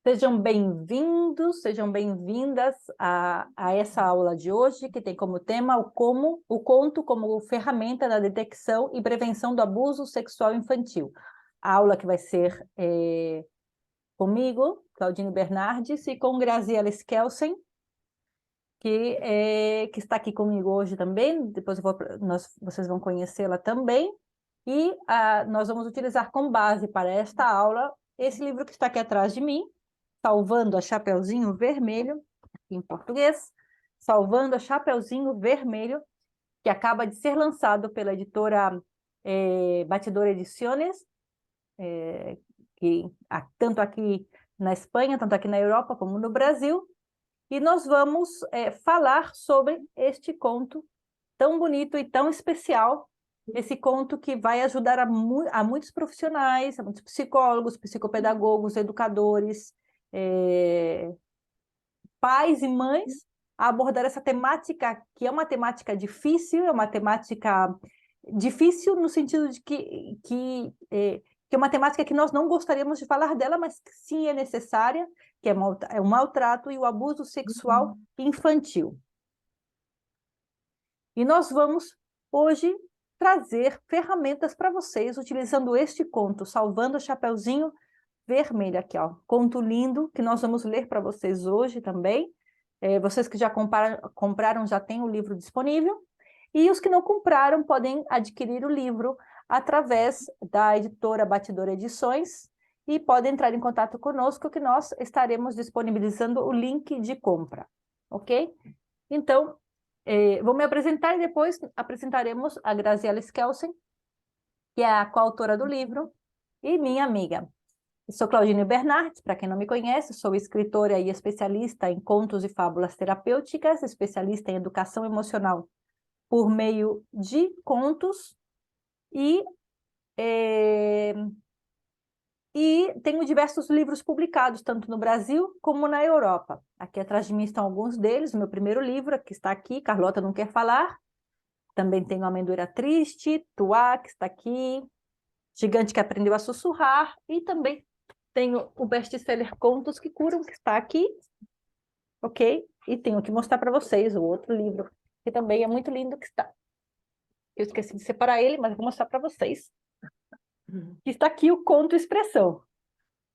Sejam bem-vindos, sejam bem-vindas a essa aula de hoje, que tem como tema o conto como ferramenta na detecção e prevenção do abuso sexual infantil. A aula que vai ser comigo, Claudine Bernardes, e com Graziela Skelsen, que está aqui comigo hoje também. Depois vocês vão conhecê-la também. E nós vamos utilizar como base para esta aula esse livro que está aqui atrás de mim, Salvando a Chapeuzinho Vermelho, em português, Salvando a Chapeuzinho Vermelho, que acaba de ser lançado pela editora Batidora Ediciones, tanto aqui na Espanha, tanto aqui na Europa, como no Brasil. E nós vamos falar sobre este conto tão bonito e tão especial, esse conto que vai ajudar a muitos profissionais, a muitos psicólogos, psicopedagogos, educadores, pais e mães a abordar essa temática, que é uma temática difícil, é uma temática difícil no sentido de que é uma temática que nós não gostaríamos de falar dela, mas que sim é necessária, que é o maltrato e o abuso sexual infantil. E nós vamos, hoje, trazer ferramentas para vocês, utilizando este conto, Salvando o Chapeuzinho Vermelho, aqui, ó. Conto lindo, que nós vamos ler para vocês hoje também. Vocês que já compraram já têm o livro disponível. E os que não compraram podem adquirir o livro através da editora Batidora Edições e podem entrar em contato conosco, que nós estaremos disponibilizando o link de compra, ok? Então, vou me apresentar e depois apresentaremos a Graziela Skelsen, que é a coautora do livro, e minha amiga. Eu sou Claudine Bernardes, para quem não me conhece, sou escritora e especialista em contos e fábulas terapêuticas, especialista em educação emocional por meio de contos e tenho diversos livros publicados, tanto no Brasil como na Europa. Aqui atrás de mim estão alguns deles, o meu primeiro livro, que está aqui, Carlota Não Quer Falar. Também tenho Amendoeira Triste, Tuá, que está aqui, Gigante que Aprendeu a Sussurrar, e também tenho o best-seller Contos que Curam, que está aqui, ok? E tenho que mostrar para vocês o outro livro, que também é muito lindo, que está... Eu esqueci de separar ele, mas vou mostrar para vocês. Está aqui o Conto Expressão.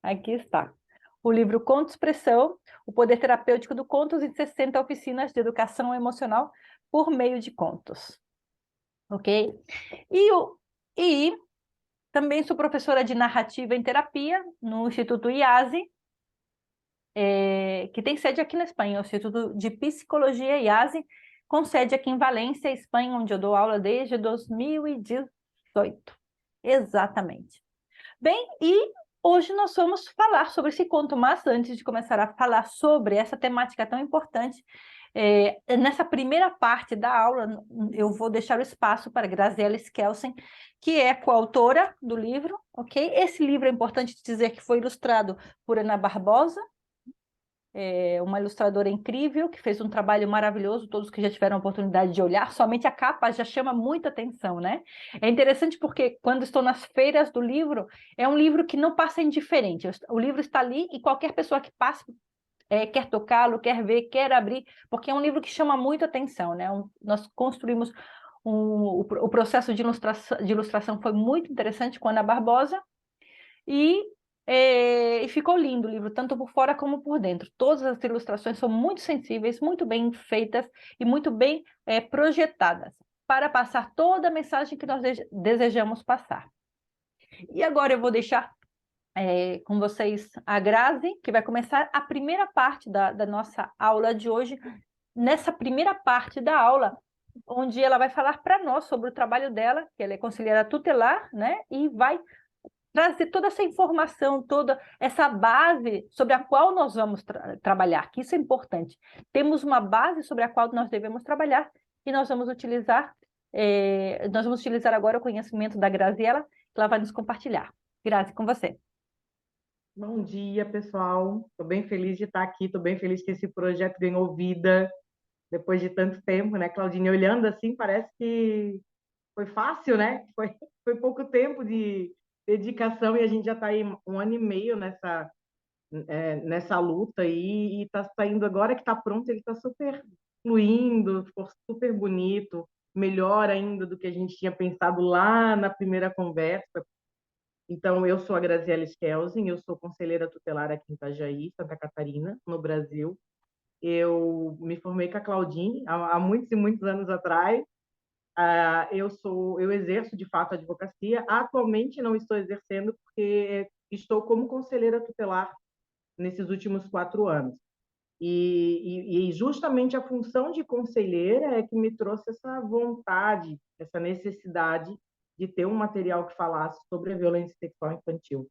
Aqui está. O livro Conto Expressão, o poder terapêutico do contos e 60 oficinas de educação emocional por meio de contos. Ok? E também sou professora de narrativa em terapia no Instituto IASE, que tem sede aqui na Espanha, o Instituto de Psicologia IASE, com sede aqui em Valência, Espanha, onde eu dou aula desde 2018. Exatamente. Bem, e hoje nós vamos falar sobre esse conto, mas antes de começar a falar sobre essa temática tão importante, nessa primeira parte da aula, eu vou deixar o espaço para Graziela Skelsen, que é coautora do livro, ok? Esse livro é importante dizer que foi ilustrado por Ana Barbosa, uma ilustradora incrível, que fez um trabalho maravilhoso, todos que já tiveram a oportunidade de olhar, somente a capa já chama muita atenção, né? É interessante porque, quando estou nas feiras do livro, é um livro que não passa indiferente, o livro está ali e qualquer pessoa que passe quer tocá-lo, quer ver, quer abrir, porque é um livro que chama muito atenção, né? Nós construímos o processo de ilustração foi muito interessante com a Ana Barbosa, e ficou lindo o livro, tanto por fora como por dentro. Todas as ilustrações são muito sensíveis, muito bem feitas e muito bem projetadas, para passar toda a mensagem que nós desejamos passar. E agora eu vou deixar com vocês a Grazi, que vai começar a primeira parte da nossa aula de hoje. Nessa primeira parte da aula, onde ela vai falar para nós sobre o trabalho dela, que ela é conselheira tutelar, né? E vai trazer toda essa informação, toda essa base sobre a qual nós vamos trabalhar, que isso é importante. Temos uma base sobre a qual nós devemos trabalhar e nós vamos utilizar agora o conhecimento da Graziela, que ela vai nos compartilhar. Grazi, com você. Bom dia, pessoal. Estou bem feliz de estar aqui, estou bem feliz que esse projeto ganhou vida depois de tanto tempo, né, Claudine? Olhando assim, parece que foi fácil, né? Foi pouco tempo de dedicação e a gente já está aí 1 ano e meio nessa luta aí, e está saindo agora que está pronto, ele está super fluindo, ficou super bonito, melhor ainda do que a gente tinha pensado lá na primeira conversa. Então, eu sou a Graziela Skelzin, eu sou conselheira tutelar aqui em Itajaí, Santa Catarina, no Brasil. Eu me formei com a Claudine há muitos e muitos anos atrás. Eu exerço de fato a advocacia. Atualmente não estou exercendo porque estou como conselheira tutelar nesses últimos 4 anos. E justamente a função de conselheira é que me trouxe essa vontade, essa necessidade de ter um material que falasse sobre a violência sexual infantil.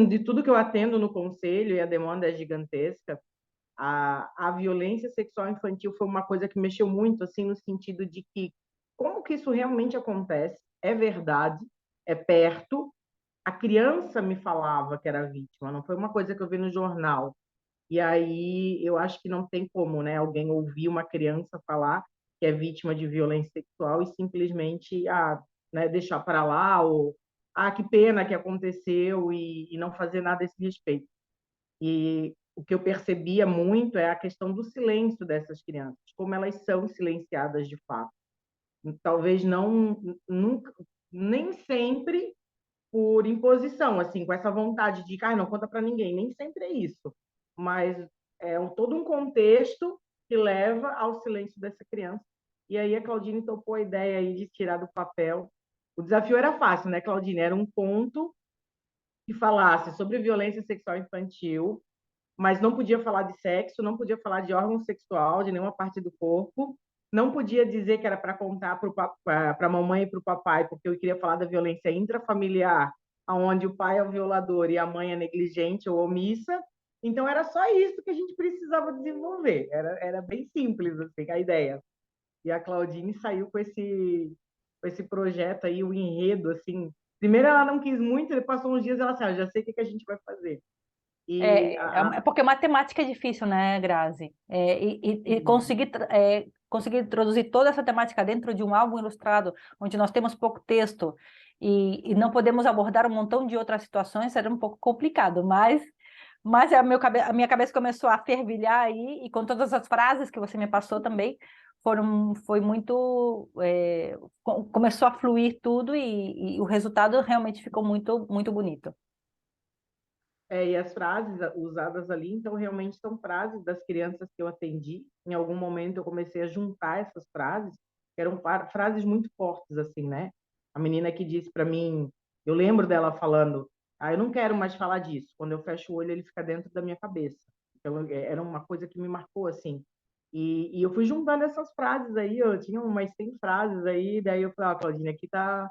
De tudo que eu atendo no conselho, e a demanda é gigantesca, a violência sexual infantil foi uma coisa que mexeu muito, assim, no sentido de que como que isso realmente acontece? É verdade? É perto? A criança me falava que era vítima, não foi uma coisa que eu vi no jornal. E aí eu acho que não tem como, né, alguém ouvir uma criança falar que é vítima de violência sexual e simplesmente né, deixar para lá ou que pena que aconteceu e não fazer nada a esse respeito. E o que eu percebia muito é a questão do silêncio dessas crianças, como elas são silenciadas de fato. Talvez não, nunca, nem sempre por imposição, assim, com essa vontade de, não conta para ninguém, nem sempre é isso, mas todo um contexto que leva ao silêncio dessa criança. E aí a Claudine topou a ideia aí de tirar do papel. O desafio era fácil, né, Claudine? Era um conto que falasse sobre violência sexual infantil, mas não podia falar de sexo, não podia falar de órgão sexual, de nenhuma parte do corpo, não podia dizer que era para contar para a mamãe e para o papai, porque eu queria falar da violência intrafamiliar, onde o pai é o violador e a mãe é negligente ou omissa. Então, era só isso que a gente precisava desenvolver. Era bem simples assim, a ideia. E a Claudine saiu com esse projeto aí, o enredo. Assim. Primeiro, ela não quis muito, depois passou uns dias ela disse, já sei o que a gente vai fazer. E É porque matemática é difícil, né, Grazi? E conseguir introduzir toda essa temática dentro de um álbum ilustrado, onde nós temos pouco texto e não podemos abordar um montão de outras situações, era um pouco complicado, mas a minha cabeça começou a fervilhar aí, e com todas as frases que você me passou também, foi muito... começou a fluir tudo e o resultado realmente ficou muito, muito bonito. E as frases usadas ali, então, realmente são frases das crianças que eu atendi. Em algum momento, eu comecei a juntar essas frases, que eram frases muito fortes, assim, né? A menina que disse para mim, eu lembro dela falando, eu não quero mais falar disso. Quando eu fecho o olho, ele fica dentro da minha cabeça. Então, era uma coisa que me marcou, assim. E eu fui juntando essas frases aí, eu tinha umas 100 frases aí, daí eu falei, Claudine, aqui tá...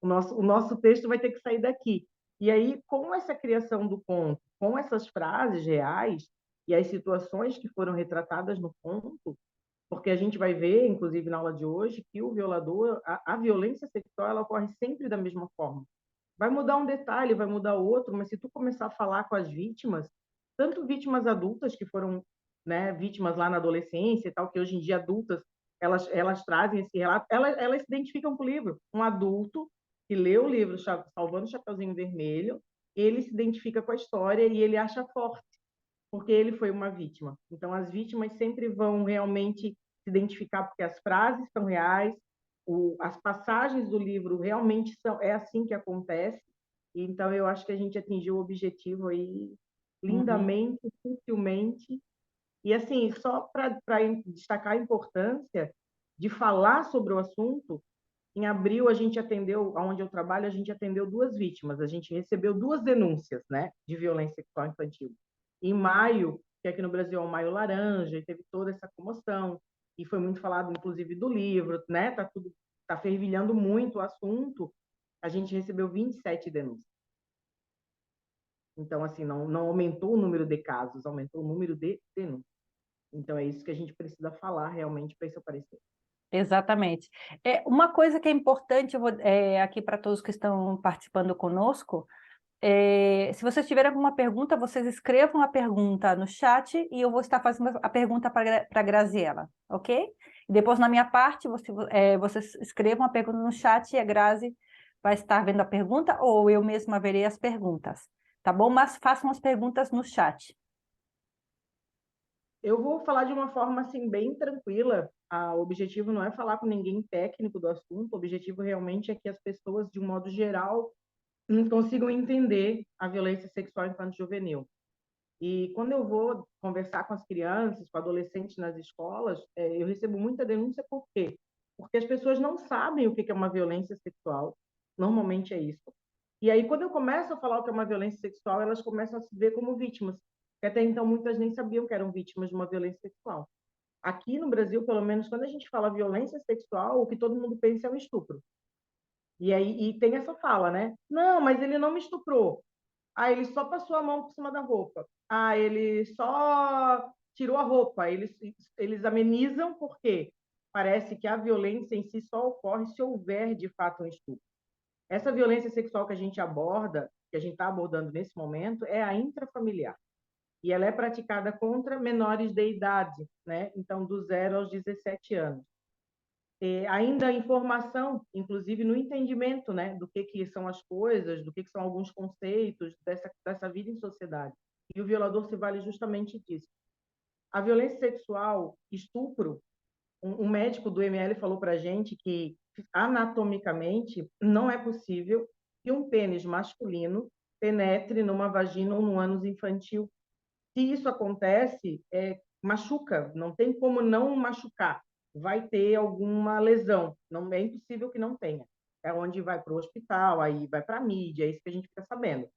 O nosso texto vai ter que sair daqui. E aí, com essa criação do conto, com essas frases reais e as situações que foram retratadas no conto, porque a gente vai ver, inclusive na aula de hoje, que o violador, a violência sexual, ela ocorre sempre da mesma forma. Vai mudar um detalhe, vai mudar outro, mas se tu começar a falar com as vítimas, tanto vítimas adultas que foram, né, vítimas lá na adolescência e tal, que hoje em dia adultas, elas trazem esse relato, elas se identificam com o livro. Um adulto que lê o livro Salvando o Chapeuzinho Vermelho, ele se identifica com a história e ele acha forte, porque ele foi uma vítima. Então, as vítimas sempre vão realmente se identificar porque as frases são reais, as passagens do livro realmente é assim que acontece. Então, eu acho que a gente atingiu o objetivo aí Uhum. lindamente, sutilmente. E, assim, só para destacar a importância de falar sobre o assunto, em abril, a gente atendeu, onde eu trabalho, a gente atendeu 2 vítimas. A gente recebeu 2 denúncias, né, de violência sexual infantil. Em maio, que aqui no Brasil é o Maio Laranja, e teve toda essa comoção, e foi muito falado, inclusive, do livro, né? Tá fervilhando muito o assunto. A gente recebeu 27 denúncias. Então, assim, não aumentou o número de casos, aumentou o número de denúncias. Então, é isso que a gente precisa falar realmente para isso aparecer. Exatamente. Uma coisa que é importante aqui para todos que estão participando conosco, se vocês tiverem alguma pergunta, vocês escrevam a pergunta no chat e eu vou estar fazendo a pergunta para a Graziela, ok? E depois, na minha parte, vocês escrevam a pergunta no chat e a Grazi vai estar vendo a pergunta ou eu mesma verei as perguntas, tá bom? Mas façam as perguntas no chat. Eu vou falar de uma forma assim bem tranquila. O objetivo não é falar com ninguém técnico do assunto, o objetivo realmente é que as pessoas, de um modo geral, consigam entender a violência sexual infanto-juvenil. E quando eu vou conversar com as crianças, com adolescentes nas escolas, eu recebo muita denúncia. Por quê? Porque as pessoas não sabem o que é uma violência sexual. Normalmente é isso. E aí, quando eu começo a falar o que é uma violência sexual, elas começam a se ver como vítimas. Porque até então, muitas nem sabiam que eram vítimas de uma violência sexual. Aqui no Brasil, pelo menos, quando a gente fala violência sexual, o que todo mundo pensa é um estupro. E aí tem essa fala, né? Não, mas ele não me estuprou. Ah, ele só passou a mão por cima da roupa. Ah, ele só tirou a roupa. Eles amenizam porque parece que a violência em si só ocorre se houver, de fato, um estupro. Essa violência sexual que a gente aborda, que a gente está abordando nesse momento, é a intrafamiliar. E ela é praticada contra menores de idade, né? Então, do 0 aos 17 anos. Ainda a informação, inclusive no entendimento, né, do que são as coisas, do que são alguns conceitos dessa vida em sociedade. E o violador se vale justamente disso. A violência sexual, estupro, um médico do ML falou para a gente que anatomicamente não é possível que um pênis masculino penetre numa vagina ou no ânus infantil. Se isso acontece, machuca, não tem como não machucar. Vai ter alguma lesão, não é impossível que não tenha. É onde vai para o hospital, aí vai para a mídia, é isso que a gente fica sabendo.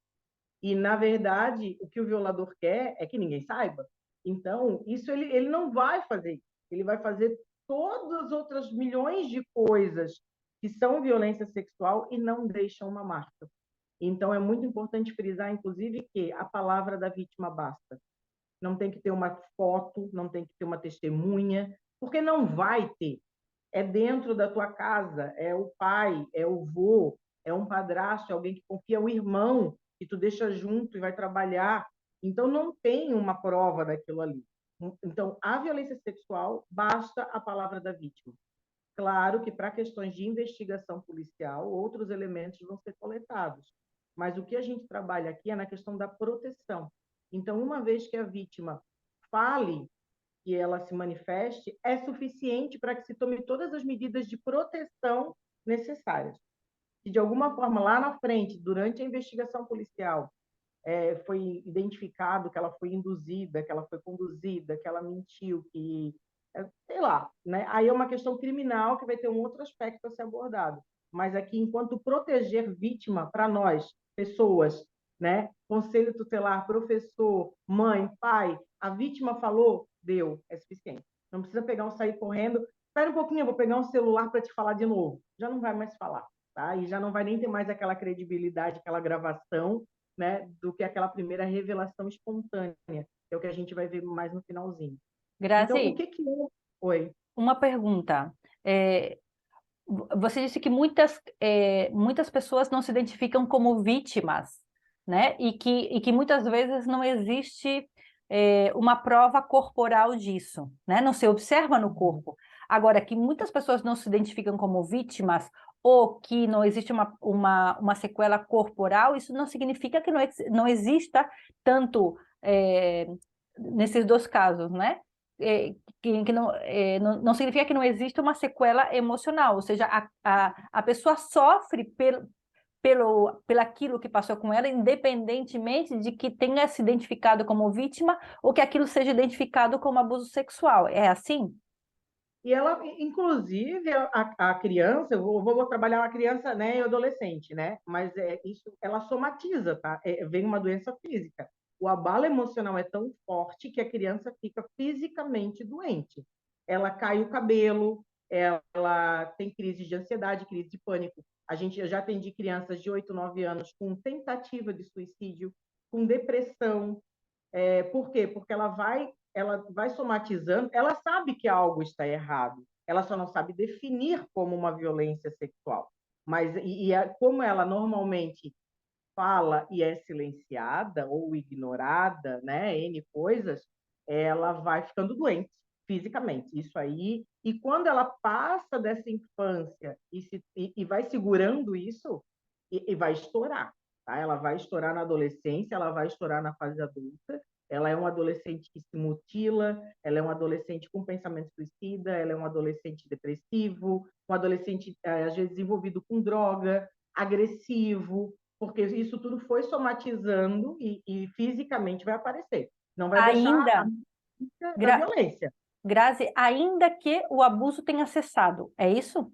E, na verdade, o que o violador quer é que ninguém saiba. Então, isso ele não vai fazer. Ele vai fazer todas as outras milhões de coisas que são violência sexual e não deixam uma marca. Então, é muito importante frisar, inclusive, que a palavra da vítima basta. Não tem que ter uma foto, não tem que ter uma testemunha, porque não vai ter. É dentro da tua casa, é o pai, é o vô, é um padrasto, é alguém que confia, é o irmão que tu deixa junto e vai trabalhar. Então, não tem uma prova daquilo ali. Então, a violência sexual, basta a palavra da vítima. Claro que para questões de investigação policial, outros elementos vão ser coletados. Mas o que a gente trabalha aqui é na questão da proteção. Então, uma vez que a vítima fale, que ela se manifeste, é suficiente para que se tome todas as medidas de proteção necessárias. Se de alguma forma, lá na frente, durante a investigação policial, foi identificado que ela foi induzida, que ela foi conduzida, que ela mentiu, que sei lá, né? Aí é uma questão criminal que vai ter um outro aspecto a ser abordado. Mas aqui, enquanto proteger vítima, para nós, pessoas, né? Conselho tutelar, professor, mãe, pai, a vítima falou, deu, é suficiente. Não precisa sair correndo. Espera um pouquinho, eu vou pegar um celular para te falar de novo. Já não vai mais falar, tá? E já não vai nem ter mais aquela credibilidade, aquela gravação, né? Do que aquela primeira revelação espontânea, que é o que a gente vai ver mais no finalzinho. Então, o Grazi, que que é? Oi. uma pergunta. É, você disse que muitas pessoas não se identificam como vítimas, né? E que muitas vezes não existe uma prova corporal disso, né? Não se observa no corpo. Agora, que muitas pessoas não se identificam como vítimas ou que não existe uma sequela corporal, isso não significa que não exista tanto nesses dois casos, né? Que não significa que não existe uma sequela emocional, ou seja, a pessoa sofre pelaquilo que passou com ela, independentemente de que tenha se identificado como vítima ou que aquilo seja identificado como abuso sexual. É assim? E ela, inclusive, a criança, eu vou trabalhar uma criança, né, e adolescente, né? Mas isso, ela somatiza, tá? Vem uma doença física. O abalo emocional é tão forte que a criança fica fisicamente doente. Ela cai o cabelo, ela tem crise de ansiedade, crise de pânico. Eu já atendi crianças de 8, 9 anos com tentativa de suicídio, com depressão. Por quê? Porque ela vai somatizando, ela sabe que algo está errado, ela só não sabe definir como uma violência sexual. Mas como ela normalmente fala e é silenciada ou ignorada, né, N coisas, ela vai ficando doente fisicamente. Isso aí. E quando ela passa dessa infância e vai segurando isso, e vai estourar. tá? Ela vai estourar na adolescência, ela vai estourar na fase adulta. Ela é um adolescente que se mutila, ela é um adolescente com pensamento suicida, ela é um adolescente depressivo, um adolescente, às vezes, envolvido com droga, agressivo, porque isso tudo foi somatizando e fisicamente vai aparecer. Não vai deixar a Ainda, marca da Gra violência, Grazi, ainda que o abuso tenha cessado, é isso?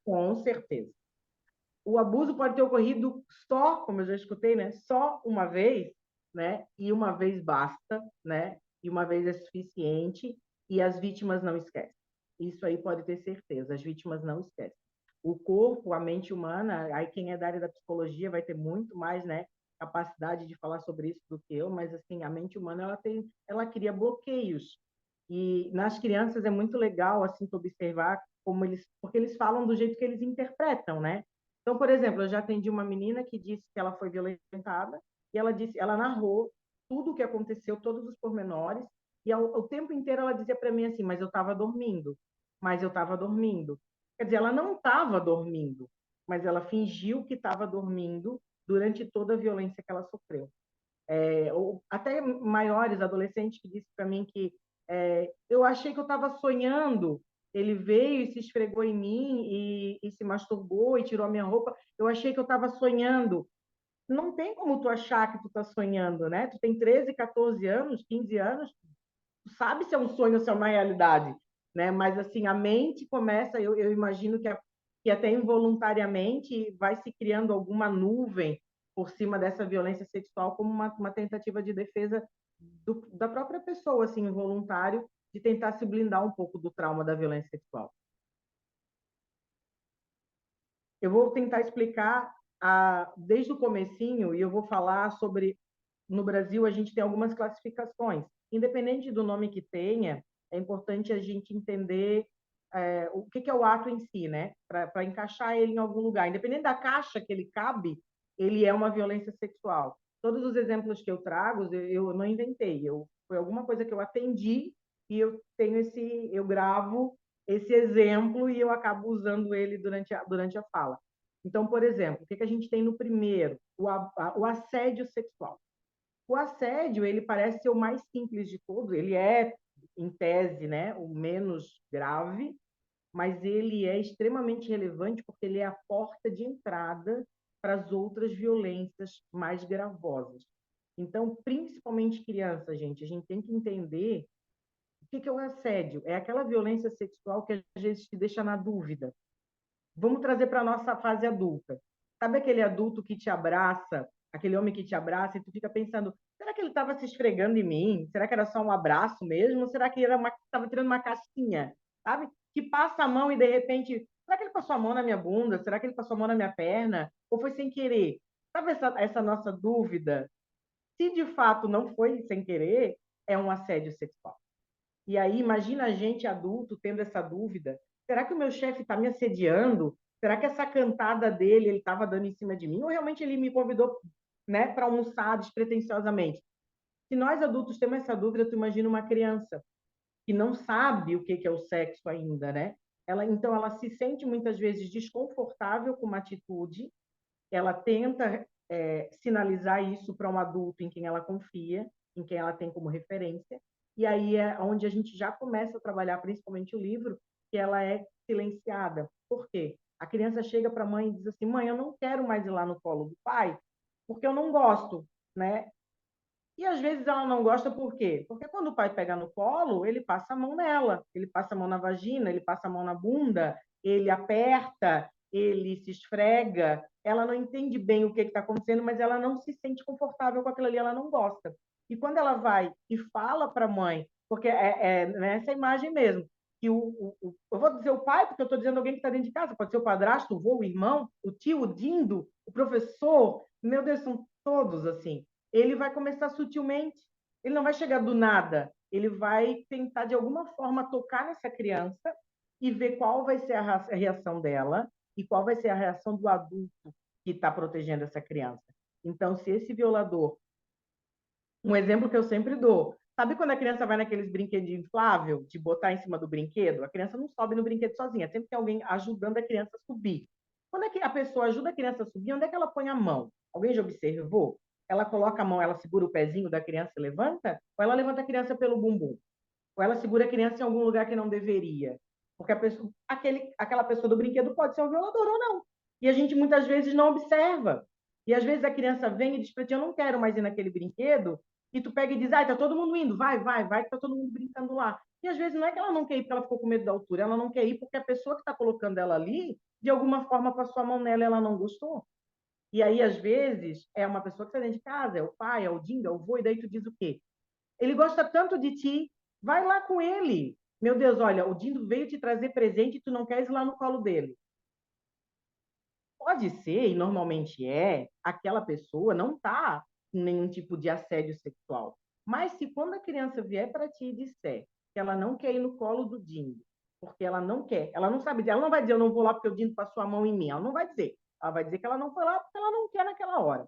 com certeza. O abuso pode ter ocorrido só, como eu já escutei, né? Só uma vez, né? E uma vez basta, né? E uma vez é suficiente e as vítimas não esquecem. Isso aí pode ter certeza, as vítimas não esquecem. O corpo, a mente humana, aí quem é da área da psicologia vai ter muito mais, né, capacidade de falar sobre isso do que eu, mas assim, a mente humana ela cria bloqueios. E nas crianças é muito legal assim tu observar como porque eles falam do jeito que eles interpretam, né? Então, por exemplo, eu já atendi uma menina que disse que ela foi violentada e ela narrou tudo o que aconteceu, todos os pormenores, e o tempo inteiro ela dizia para mim assim, mas eu estava dormindo, mas eu estava dormindo. Quer dizer, ela não estava dormindo, mas ela fingiu que estava dormindo durante toda a violência que ela sofreu. Ou até maiores, adolescentes, que disse para mim que eu achei que eu estava sonhando. Ele veio e se esfregou em mim e se masturbou e tirou a minha roupa. Eu achei que eu estava sonhando. Não tem como tu achar que tu está sonhando, né? Tu tem 13, 14 anos, 15 anos, tu sabe se é um sonho ou se é uma realidade, né? Mas assim, a mente começa, eu imagino que até involuntariamente vai se criando alguma nuvem por cima dessa violência sexual como uma tentativa de defesa da própria pessoa, assim, involuntário, de tentar se blindar um pouco do trauma da violência sexual. Eu vou tentar explicar desde o comecinho e eu vou falar sobre, no Brasil, a gente tem algumas classificações. Independente do nome que tenha, é importante a gente entender o que é o ato em si, né? Para encaixar ele em algum lugar. Independente da caixa que ele cabe, ele é uma violência sexual. Todos os exemplos que eu trago, eu não inventei. Foi alguma coisa que eu atendi e eu gravo esse exemplo e eu acabo usando ele durante a fala. Então, por exemplo, o que a gente tem no primeiro? O assédio sexual. O assédio, ele parece ser o mais simples de todos, ele é, em tese, né, o menos grave, mas ele é extremamente relevante porque ele é a porta de entrada para as outras violências mais gravosas. Então, principalmente criança, gente, a gente tem que entender o que é o assédio. É aquela violência sexual que às vezes te deixa na dúvida. Vamos trazer para a nossa fase adulta. Sabe aquele adulto que te abraça, aquele homem que te abraça e tu fica pensando, será que ele estava se esfregando em mim? Será que era só um abraço mesmo? Ou será que estava tirando uma casquinha? Sabe? Que passa a mão e de repente, será que ele passou a mão na minha bunda? Será que ele passou a mão na minha perna? Ou foi sem querer? Sabe essa nossa dúvida? Se de fato não foi sem querer, é um assédio sexual. E aí, imagina a gente adulto tendo essa dúvida: será que o meu chefe está me assediando? Será que essa cantada dele ele estava dando em cima de mim? Ou realmente ele me convidou, né, para almoçar despretensiosamente? Se nós adultos temos essa dúvida, tu imagina uma criança que não sabe o que é o sexo ainda, né? Então, ela se sente muitas vezes desconfortável com uma atitude, ela tenta sinalizar isso para um adulto em quem ela confia, em quem ela tem como referência, e aí é onde a gente já começa a trabalhar, principalmente o livro, que ela é silenciada. Por quê? A criança chega para a mãe e diz assim: mãe, eu não quero mais ir lá no colo do pai, porque eu não gosto, né? E às vezes ela não gosta por quê? Porque quando o pai pega no colo, ele passa a mão nela, ele passa a mão na vagina, ele passa a mão na bunda, ele aperta, ele se esfrega. Ela não entende bem o que está acontecendo, mas ela não se sente confortável com aquilo ali, ela não gosta. E quando ela vai e fala para a mãe, porque é nessa imagem mesmo, que eu vou dizer o pai, porque eu estou dizendo alguém que está dentro de casa, pode ser o padrasto, o vô, o irmão, o tio, o dindo, o professor, meu Deus, são todos assim. Ele vai começar sutilmente, ele não vai chegar do nada, ele vai tentar de alguma forma tocar nessa criança e ver qual vai ser a reação dela e qual vai ser a reação do adulto que está protegendo essa criança. Então, se esse violador, um exemplo que eu sempre dou, sabe quando a criança vai naqueles brinquedinhos inflável, de botar em cima do brinquedo? A criança não sobe no brinquedo sozinha, sempre tem alguém ajudando a criança a subir. Quando é que a pessoa ajuda a criança a subir, onde é que ela põe a mão? Alguém já observou? Ela coloca a mão, ela segura o pezinho da criança e levanta? Ou ela levanta a criança pelo bumbum? Ou ela segura a criança em algum lugar que não deveria? Porque aquela pessoa do brinquedo pode ser um violador ou não. E a gente muitas vezes não observa. E às vezes a criança vem e diz para ti, eu não quero mais ir naquele brinquedo, e tu pega e diz, ai, tá todo mundo indo, vai, vai, vai, que tá todo mundo brincando lá. E às vezes não é que ela não quer ir porque ela ficou com medo da altura, ela não quer ir porque a pessoa que está colocando ela ali, de alguma forma passou a mão nela e ela não gostou. E aí, às vezes, é uma pessoa que está dentro de casa, é o pai, é o Dingo, é o avô, e daí tu diz o quê? Ele gosta tanto de ti, vai lá com ele. Meu Deus, olha, o Dindo veio te trazer presente e tu não queres ir lá no colo dele. Pode ser, e normalmente é, aquela pessoa não está com nenhum tipo de assédio sexual. Mas se quando a criança vier para ti e disser que ela não quer ir no colo do Dindo, porque ela não quer, ela não sabe dizer, ela não vai dizer, eu não vou lá porque o Dindo passou a mão em mim. Ela não vai dizer. Ela vai dizer que ela não foi lá porque ela não quer naquela hora.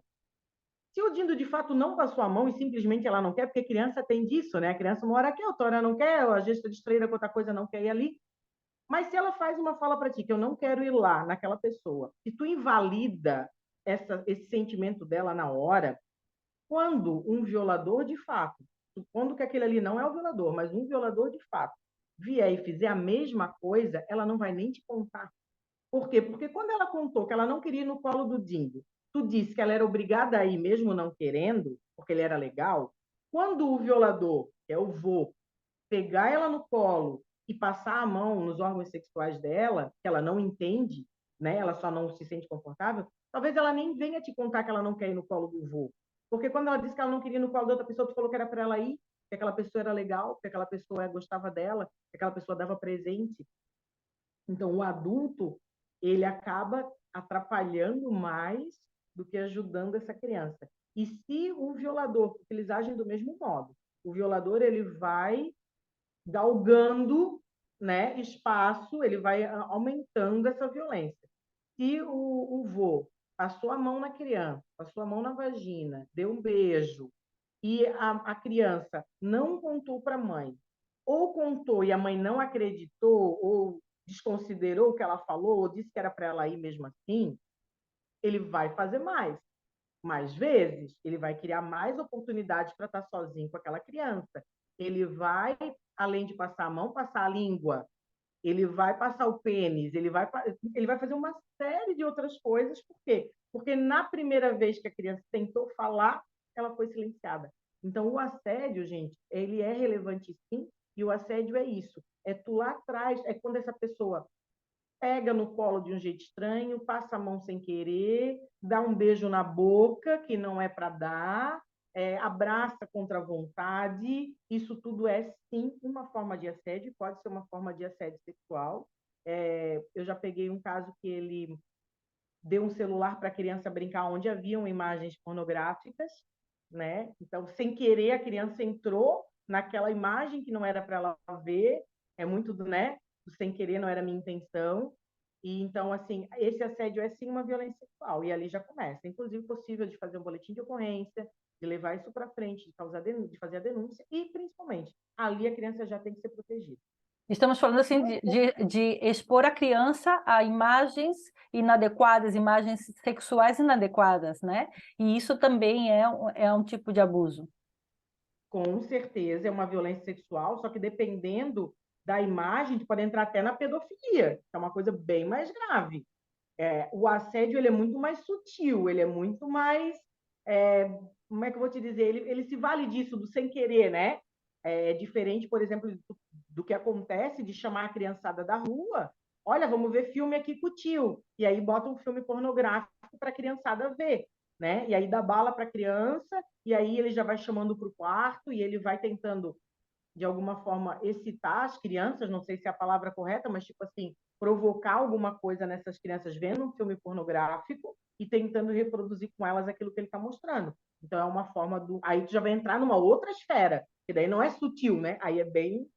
Se o Dindo de fato não passou a mão e simplesmente ela não quer, porque criança tem disso, né? A criança uma hora quer, outra hora não quer, a gente está distraída com outra coisa, não quer ir ali. Mas se ela faz uma fala para ti que eu não quero ir lá naquela pessoa, e tu invalida esse sentimento dela na hora, quando um violador de fato, supondo que aquele ali não é o violador, mas um violador de fato, vier e fizer a mesma coisa, ela não vai nem te contar. Por quê? Porque quando ela contou que ela não queria ir no colo do Dingo, tu disse que ela era obrigada a ir mesmo não querendo, porque ele era legal. Quando o violador, que é o vô, pegar ela no colo e passar a mão nos órgãos sexuais dela, que ela não entende, né? Ela só não se sente confortável, talvez ela nem venha te contar que ela não quer ir no colo do vô. Porque quando ela disse que ela não queria ir no colo da outra pessoa, tu falou que era para ela ir, que aquela pessoa era legal, que aquela pessoa gostava dela, que aquela pessoa dava presente. Então, o adulto, ele acaba atrapalhando mais do que ajudando essa criança. E se o violador, porque eles agem do mesmo modo, o violador ele vai galgando, né, espaço, ele vai aumentando essa violência. Se o vô passou a mão na criança, passou a mão na vagina, deu um beijo, e a criança não contou para a mãe, ou contou e a mãe não acreditou, ou desconsiderou o que ela falou, ou disse que era para ela ir mesmo assim, ele vai fazer mais vezes, ele vai criar mais oportunidades para estar sozinho com aquela criança. Ele vai, além de passar a mão, passar a língua, ele vai passar o pênis, ele vai fazer uma série de outras coisas. Por quê? Porque na primeira vez que a criança tentou falar, ela foi silenciada. Então, o assédio, gente, ele é relevante sim, e o assédio é isso. É tu lá atrás, é quando essa pessoa pega no colo de um jeito estranho, passa a mão sem querer, dá um beijo na boca, que não é para dar, abraça contra a vontade. Isso tudo é, sim, uma forma de assédio, pode ser uma forma de assédio sexual. Eu já peguei um caso que ele deu um celular para a criança brincar onde haviam imagens pornográficas, né? Então, sem querer, a criança entrou naquela imagem que não era para ela ver, é muito do, né? Do sem querer, não era minha intenção. E então, assim, esse assédio é sim uma violência sexual, e ali já começa. Inclusive, possível de fazer um boletim de ocorrência, de levar isso para frente, de fazer a denúncia, e principalmente, ali a criança já tem que ser protegida. Estamos falando assim de expor a criança a imagens inadequadas, imagens sexuais inadequadas, né? E isso também é um tipo de abuso. Com certeza é uma violência sexual, só que dependendo da imagem, pode entrar até na pedofilia, que é uma coisa bem mais grave. O assédio ele é muito mais sutil, ele é muito mais. É, como é que eu vou te dizer? Ele se vale disso, do sem querer, né? É diferente, por exemplo, do que acontece de chamar a criançada da rua. Olha, vamos ver filme aqui com o tio. E aí bota um filme pornográfico para a criançada ver, né? E aí dá bala para a criança, e aí ele já vai chamando para o quarto, e ele vai tentando de alguma forma excitar as crianças, não sei se é a palavra correta, mas tipo assim, provocar alguma coisa nessas crianças vendo um filme pornográfico e tentando reproduzir com elas aquilo que ele está mostrando. Então é uma forma do. Aí tu já vai entrar numa outra esfera, que daí não é sutil, né? Aí é bem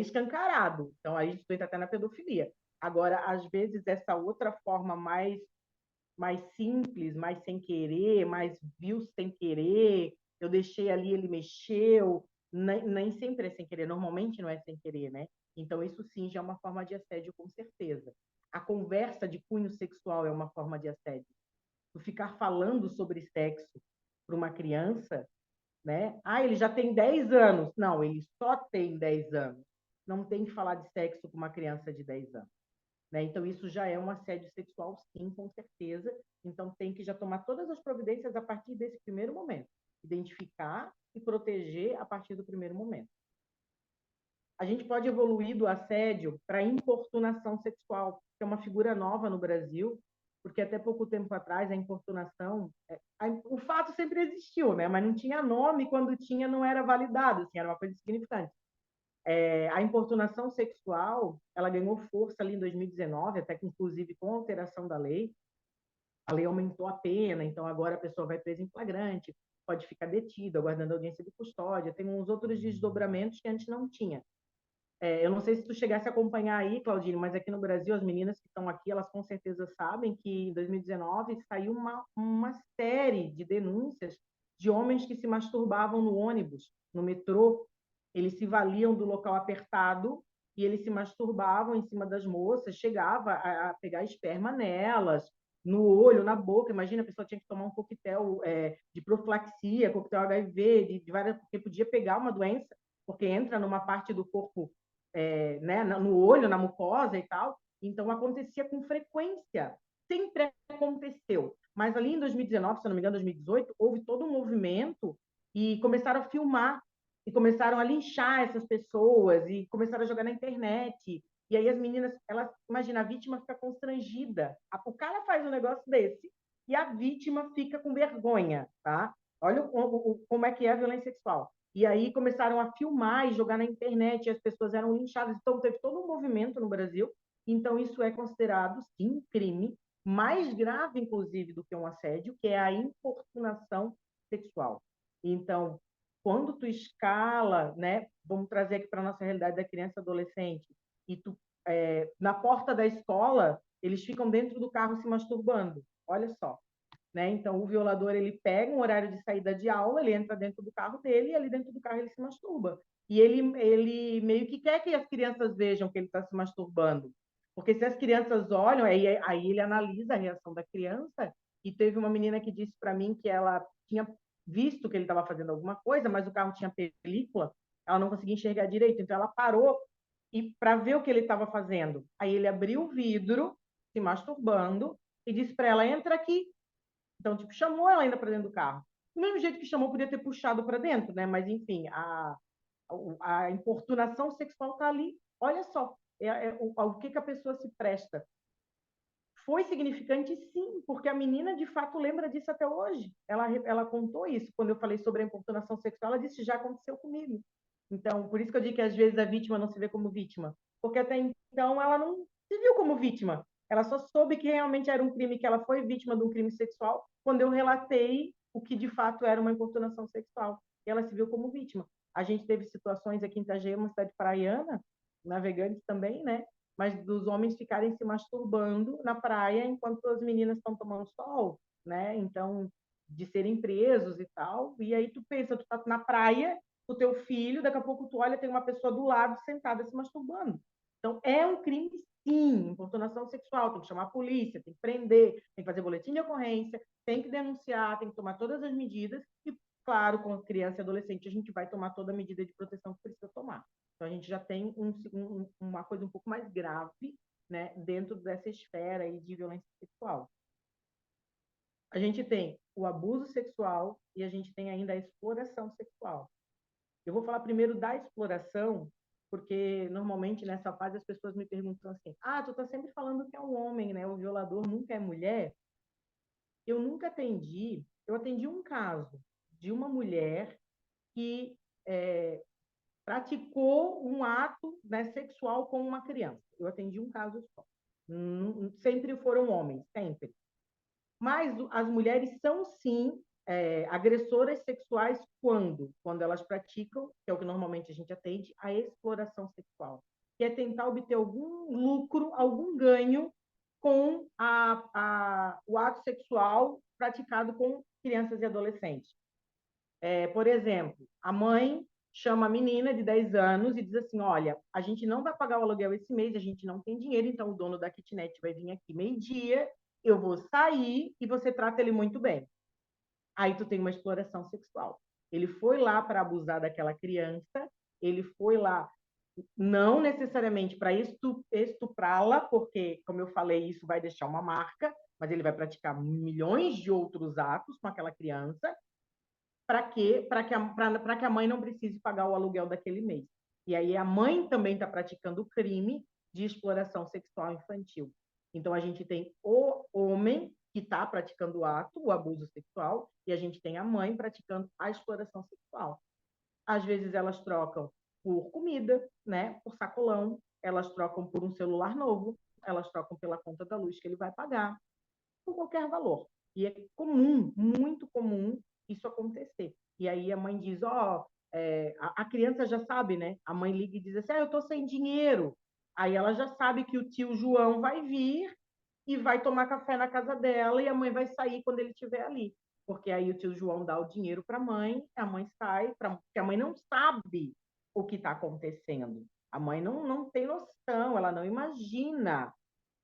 escancarado. Então aí tu entra até na pedofilia. Agora, às vezes, essa outra forma mais simples, mais sem querer, mais viu sem querer, eu deixei ali, ele mexeu, nem sempre é sem querer, normalmente não é sem querer, né? Então, isso sim já é uma forma de assédio, com certeza. A conversa de cunho sexual é uma forma de assédio. Tu ficar falando sobre sexo para uma criança, né? Ah, ele já tem 10 anos. Não, ele só tem 10 anos. Não tem que falar de sexo com uma criança de 10 anos. Né? Então, isso já é um assédio sexual, sim, com certeza. Então, tem que já tomar todas as providências a partir desse primeiro momento. Identificar e proteger a partir do primeiro momento. A gente pode evoluir do assédio para a importunação sexual, que é uma figura nova no Brasil, porque até pouco tempo atrás a importunação, o fato sempre existiu, né? Mas não tinha nome, quando tinha não era validado, assim, era uma coisa insignificante. A importunação sexual, ela ganhou força ali em 2019, até que inclusive com a alteração da lei, a lei aumentou a pena, então agora a pessoa vai presa em flagrante, pode ficar detida, aguardando audiência de custódia, tem uns outros desdobramentos que antes não tinha. Eu não sei se tu chegasse a acompanhar aí, Claudine, mas aqui no Brasil, as meninas que estão aqui, elas com certeza sabem que em 2019 saiu uma série de denúncias de homens que se masturbavam no ônibus, no metrô. Eles se valiam do local apertado e eles se masturbavam em cima das moças, chegava a pegar esperma nelas, no olho, na boca. Imagina, a pessoa tinha que tomar um coquetel de profilaxia, coquetel HIV, de várias, porque podia pegar uma doença, porque entra numa parte do corpo né, no olho, na mucosa e tal. Então, acontecia com frequência. Sempre aconteceu. Mas ali em 2019, se não me engano, 2018, houve todo um movimento e começaram a filmar e começaram a linchar essas pessoas e começaram a jogar na internet. E aí as meninas, imagina, a vítima fica constrangida. O cara faz um negócio desse e a vítima fica com vergonha, tá? Olha como é que é a violência sexual. E aí começaram a filmar e jogar na internet, e as pessoas eram linchadas. Então, teve todo um movimento no Brasil. Então, isso é considerado, sim, crime, mais grave, inclusive, do que um assédio, que é a importunação sexual. Então, quando tu escala, né, vamos trazer aqui para a nossa realidade da criança e adolescente, e tu, na porta da escola, eles ficam dentro do carro se masturbando. Olha só. Né? Então, o violador, ele pega um horário de saída de aula, ele entra dentro do carro dele e ali dentro do carro ele se masturba. E ele meio que quer que as crianças vejam que ele está se masturbando. Porque se as crianças olham, aí ele analisa a reação da criança. E teve uma menina que disse para mim que ela tinha visto que ele estava fazendo alguma coisa, mas o carro tinha película, ela não conseguia enxergar direito. Então, ela parou e para ver o que ele estava fazendo. Aí ele abriu o vidro, se masturbando, e disse para ela: entra aqui. Então, tipo, chamou ela ainda para dentro do carro. Do mesmo jeito que chamou, podia ter puxado para dentro, né? Mas, enfim, a importunação sexual está ali. Olha só, o que a pessoa se presta. Foi significante, sim, porque a menina, de fato, lembra disso até hoje. Ela contou isso. Quando eu falei sobre a importunação sexual, ela disse, já aconteceu comigo. Então, por isso que eu digo que, às vezes, a vítima não se vê como vítima. Porque, até então, ela não se viu como vítima. Ela só soube que realmente era um crime, que ela foi vítima de um crime sexual, quando eu relatei o que, de fato, era uma importunação sexual. E ela se viu como vítima. A gente teve situações aqui em Itajaí, uma cidade praiana, Navegantes também, né? Mas dos homens ficarem se masturbando na praia enquanto as meninas estão tomando sol, né? Então, de serem presos e tal. E aí tu pensa, tu tá na praia com o teu filho, daqui a pouco tu olha, tem uma pessoa do lado sentada se masturbando. Então, é um crime, sim, importunação sexual, tem que chamar a polícia, tem que prender, tem que fazer boletim de ocorrência, tem que denunciar, tem que tomar todas as medidas e, claro, com criança e adolescente, a gente vai tomar toda a medida de proteção que precisa tomar. Então, a gente já tem uma coisa um pouco mais grave, né, dentro dessa esfera aí de violência sexual. A gente tem o abuso sexual e a gente tem ainda a exploração sexual. Eu vou falar primeiro da exploração, porque normalmente nessa fase as pessoas me perguntam assim: ah, tu tá sempre falando que é um homem, né? O violador nunca é mulher. Eu atendi um caso de uma mulher que praticou um ato, né, sexual com uma criança. Eu atendi um caso só. Sempre foram homens, sempre. Mas as mulheres são, sim, agressoras sexuais quando? Quando elas praticam, que é o que normalmente a gente atende, a exploração sexual, que é tentar obter algum lucro, algum ganho com o ato sexual praticado com crianças e adolescentes. Por exemplo, a mãe chama a menina de 10 anos e diz assim, olha, a gente não vai pagar o aluguel esse mês, a gente não tem dinheiro, então o dono da kitnet vai vir aqui meio-dia, eu vou sair e você trata ele muito bem. Aí tu tem uma exploração sexual. Ele foi lá para abusar daquela criança, ele foi lá não necessariamente para estuprá-la, porque, como eu falei, isso vai deixar uma marca, mas ele vai praticar milhões de outros atos com aquela criança. Para quê? Para que a mãe não precise pagar o aluguel daquele mês. E aí a mãe também está praticando o crime de exploração sexual infantil. Então a gente tem o homem que está praticando o ato, o abuso sexual, e a gente tem a mãe praticando a exploração sexual. Às vezes elas trocam por comida, né? Por sacolão, elas trocam por um celular novo, elas trocam pela conta da luz que ele vai pagar, por qualquer valor. E é comum, muito comum, isso acontecer. E aí a mãe diz, ó, a criança já sabe, né? A mãe liga e diz assim, eu tô sem dinheiro. Aí ela já sabe que o tio João vai vir e vai tomar café na casa dela e a mãe vai sair quando ele estiver ali. Porque aí o tio João dá o dinheiro para a mãe sai, porque a mãe não sabe o que está acontecendo. A mãe não tem noção, ela não imagina,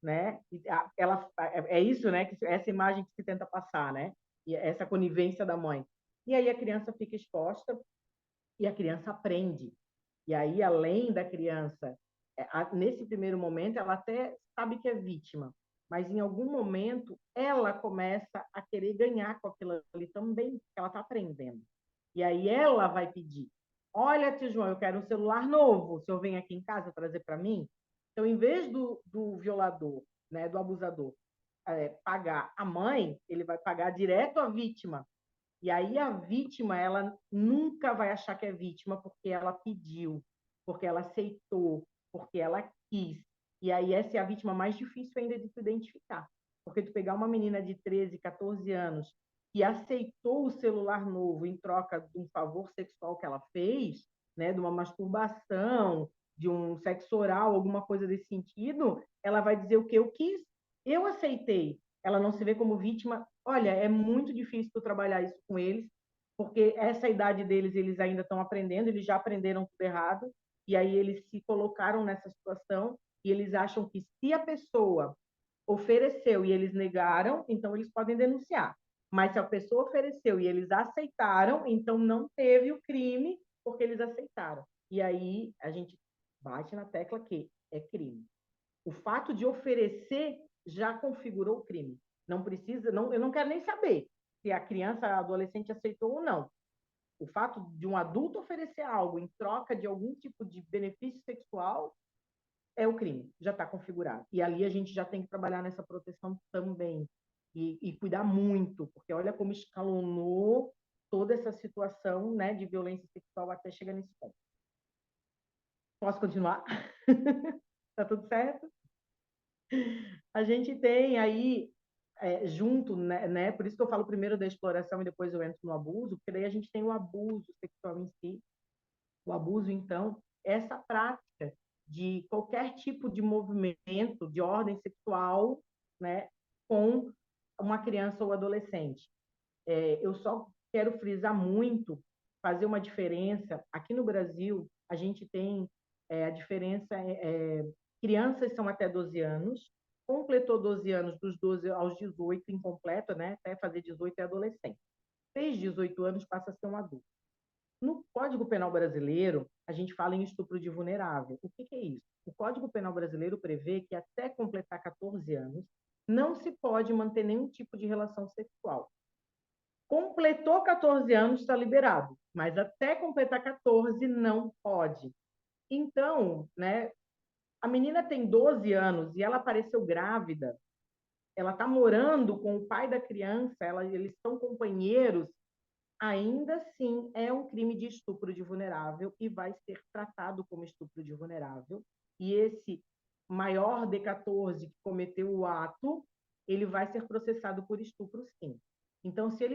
né? Ela, é isso, né? Essa imagem que se tenta passar, né? E essa conivência da mãe. E aí a criança fica exposta e a criança aprende. E aí, além da criança, nesse primeiro momento, ela até sabe que é vítima, mas em algum momento ela começa a querer ganhar com aquilo ali também, que ela está aprendendo. E aí ela vai pedir: olha, tio João, eu quero um celular novo, o senhor vem aqui em casa trazer para mim? Então, em vez do violador, né, do abusador, pagar a mãe, ele vai pagar direto a vítima. E aí a vítima, ela nunca vai achar que é vítima porque ela pediu, porque ela aceitou, porque ela quis. E aí essa é a vítima mais difícil ainda de se identificar. Porque tu pegar uma menina de 13, 14 anos que aceitou o celular novo em troca de um favor sexual que ela fez, né, de uma masturbação, de um sexo oral, alguma coisa desse sentido, ela vai dizer o que eu quis, eu aceitei. Ela não se vê como vítima. Olha, é muito difícil tu trabalhar isso com eles, porque essa idade deles, eles ainda estão aprendendo, eles já aprenderam tudo errado, e aí eles se colocaram nessa situação, e eles acham que se a pessoa ofereceu e eles negaram, então eles podem denunciar. Mas se a pessoa ofereceu e eles aceitaram, então não teve o crime, porque eles aceitaram. E aí a gente bate na tecla que é crime. O fato de oferecer já configurou o crime. Não precisa, não, eu não quero nem saber se a criança, a adolescente aceitou ou não. O fato de um adulto oferecer algo em troca de algum tipo de benefício sexual é o crime, já está configurado. E ali a gente já tem que trabalhar nessa proteção também e cuidar muito, porque olha como escalonou toda essa situação, né, de violência sexual até chegar nesse ponto. Posso continuar? Tá tudo certo? A gente tem aí junto, né? Por isso que eu falo primeiro da exploração e depois eu entro no abuso, porque daí a gente tem o abuso sexual em si. O abuso, então, é essa prática de qualquer tipo de movimento de ordem sexual, né, com uma criança ou adolescente. Eu só quero frisar muito, fazer uma diferença. Aqui no Brasil, a gente tem a diferença, crianças são até 12 anos, completou 12 anos, dos 12 aos 18, incompleto, né? Até fazer 18 é adolescente. Fez 18 anos, passa a ser um adulto. No Código Penal Brasileiro, a gente fala em estupro de vulnerável. O que é isso? O Código Penal Brasileiro prevê que até completar 14 anos, não se pode manter nenhum tipo de relação sexual. Completou 14 anos, está liberado, mas até completar 14 não pode. Então, né, a menina tem 12 anos e ela apareceu grávida, ela está morando com o pai da criança, eles são companheiros, ainda assim é um crime de estupro de vulnerável e vai ser tratado como estupro de vulnerável. E esse maior de 14 que cometeu o ato, ele vai ser processado por estupro, sim. Então, se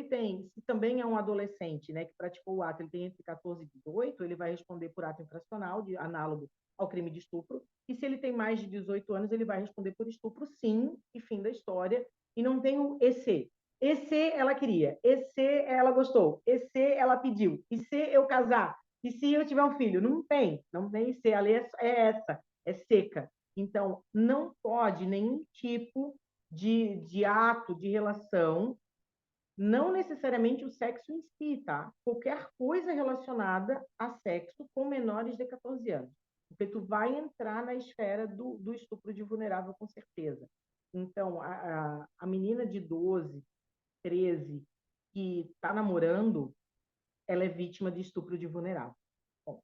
também é um adolescente, né, que praticou o ato, ele tem entre 14 e 18, ele vai responder por ato infracional, análogo ao crime de estupro. E se ele tem mais de 18 anos, ele vai responder por estupro, sim, e fim da história. E não tem o EC. EC ela queria, EC ela gostou, EC ela pediu, e se eu casar? E se eu tiver um filho? Não tem, não tem ser. A lei é essa, é seca. Então, não pode nenhum tipo de ato, de relação, não necessariamente o sexo em si, tá? Qualquer coisa relacionada a sexo com menores de 14 anos. Porque tu vai entrar na esfera do estupro de vulnerável, com certeza. Então, a menina de 12, 13, que está namorando, ela é vítima de estupro de vulnerável. Bom,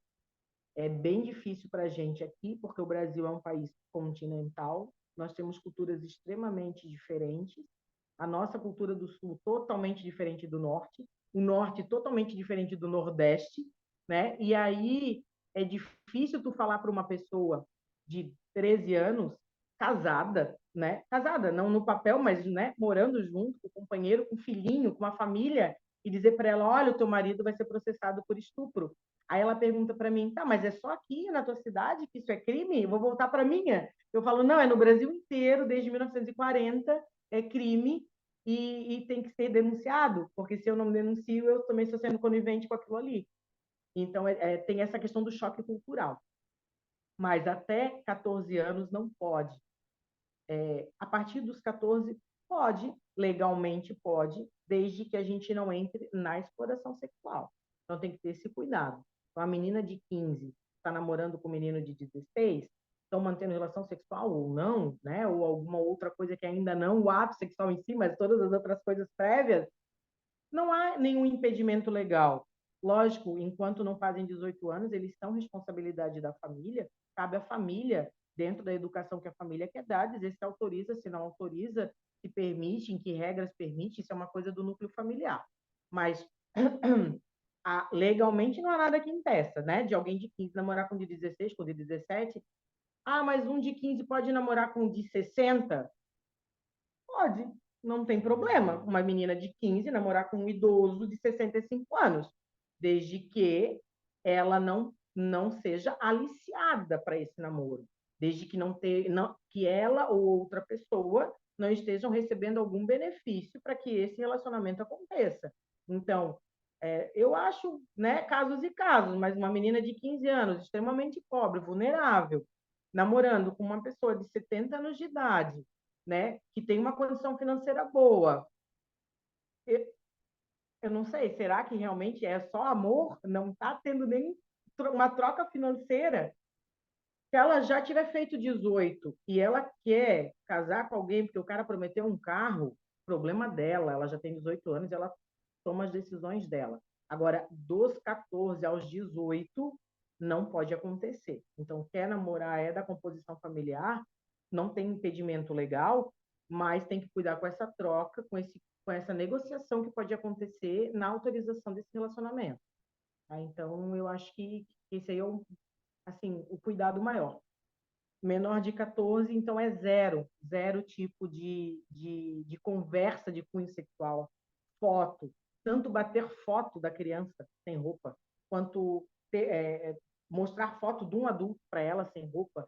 é bem difícil para a gente aqui, porque o Brasil é um país continental, nós temos culturas extremamente diferentes, a nossa cultura do Sul totalmente diferente do Norte, o Norte totalmente diferente do Nordeste, né? E aí é difícil tu falar para uma pessoa de 13 anos, casada, né? Casada, não no papel, mas, né, morando junto com o companheiro, com o filhinho, com uma família, e dizer para ela, olha, o teu marido vai ser processado por estupro. Aí ela pergunta para mim, tá, mas é só aqui na tua cidade que isso é crime? Eu vou voltar para minha? Eu falo, não, é no Brasil inteiro, desde 1940, é crime e tem que ser denunciado, porque se eu não denuncio, eu também estou sendo conivente com aquilo ali. Então, tem essa questão do choque cultural. Mas até 14 anos não pode. A partir dos 14, pode, legalmente pode, desde que a gente não entre na exploração sexual. Então, tem que ter esse cuidado. Então, a menina de 15 está namorando com o menino de 16, estão mantendo relação sexual ou não, né? Ou alguma outra coisa que ainda não, o ato sexual em si, mas todas as outras coisas prévias, não há nenhum impedimento legal. Lógico, enquanto não fazem 18 anos, eles são responsabilidade da família, cabe à família, dentro da educação que a família quer dar, dizer se autoriza, se não autoriza, se permite, em que regras permite, isso é uma coisa do núcleo familiar. Mas legalmente não há nada que impeça, né? De alguém de 15 namorar com de 16, com de 17. Ah, mas um de 15 pode namorar com de 60? Pode, não tem problema. Uma menina de 15 namorar com um idoso de 65 anos, desde que ela não seja aliciada para esse namoro, desde que que ela ou outra pessoa não estejam recebendo algum benefício para que esse relacionamento aconteça. Então, eu acho, né, casos e casos, mas uma menina de 15 anos, extremamente pobre, vulnerável, namorando com uma pessoa de 70 anos de idade, né, que tem uma condição financeira boa. Eu não sei, será que realmente é só amor? Não está tendo nem uma troca financeira? Se ela já tiver feito 18 e ela quer casar com alguém porque o cara prometeu um carro, problema dela, ela já tem 18 anos, ela toma as decisões dela. Agora, dos 14 aos 18, não pode acontecer. Então, quer namorar, é da composição familiar, não tem impedimento legal, mas tem que cuidar com essa troca, com essa negociação que pode acontecer na autorização desse relacionamento. Tá? Então, eu acho que esse aí é assim, o cuidado maior. Menor de 14, então é zero, zero tipo de conversa de cunho sexual, foto, tanto bater foto da criança sem roupa, quanto mostrar foto de um adulto para ela sem roupa,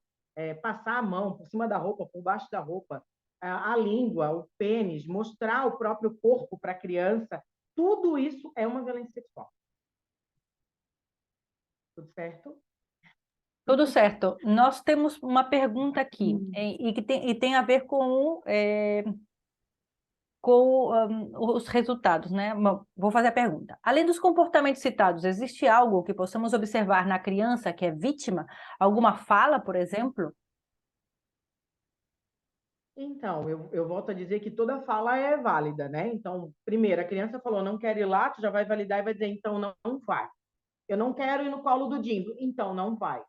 passar a mão por cima da roupa, por baixo da roupa, a língua, o pênis, mostrar o próprio corpo para a criança, tudo isso é uma violência sexual. Tudo certo? Tudo certo. Nós temos uma pergunta aqui, e tem a ver com os resultados, né? Bom, vou fazer a pergunta. Além dos comportamentos citados, existe algo que possamos observar na criança que é vítima? Alguma fala, por exemplo? Então, eu volto a dizer que toda fala é válida, né? Então, primeiro, a criança falou, não quero ir lá, tu já vai validar e vai dizer, então não vai. Eu não quero ir no colo do Dimbo, então não vai.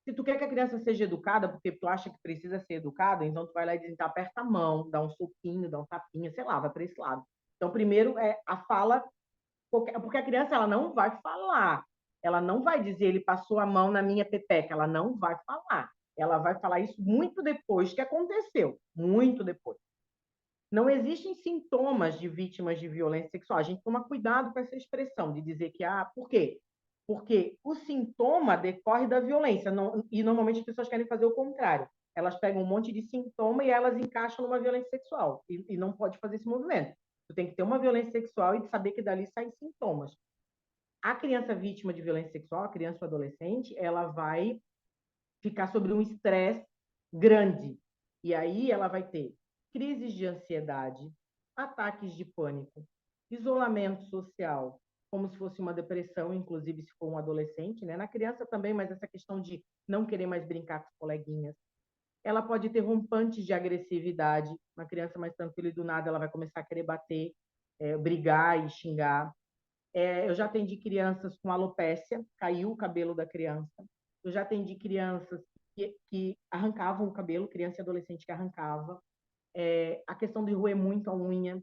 Se tu quer que a criança seja educada, porque tu acha que precisa ser educada, então tu vai lá e diz, então, aperta a mão, dá um soquinho, dá um tapinha, sei lá, vai para esse lado. Então, primeiro, a fala, porque a criança ela não vai falar, ela não vai dizer, ele passou a mão na minha pepeca, ela não vai falar. Ela vai falar isso muito depois que aconteceu, muito depois. Não existem sintomas de vítimas de violência sexual. A gente toma cuidado com essa expressão de dizer que, por quê? Porque o sintoma decorre da violência, e normalmente as pessoas querem fazer o contrário. Elas pegam um monte de sintoma e elas encaixam numa violência sexual, e não pode fazer esse movimento. Tu tem que ter uma violência sexual e saber que dali saem sintomas. A criança vítima de violência sexual, a criança ou adolescente, ela vai ficar sobre um estresse grande. E aí ela vai ter crises de ansiedade, ataques de pânico, isolamento social, como se fosse uma depressão, inclusive se for um adolescente, né? Na criança também, mas essa questão de não querer mais brincar com os coleguinhas. Ela pode ter rompantes de agressividade, uma criança mais tranquila e do nada ela vai começar a querer bater, brigar e xingar. Eu já atendi crianças com alopécia, caiu o cabelo da criança. Eu já atendi crianças que arrancavam o cabelo, criança e adolescente que arrancava. A questão de roer muito a unha.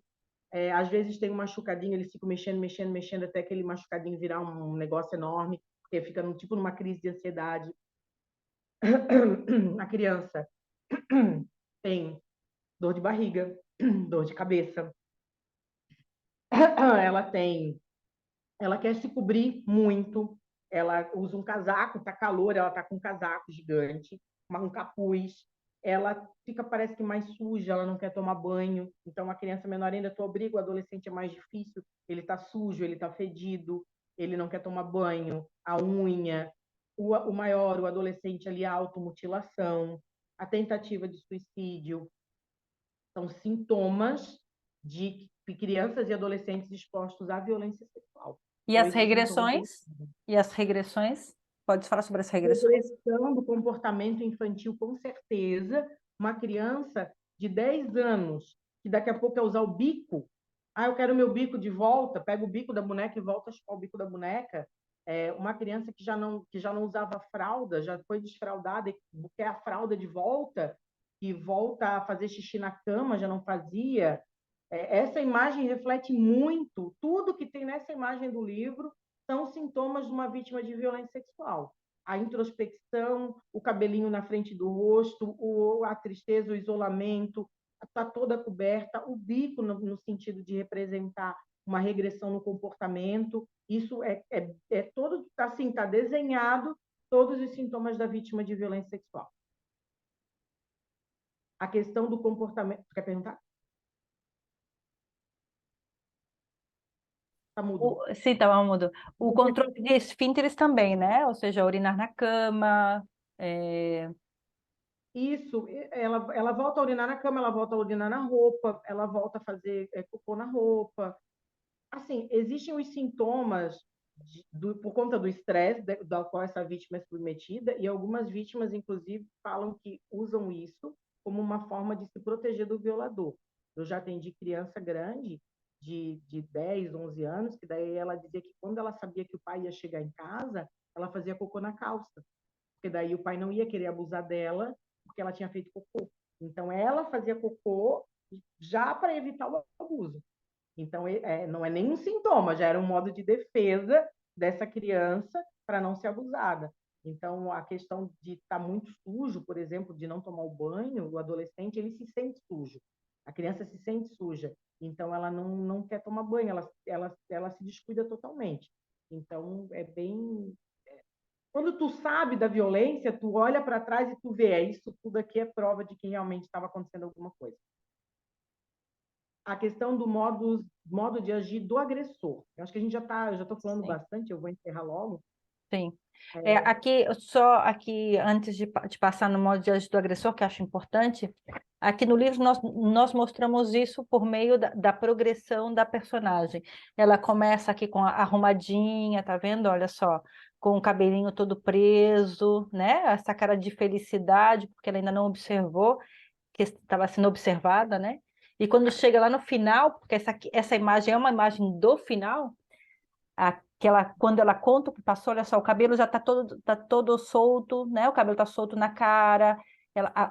Às vezes tem um machucadinho, eles ficam mexendo, até aquele machucadinho virar um negócio enorme, porque fica tipo numa crise de ansiedade. A criança tem dor de barriga, dor de cabeça. Ela quer se cobrir muito, ela usa um casaco, tá calor, ela tá com um casaco gigante, um capuz, ela fica, parece que mais suja, ela não quer tomar banho, então a criança menor ainda tu obriga, o adolescente é mais difícil, ele tá sujo, ele tá fedido, ele não quer tomar banho, a unha, o maior, o adolescente ali, a automutilação, a tentativa de suicídio, são sintomas de crianças e adolescentes expostos à violência sexual. E Então, as esses sintomas... regressões? E as regressões? Pode falar sobre as regressões? Regressão do comportamento infantil, com certeza. Uma criança de 10 anos, que daqui a pouco quer usar o bico. Eu quero meu bico de volta. Pega o bico da boneca e volta a chupar o bico da boneca. Uma criança que já não usava fralda, já foi desfraldada e quer a fralda de volta, e volta a fazer xixi na cama, já não fazia. Essa imagem reflete muito, tudo que tem nessa imagem do livro são sintomas de uma vítima de violência sexual. A introspecção, o cabelinho na frente do rosto, a tristeza, o isolamento, está toda coberta, o bico no sentido de representar uma regressão no comportamento. Isso é todo, assim, está desenhado todos os sintomas da vítima de violência sexual. A questão do comportamento... Quer perguntar? Tá mudo. Sim, tá mudo. O controle de esfínteres também, né? Ou seja, urinar na cama. Isso, ela volta a urinar na cama, ela volta a urinar na roupa, ela volta a fazer cocô na roupa. Assim, existem os sintomas por conta do estresse do qual essa vítima é submetida, e algumas vítimas, inclusive, falam que usam isso como uma forma de se proteger do violador. Eu já atendi criança grande, de 10, 11 anos, que daí ela dizia que quando ela sabia que o pai ia chegar em casa, ela fazia cocô na calça, porque daí o pai não ia querer abusar dela, porque ela tinha feito cocô. Então, ela fazia cocô já para evitar o abuso. Então, não é nenhum sintoma, já era um modo de defesa dessa criança para não ser abusada. Então, a questão de estar muito sujo, por exemplo, de não tomar o banho, o adolescente, ele se sente sujo. A criança se sente suja. Então, ela não quer tomar banho, ela se descuida totalmente. Então, é bem... Quando tu sabe da violência, tu olha para trás e tu vê, isso tudo aqui é prova de que realmente estava acontecendo alguma coisa. A questão do modo de agir do agressor. Eu acho que eu já estou falando bastante, eu vou encerrar logo. Sim. Aqui, antes de passar no modo de agir do agressor, que eu acho importante, aqui no livro nós mostramos isso por meio da progressão da personagem. Ela começa aqui com a arrumadinha, tá vendo? Olha só, com o cabelinho todo preso, né? Essa cara de felicidade, porque ela ainda não observou que estava sendo observada, né? E quando chega lá no final, porque essa imagem é uma imagem do final, quando ela conta o que passou, olha só, o cabelo já tá todo solto, né? O cabelo tá solto na cara,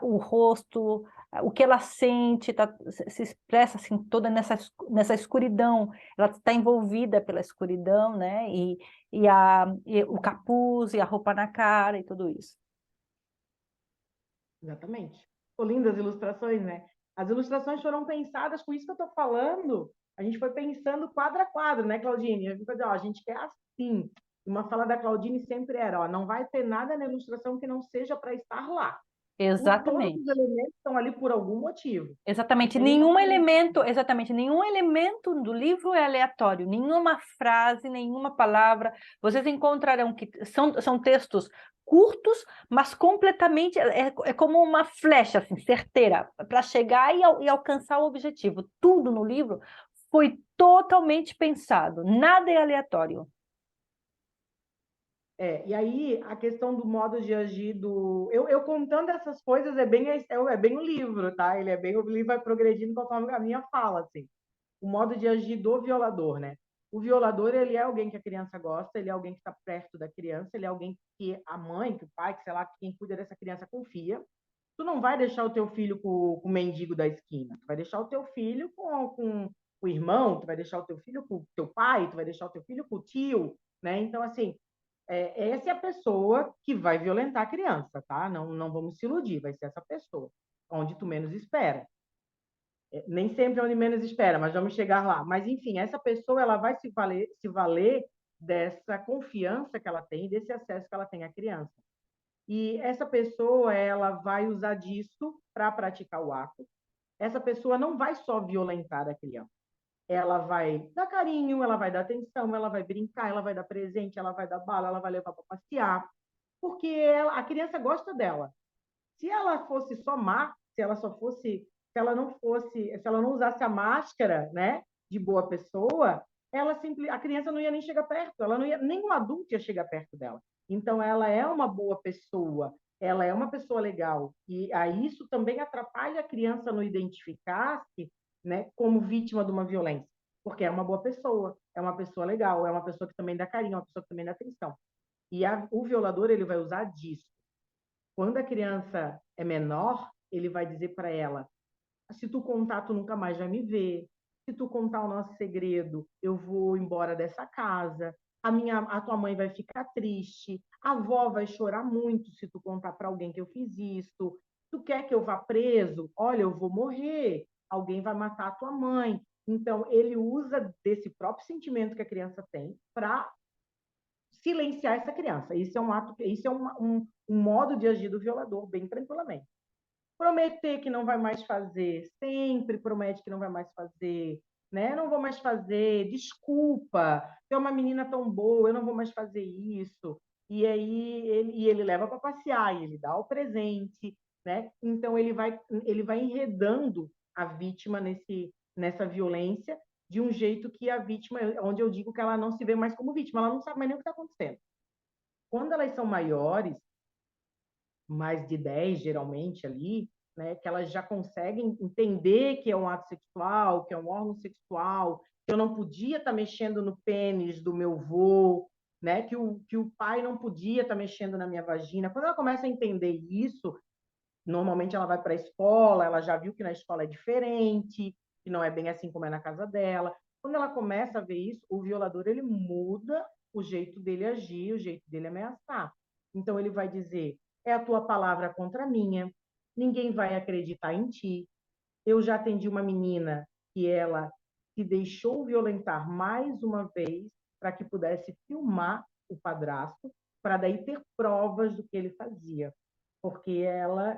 o rosto, o que ela sente, se expressa assim toda nessa escuridão. Ela está envolvida pela escuridão, né? E o capuz e a roupa na cara e tudo isso. Exatamente. Ficou lindas as ilustrações, né? As ilustrações foram pensadas, com isso que eu estou falando, a gente foi pensando quadro a quadro, né, Claudine? A gente quer assim. Uma fala da Claudine sempre era, não vai ter nada na ilustração que não seja para estar lá. Todos os Exatamente. elementos estão ali por algum motivo. Exatamente, Então, não tem... nenhum elemento do livro é aleatório, nenhuma frase, nenhuma palavra. Vocês encontrarão que são textos curtos, mas completamente, é como uma flecha, assim, certeira, para chegar e alcançar o objetivo. Tudo no livro foi totalmente pensado, nada é aleatório. E aí, a questão do modo de agir do... Eu contando essas coisas é bem o livro, tá? O livro vai progredindo conforme a minha fala, assim. O modo de agir do violador, né? O violador, ele é alguém que a criança gosta, ele é alguém que está perto da criança, ele é alguém que a mãe, que o pai, que sei lá, quem cuida dessa criança confia. Tu não vai deixar o teu filho com o mendigo da esquina, tu vai deixar o teu filho com o irmão, tu vai deixar o teu filho com o teu pai, tu vai deixar o teu filho com o tio, né? Então, assim, essa é a pessoa que vai violentar a criança, tá? Não vamos se iludir, vai ser essa pessoa, onde tu menos espera. Nem sempre é onde menos espera, mas vamos chegar lá. Mas, enfim, essa pessoa ela vai se valer dessa confiança que ela tem, desse acesso que ela tem à criança. E essa pessoa ela vai usar disso para praticar o ato. Essa pessoa não vai só violentar a criança. Ela vai dar carinho, ela vai dar atenção, ela vai brincar, ela vai dar presente, ela vai dar bala, ela vai levar para passear, porque a criança gosta dela. Se ela fosse só má, se ela só fosse, se ela não fosse, se ela não usasse a máscara, né, de boa pessoa, a criança não ia nem chegar perto, ela não ia, nem um adulto ia chegar perto dela. Então ela é uma boa pessoa, ela é uma pessoa legal e aí isso também atrapalha a criança no identificar-se, né, como vítima de uma violência, porque é uma boa pessoa, é uma pessoa legal, é uma pessoa que também dá carinho, é uma pessoa que também dá atenção. E o violador ele vai usar disso. Quando a criança é menor, ele vai dizer para ela: se tu contar, tu nunca mais vai me ver. Se tu contar o nosso segredo, eu vou embora dessa casa. A tua mãe vai ficar triste. A avó vai chorar muito se tu contar para alguém que eu fiz isso. Tu quer que eu vá preso? Olha, eu vou morrer. Alguém vai matar a tua mãe. Então, ele usa desse próprio sentimento que a criança tem para silenciar essa criança. Isso é um ato, isso é um modo de agir do violador, bem tranquilamente. Prometer que não vai mais fazer, sempre promete que não vai mais fazer, né? Não vou mais fazer, desculpa, tu é uma menina tão boa, eu não vou mais fazer isso. E aí ele leva para passear, ele dá o presente, né? Então ele vai enredando a vítima nessa violência de um jeito que a vítima, onde eu digo que ela não se vê mais como vítima, ela não sabe mais nem o que está acontecendo. Quando elas são maiores, mais de 10 geralmente ali, né, que elas já conseguem entender que é um ato sexual, que é um órgão sexual, que eu não podia estar mexendo no pênis do meu vô, né, que o pai não podia estar mexendo na minha vagina. Quando ela começa a entender isso, normalmente ela vai para a escola, ela já viu que na escola é diferente, que não é bem assim como é na casa dela. Quando ela começa a ver isso, o violador ele muda o jeito dele agir, o jeito dele ameaçar. Então ele vai dizer: é a tua palavra contra a minha, ninguém vai acreditar em ti. Eu já atendi uma menina que ela se deixou violentar mais uma vez para que pudesse filmar o padrasto, para daí ter provas do que ele fazia. Porque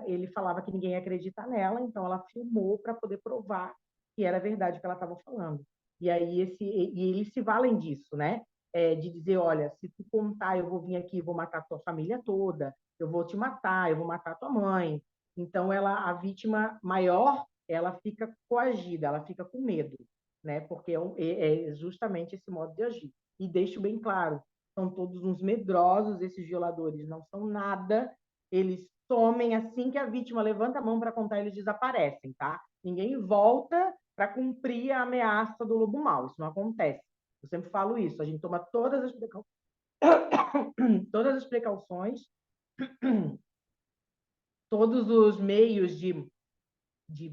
ele falava que ninguém ia acreditar nela, então ela filmou para poder provar que era verdade o que ela estava falando. E aí eles se valem disso, né? De dizer, olha, se tu contar, eu vou vir aqui, vou matar a tua família toda, eu vou te matar, eu vou matar a tua mãe. Então a vítima maior, ela fica coagida, ela fica com medo, né? Porque é justamente esse modo de agir. E deixo bem claro, são todos uns medrosos, esses violadores não são nada, eles somem assim que a vítima levanta a mão para contar, eles desaparecem, tá? Ninguém volta para cumprir a ameaça do lobo mau, isso não acontece. Eu sempre falo isso, a gente toma todas as precauções, todos os meios de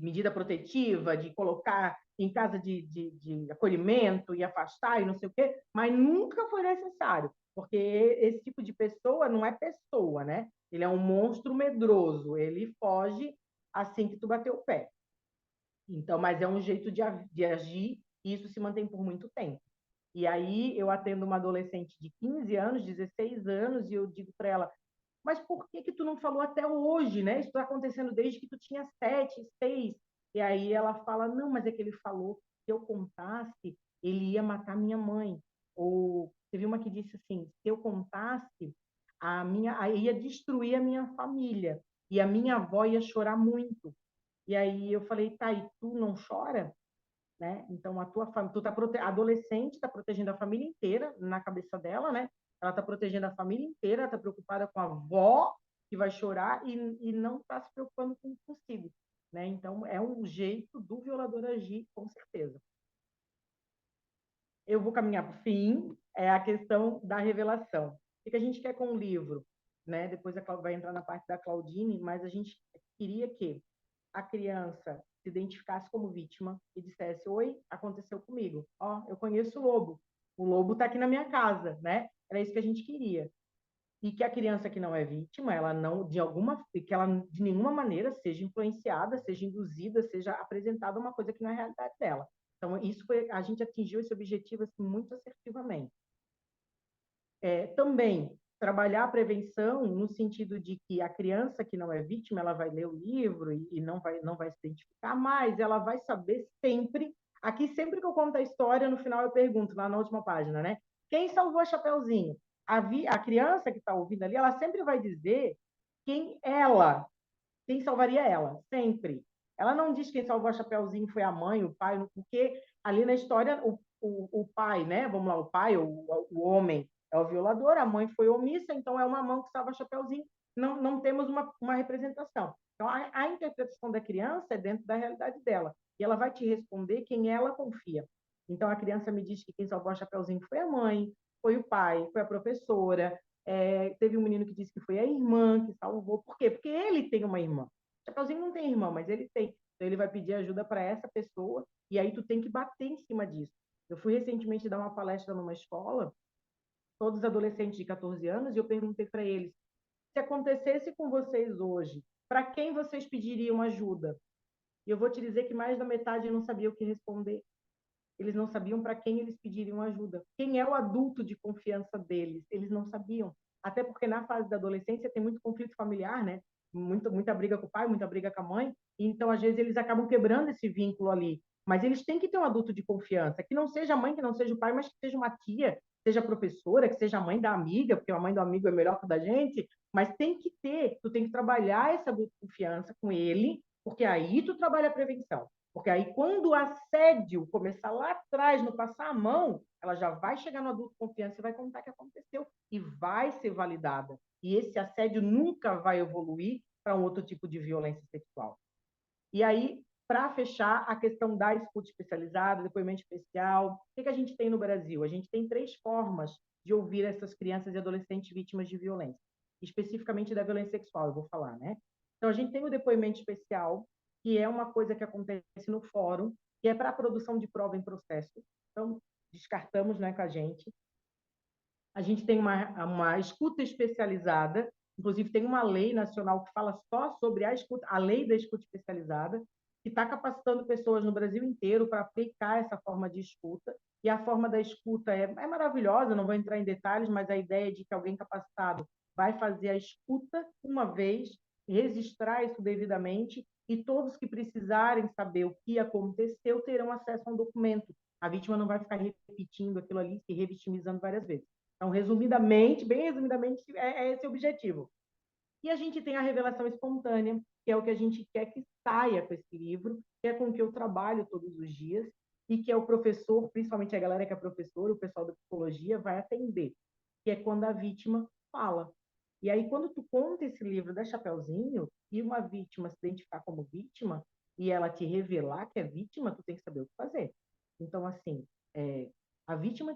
medida protetiva, de colocar em casa de acolhimento e afastar e não sei o quê, mas nunca foi necessário, porque esse tipo de pessoa não é pessoa, né? Ele é um monstro medroso, ele foge assim que tu bater o pé. Então, mas é um jeito de agir e isso se mantém por muito tempo. E aí eu atendo uma adolescente de 15 anos, 16 anos, e eu digo para ela: mas por que que tu não falou até hoje, né? Isso está acontecendo desde que tu tinha 7, 6. E aí ela fala, não, mas é que ele falou que se eu contasse, ele ia matar minha mãe. Ou teve uma que disse assim, se eu contasse, aí ia destruir a minha família. E a minha avó ia chorar muito. E aí eu falei, tá, e tu não chora? Né? Então a tua família, a adolescente está protegendo a família inteira na cabeça dela, né? Ela está protegendo a família inteira, está preocupada com a avó que vai chorar e não está se preocupando com consigo, né? Então é um jeito do violador agir, com certeza. Eu vou caminhar para o fim, é a questão da revelação. O que a gente quer com o livro? Né? Depois a vai entrar na parte da Claudine, mas a gente queria que a criança se identificasse como vítima e dissesse, oi, aconteceu comigo. Ó, eu conheço o lobo está aqui na minha casa, né? Era isso que a gente queria. E que a criança que não é vítima, ela não, que ela de nenhuma maneira seja influenciada, seja induzida, seja apresentada uma coisa que não é a realidade dela. Então, a gente atingiu esse objetivo assim, muito assertivamente. Também trabalhar a prevenção no sentido de que a criança que não é vítima, ela vai ler o livro e não vai se identificar, mas ela vai saber sempre, aqui sempre que eu conto a história, no final eu pergunto, lá na última página, né? Quem salvou a Chapeuzinho? A criança que está ouvindo ali, ela sempre vai dizer quem salvaria ela, sempre. Ela não diz quem salvou a Chapeuzinho foi a mãe, o pai, porque ali na história o pai, né? Vamos lá, o pai, o homem é o violador, a mãe foi omissa, então é uma mão que salva a Chapeuzinho. Não temos uma representação. Então, a interpretação da criança é dentro da realidade dela. E ela vai te responder quem ela confia. Então, a criança me diz que quem salvou a Chapeuzinho foi a mãe, foi o pai, foi a professora. Teve um menino que disse que foi a irmã que salvou. Por quê? Porque ele tem uma irmã. Chapeuzinho não tem irmã, mas ele tem. Então, ele vai pedir ajuda para essa pessoa e aí tu tem que bater em cima disso. Eu fui recentemente dar uma palestra numa escola, todos adolescentes de 14 anos, e eu perguntei para eles, se acontecesse com vocês hoje, para quem vocês pediriam ajuda? E eu vou te dizer que mais da metade não sabia o que responder. Eles não sabiam para quem eles pediriam ajuda. Quem é o adulto de confiança deles? Eles não sabiam. Até porque na fase da adolescência tem muito conflito familiar, né? Muita briga com o pai, muita briga com a mãe. Então, às vezes, eles acabam quebrando esse vínculo ali. Mas eles têm que ter um adulto de confiança, que não seja a mãe, que não seja o pai, mas que seja uma tia, seja professora, que seja a mãe da amiga, porque a mãe do amigo é melhor que a da gente. Mas tem que ter, tu tem que trabalhar essa adulto de confiança com ele, porque aí tu trabalha a prevenção. Porque aí, quando o assédio começar lá atrás, no passar a mão, ela já vai chegar no adulto confiança e vai contar o que aconteceu e vai ser validada. E esse assédio nunca vai evoluir para um outro tipo de violência sexual. E aí, para fechar, a questão da escuta especializada, depoimento especial, o que a gente tem no Brasil? A gente tem 3 formas de ouvir essas crianças e adolescentes vítimas de violência, especificamente da violência sexual, eu vou falar, né? Então, a gente tem o depoimento especial, que é uma coisa que acontece no fórum, que é para a produção de prova em processo. Então, descartamos, né, com a gente. A gente tem uma escuta especializada, inclusive tem uma lei nacional que fala só sobre a lei da escuta especializada, que está capacitando pessoas no Brasil inteiro para aplicar essa forma de escuta. E a forma da escuta é maravilhosa, não vou entrar em detalhes, mas a ideia é de que alguém capacitado vai fazer a escuta uma vez, registrar isso devidamente, e todos que precisarem saber o que aconteceu terão acesso a um documento. A vítima não vai ficar repetindo aquilo ali, se revitimizando várias vezes. Então, resumidamente, bem resumidamente, é esse o objetivo. E a gente tem a revelação espontânea, que é o que a gente quer que saia com esse livro, que é com o que eu trabalho todos os dias, e que é o professor, principalmente a galera que é professora, o pessoal da psicologia, vai atender, que é quando a vítima fala. E aí, quando tu conta esse livro da Chapeuzinho, e uma vítima se identificar como vítima, e ela te revelar que é vítima, tu tem que saber o que fazer. Então, assim, a vítima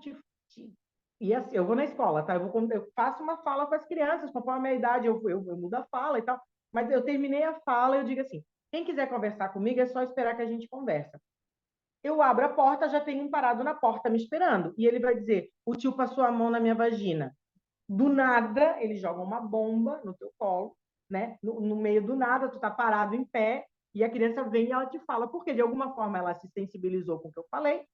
e assim, eu vou na escola, tá? Eu faço uma fala com as crianças, conforme a idade, eu mudo a fala e tal. Mas eu terminei a fala e eu digo assim: quem quiser conversar comigo é só esperar que a gente conversa. Eu abro a porta, já tem um parado na porta me esperando. E ele vai dizer: o tio passou a mão na minha vagina. Do nada, ele joga uma bomba no teu colo, né? No meio do nada, tu tá parado em pé, e a criança vem e ela te fala, porque de alguma forma ela se sensibilizou com o que eu falei,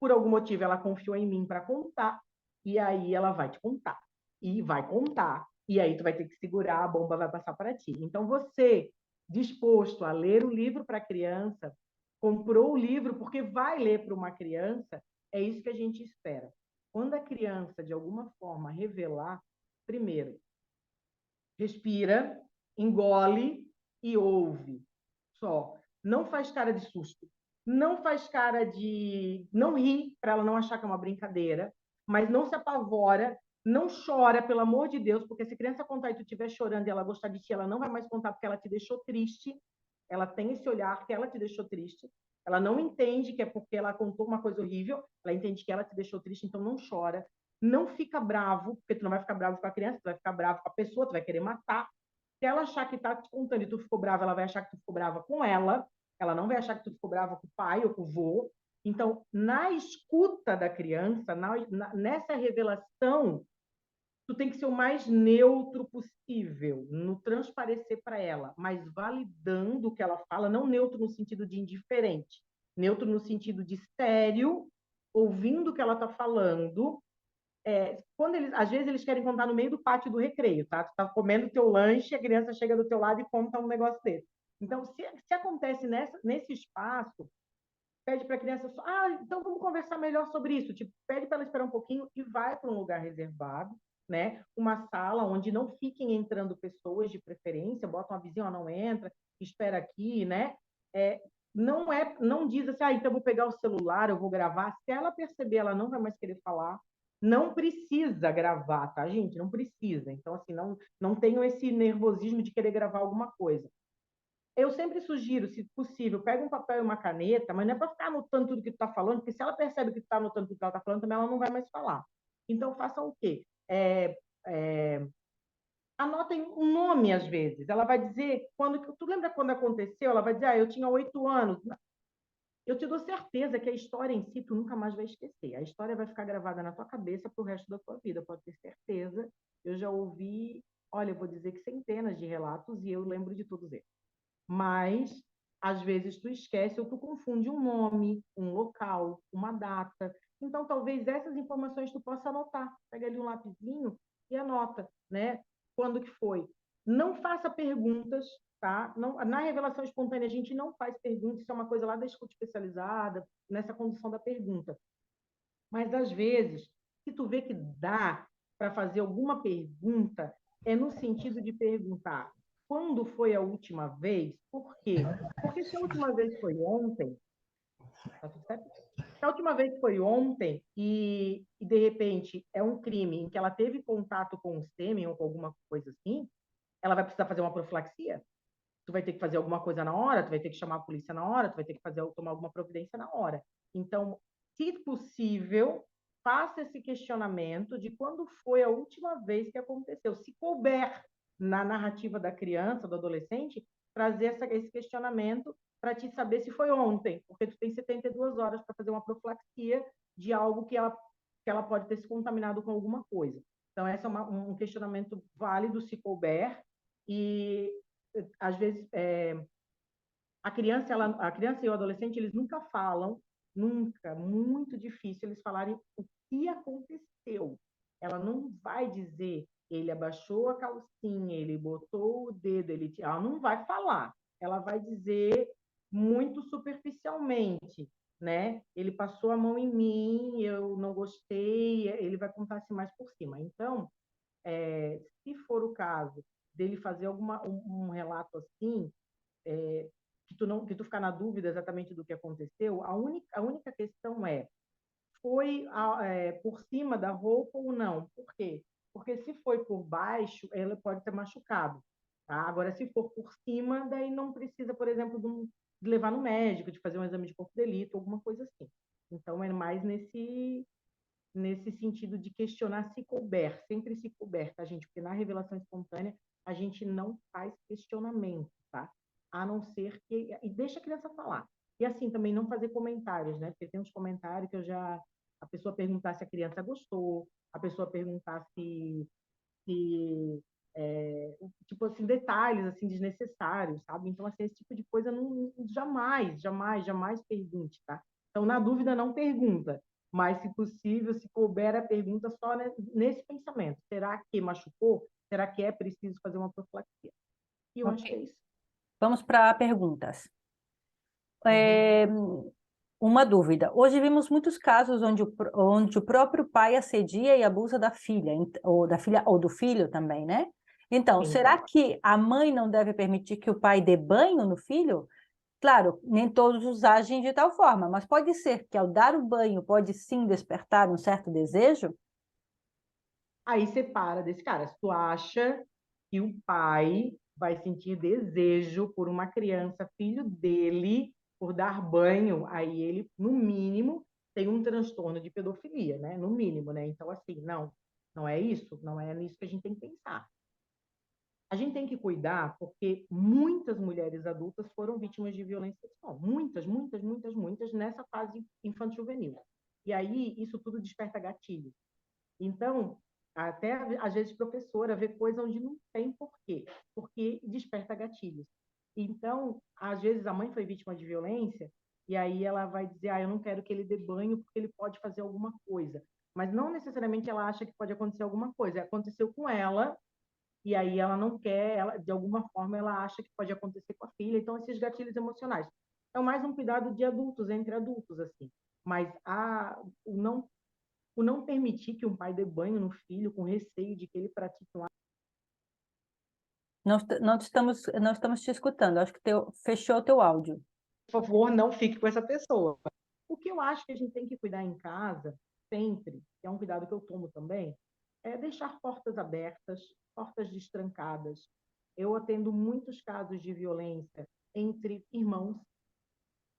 por algum motivo ela confiou em mim para contar, e aí ela vai te contar. E vai contar. E aí tu vai ter que segurar, a bomba vai passar para ti. Então, você, disposto a ler o livro para a criança, comprou o livro porque vai ler para uma criança, é isso que a gente espera. Quando a criança, de alguma forma, revelar, primeiro, respira, engole e ouve. Só. Não faz cara de susto. Não faz cara de. Não ri, para ela não achar que é uma brincadeira, mas não se apavora, não chora, pelo amor de Deus, porque se a criança contar e tu estiver chorando e ela gostar de ti, ela não vai mais contar porque ela te deixou triste. Ela tem esse olhar que ela te deixou triste. Ela não entende que é porque ela contou uma coisa horrível, ela entende que ela te deixou triste, então não chora. Não fica bravo, porque tu não vai ficar bravo com a criança, tu vai ficar bravo com a pessoa, tu vai querer matar. Se ela achar que tá te contando e tu ficou brava, ela vai achar que tu ficou brava com ela não vai achar que tu ficou brava com o pai ou com o vô. Então, na escuta da criança, nessa revelação, tu tem que ser o mais neutro possível, no transparecer para ela, mas validando o que ela fala, não neutro no sentido de indiferente, neutro no sentido de sério, ouvindo o que ela está falando. Às vezes eles querem contar no meio do pátio do recreio, tá? Tu tá comendo teu lanche, a criança chega do teu lado e conta um negócio desse. Então, se acontece nesse espaço, pede para a criança, então vamos conversar melhor sobre isso. Tipo, pede para ela esperar um pouquinho e vai para um lugar reservado, né? Uma sala onde não fiquem entrando pessoas de preferência, bota uma vizinha, não entra, espera aqui, né? É, não diz assim, então eu vou pegar o celular, eu vou gravar. Se ela perceber, ela não vai mais querer falar. Não precisa gravar, tá, gente? Não precisa. Então, assim, não tenham esse nervosismo de querer gravar alguma coisa. Eu sempre sugiro, se possível, pega um papel e uma caneta, mas não é para ficar anotando tudo que tu está falando, porque se ela percebe que tu está anotando tudo que ela está falando, também ela não vai mais falar. Então, façam o quê? Anotem um nome, às vezes. Ela vai dizer, tu lembra quando aconteceu? Ela vai dizer, eu tinha 8 anos. Eu te dou certeza que a história em si tu nunca mais vai esquecer. A história vai ficar gravada na tua cabeça para o resto da tua vida, pode ter certeza. Eu já ouvi, olha, eu vou dizer que centenas de relatos e eu lembro de todos eles. Mas, às vezes, tu esquece ou tu confunde um nome, um local, uma data. Então, talvez essas informações tu possa anotar. Pega ali um lapisinho e anota, né? Quando que foi. Não faça perguntas, tá? Não, na revelação espontânea, a gente não faz perguntas, isso é uma coisa lá da escuta especializada, nessa condição da pergunta. Mas, às vezes, se tu vê que dá para fazer alguma pergunta, é no sentido de perguntar quando foi a última vez, por quê? Porque se a última vez foi ontem, tá tudo certo? Se a última vez foi ontem de repente, é um crime em que ela teve contato com o sêmen ou com alguma coisa assim, ela vai precisar fazer uma profilaxia? Tu vai ter que fazer alguma coisa na hora, tu vai ter que chamar a polícia na hora, tu vai ter que tomar alguma providência na hora. Então, se possível, faça esse questionamento de quando foi a última vez que aconteceu. Se couber na narrativa da criança, do adolescente, trazer esse questionamento para te saber se foi ontem, porque tu tem 72 horas para fazer uma profilaxia de algo que ela pode ter se contaminado com alguma coisa. Então, esse é um questionamento válido, se couber, e às vezes a criança e o adolescente eles nunca falam, nunca, muito difícil eles falarem o que aconteceu. Ela não vai dizer ele abaixou a calcinha, ele botou o dedo, ela não vai falar. Ela vai dizer muito superficialmente, né? Ele passou a mão em mim, eu não gostei, ele vai contar assim mais por cima. Então, se for o caso dele fazer um relato assim, que tu ficar na dúvida exatamente do que aconteceu, a única questão foi por cima da roupa ou não? Por quê? Porque se foi por baixo, ela pode ter machucado. Tá? Agora, se for por cima, daí não precisa, por exemplo, de levar no médico, de fazer um exame de corpo de delito, alguma coisa assim. Então, é mais nesse sentido de questionar se couber, sempre se couber, tá, gente? Porque na revelação espontânea a gente não faz questionamento, tá? A não ser que. E deixa a criança falar. E assim, também não fazer comentários, né? Porque tem uns comentários que a pessoa perguntar se a criança gostou, a pessoa perguntar se tipo assim, detalhes assim desnecessários, sabe? Então, assim, esse tipo de coisa não, jamais, jamais, jamais pergunte, tá? Então, na dúvida, não pergunta, mas, se possível, se couber a pergunta só nesse pensamento. Será que machucou? Será que é preciso fazer uma profilaxia? E eu Ok. acho que é isso. Vamos para perguntas. Uhum. É, uma dúvida. Hoje vimos muitos casos onde o próprio pai assedia e abusa da filha, ou da filha ou do filho também, né? Então, Sim. será que a mãe não deve permitir que o pai dê banho no filho? Claro, nem todos os agem de tal forma, mas pode ser que ao dar o banho pode sim despertar um certo desejo? Aí separa desse cara. Se tu acha que o pai vai sentir desejo por uma criança, filho dele, por dar banho, aí ele, no mínimo, tem um transtorno de pedofilia, né? No mínimo, né? Então, assim, não, não é isso, não é nisso que a gente tem que pensar. A gente tem que cuidar porque muitas mulheres adultas foram vítimas de violência sexual. Muitas, muitas, muitas, muitas nessa fase infanto-juvenil. E aí, isso tudo desperta gatilho. Então, até às vezes professora vê coisa onde não tem porquê, porque desperta gatilhos. Então, às vezes a mãe foi vítima de violência e aí ela vai dizer, eu não quero que ele dê banho porque ele pode fazer alguma coisa. Mas não necessariamente ela acha que pode acontecer alguma coisa. Aconteceu com ela e aí ela não quer, ela, de alguma forma ela acha que pode acontecer com a filha. Então, esses gatilhos emocionais. É mais um cuidado de adultos, entre adultos, assim. Mas o não permitir que um pai dê banho no filho com receio de que ele pratique um ato. Não estamos te escutando. Acho que fechou o teu áudio. Por favor, não fique com essa pessoa. O que eu acho que a gente tem que cuidar em casa, sempre, que é um cuidado que eu tomo também, é deixar portas abertas, portas destrancadas. Eu atendo muitos casos de violência entre irmãos.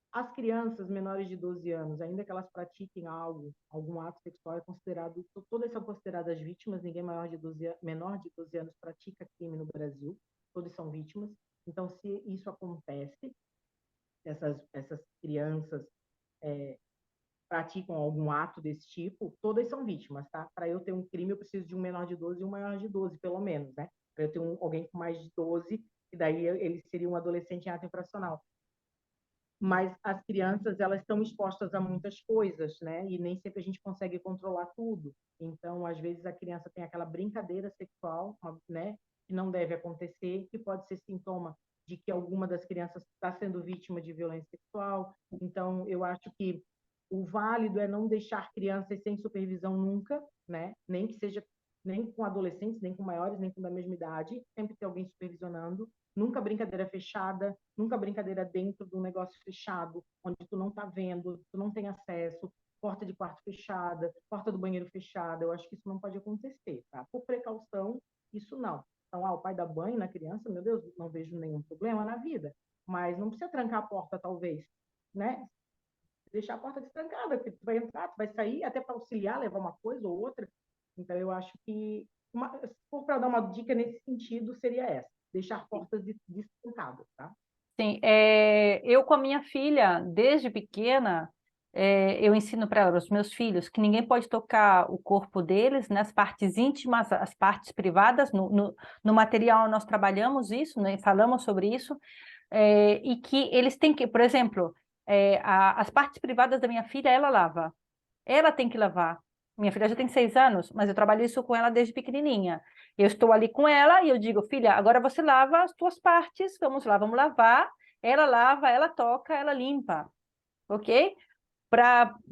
As crianças menores de 12 anos, ainda que elas pratiquem algo, algum ato sexual, é considerado, todas são consideradas vítimas, ninguém menor de 12 anos pratica crime no Brasil, todos são vítimas. Então, se isso acontece, essas crianças praticam algum ato desse tipo, todas são vítimas, tá? Para eu ter um crime, eu preciso de um menor de 12 e um maior de 12, pelo menos, né? Para eu ter alguém com mais de 12, e daí ele seria um adolescente em ato infracional. Mas as crianças, elas estão expostas a muitas coisas, né? E nem sempre a gente consegue controlar tudo. Então, às vezes a criança tem aquela brincadeira sexual, né, que não deve acontecer, que pode ser sintoma de que alguma das crianças está sendo vítima de violência sexual. Então, eu acho que o válido é não deixar crianças sem supervisão nunca, né? Nem que seja nem com adolescentes, nem com maiores, nem com da mesma idade, sempre ter alguém supervisionando. Nunca brincadeira fechada, nunca brincadeira dentro de um negócio fechado, onde tu não tá vendo, tu não tem acesso, porta de quarto fechada, porta do banheiro fechada. Eu acho que isso não pode acontecer, tá? Por precaução, isso não. Então, o pai dá banho na criança, meu Deus, não vejo nenhum problema na vida. Mas não precisa trancar a porta, talvez, né? Deixar a porta destrancada, porque tu vai entrar, tu vai sair, até para auxiliar, levar uma coisa ou outra. Então, eu acho que, se for para dar uma dica nesse sentido, seria essa: deixar portas destrancadas, tá? Sim, eu com a minha filha, desde pequena, eu ensino para os meus filhos que ninguém pode tocar o corpo deles, nas partes íntimas, as partes privadas. No material nós trabalhamos isso, né, falamos sobre isso, e que eles têm que, por exemplo, as partes privadas da minha filha, ela lava. Ela tem que lavar. Minha filha já tem 6 anos, mas eu trabalho isso com ela desde pequenininha. Eu estou ali com ela e eu digo, filha, agora você lava as tuas partes, vamos lá, vamos lavar. Ela lava, ela toca, ela limpa, ok?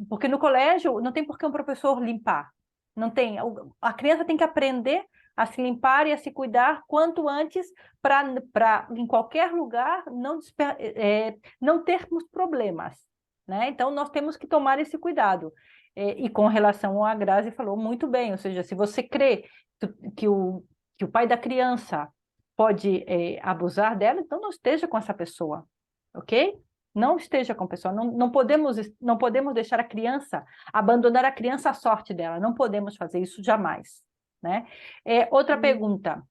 Porque no colégio não tem por que um professor limpar. Não tem. A criança tem que aprender a se limpar e a se cuidar quanto antes para em qualquer lugar não termos problemas, né? Então nós temos que tomar esse cuidado. E com relação à Grazi falou muito bem, ou seja, se você crê que o, que o pai da criança pode abusar dela, então não esteja com essa pessoa, ok? Não esteja com a pessoa, não podemos deixar a criança, abandonar a criança à sorte dela, não podemos fazer isso jamais, né? Outra E, pergunta,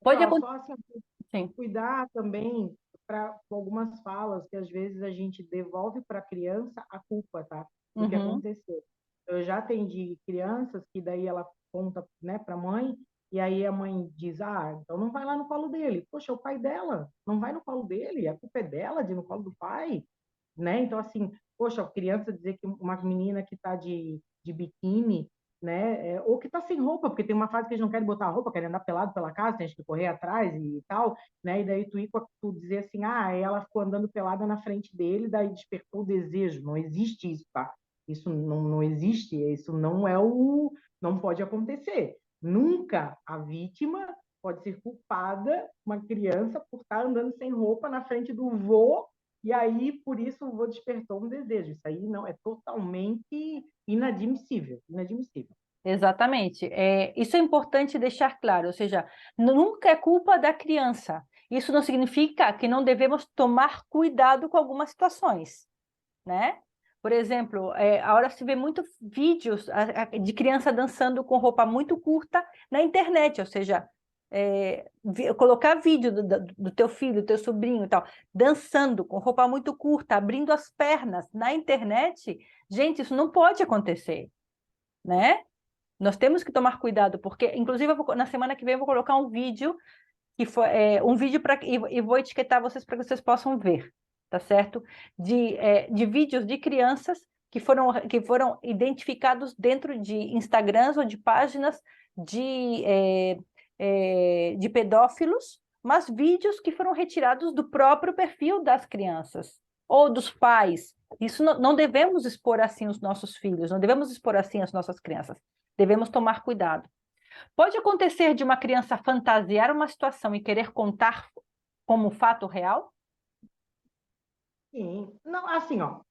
pode Clau, acontecer, só assim, sim. cuidar também para algumas falas que às vezes a gente devolve para a criança a culpa, tá? Do que Uhum. aconteceu. Eu já atendi crianças que daí ela conta, né, para a mãe, e aí a mãe diz: então não vai lá no colo dele. Poxa, é o pai dela, não vai no colo dele, a culpa é dela de ir no colo do pai, né? Então, assim, poxa, a criança dizer que uma menina que está de biquíni né? Ou que está sem roupa, porque tem uma fase que eles não querem botar roupa, querem andar pelado pela casa, tem gente que correr atrás e tal, né? E daí tu dizer assim, ela ficou andando pelada na frente dele, daí despertou o desejo. Não existe isso, tá? Isso não existe, isso não pode acontecer. Nunca a vítima pode ser culpada, uma criança, por estar andando sem roupa na frente do vô, e aí, por isso, o vô despertou um desejo. Isso aí não é totalmente inadmissível, inadmissível. Exatamente. Isso é importante deixar claro, ou seja, nunca é culpa da criança. Isso não significa que não devemos tomar cuidado com algumas situações, né? Por exemplo, a hora se vê muito vídeos de criança dançando com roupa muito curta na internet, ou seja, colocar vídeo do teu filho, do teu sobrinho e tal, dançando com roupa muito curta, abrindo as pernas na internet, gente, isso não pode acontecer, né? Nós temos que tomar cuidado, porque, inclusive, na semana que vem eu vou colocar um vídeo um vídeo e vou etiquetar vocês para que vocês possam ver, tá certo? De vídeos de crianças que foram identificados dentro de Instagrams ou de páginas de pedófilos, mas vídeos que foram retirados do próprio perfil das crianças ou dos pais. Isso não devemos expor assim os nossos filhos, não devemos expor assim as nossas crianças. Devemos tomar cuidado. Pode acontecer de uma criança fantasiar uma situação e querer contar como fato real? Sim. Não, assim, ó,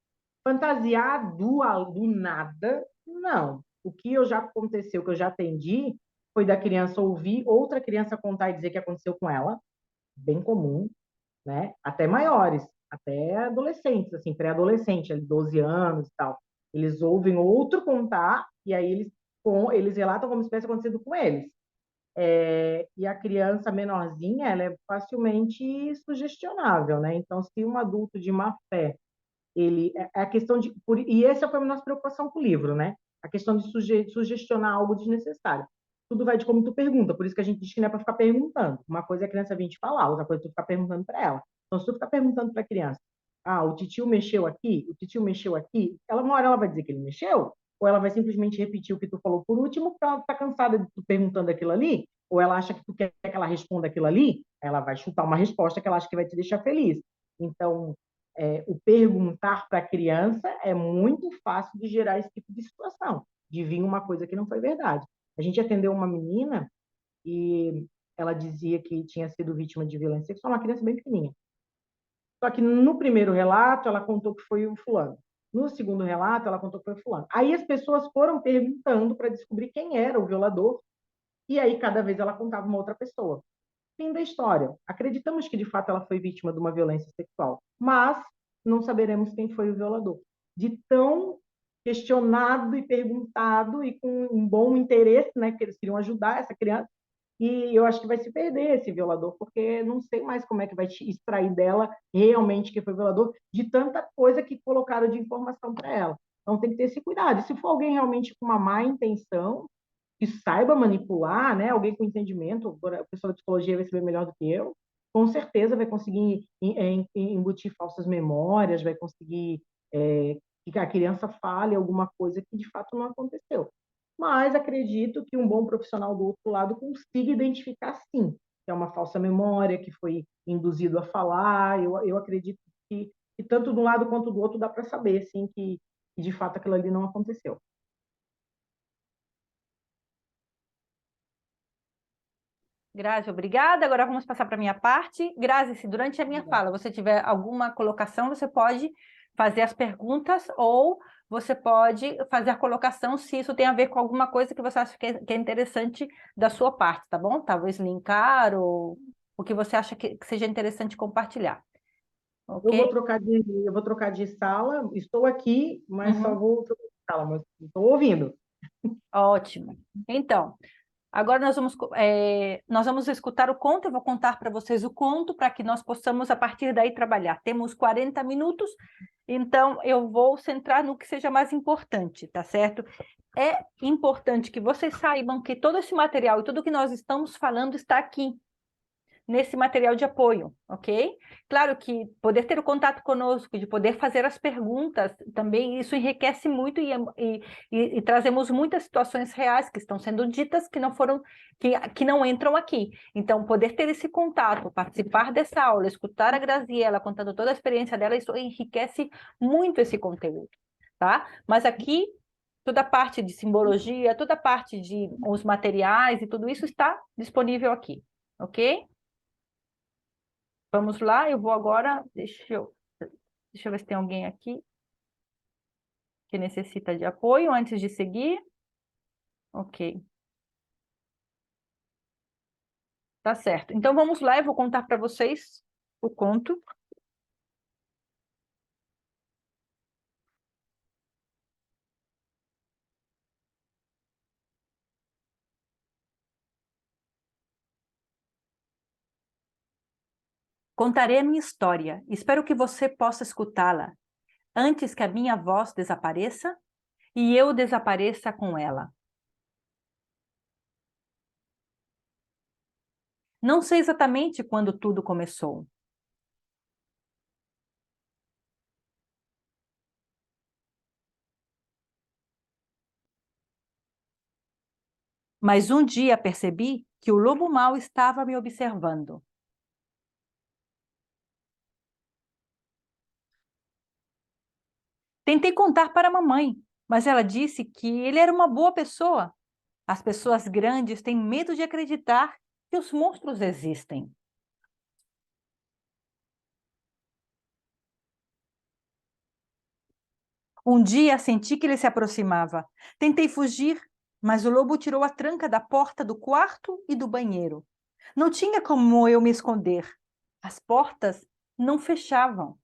fantasiar do nada, não. O que eu já aconteceu, que eu já atendi, foi da criança ouvir outra criança contar e dizer que aconteceu com ela, bem comum, né? Até maiores, até adolescentes, assim, pré-adolescente, 12 anos e tal. Eles ouvem outro contar e aí eles relatam como se tivesse acontecido com eles. E a criança menorzinha, ela é facilmente sugestionável, né? Então, se um adulto de má fé, a questão e essa foi a nossa preocupação com o livro, né? A questão de sugestionar algo desnecessário. Tudo vai de como tu pergunta, por isso que a gente diz que não é para ficar perguntando. Uma coisa é a criança vir te falar, outra coisa é tu ficar perguntando para ela. Então, se tu ficar perguntando para a criança, o titio mexeu aqui, o titio mexeu aqui, uma hora ela vai dizer que ele mexeu, ou ela vai simplesmente repetir o que tu falou por último, porque ela tá cansada de tu perguntando aquilo ali, ou ela acha que tu quer que ela responda aquilo ali, ela vai chutar uma resposta que ela acha que vai te deixar feliz. Então, o perguntar para a criança é muito fácil de gerar esse tipo de situação, de vir uma coisa que não foi verdade. A gente atendeu uma menina e ela dizia que tinha sido vítima de violência sexual, uma criança bem pequenininha. Só que no primeiro relato, ela contou que foi o fulano. No segundo relato, ela contou que foi o fulano. Aí as pessoas foram perguntando para descobrir quem era o violador, e aí cada vez ela contava uma outra pessoa. Fim da história. Acreditamos que de fato ela foi vítima de uma violência sexual, mas não saberemos quem foi o violador. De tão questionado e perguntado e com um bom interesse, né, que eles queriam ajudar essa criança, e eu acho que vai se perder esse violador, porque não sei mais como é que vai extrair dela realmente que foi violador, de tanta coisa que colocaram de informação para ela. Então tem que ter esse cuidado. E se for alguém realmente com uma má intenção, que saiba manipular, né? Alguém com entendimento, a pessoa da psicologia vai saber melhor do que eu, com certeza vai conseguir embutir falsas memórias, vai conseguir que a criança fale alguma coisa que de fato não aconteceu. Mas acredito que um bom profissional do outro lado consiga identificar sim, que é uma falsa memória, que foi induzido a falar. Eu acredito que tanto de um lado quanto do outro dá para saber, sim, que de fato aquilo ali não aconteceu. Grazi, obrigada. Agora vamos passar para a minha parte. Grazi, se durante a minha fala você tiver alguma colocação, você pode fazer as perguntas ou você pode fazer a colocação se isso tem a ver com alguma coisa que você acha que é interessante da sua parte, tá bom? Talvez linkar ou o que você acha que seja interessante compartilhar. Ok? Eu vou trocar de sala, estou aqui, mas só Uhum. vou trocar de sala, mas estou ouvindo. Ótimo. Então, agora nós vamos escutar o conto, eu vou contar para vocês o conto para que nós possamos, a partir daí, trabalhar. Temos 40 minutos, então eu vou centrar no que seja mais importante, tá certo? É importante que vocês saibam que todo esse material e tudo que nós estamos falando está aqui. nesse material de apoio, ok? Claro que poder ter o contato conosco, de poder fazer as perguntas, também isso enriquece muito e trazemos muitas situações reais que estão sendo ditas que não foram, que não entram aqui. Então, poder ter esse contato, participar dessa aula, escutar a Graziela contando toda a experiência dela, isso enriquece muito esse conteúdo, tá? Mas aqui toda a parte de simbologia, toda a parte de os materiais e tudo isso está disponível aqui, ok? Vamos lá, eu vou agora, deixa eu ver se tem alguém aqui que necessita de apoio antes de seguir. Ok, tá certo. Então vamos lá, eu vou contar para vocês o conto. Contarei a minha história. Espero que você possa escutá-la antes que a minha voz desapareça e eu desapareça com ela. Não sei exatamente quando tudo começou. Mas um dia percebi que o lobo mau estava me observando. Tentei contar para a mamãe, mas ela disse que ele era uma boa pessoa. As pessoas grandes têm medo de acreditar que os monstros existem. Um dia senti que ele se aproximava. Tentei fugir, mas o lobo tirou a tranca da porta do quarto e do banheiro. Não tinha como eu me esconder. As portas não fechavam.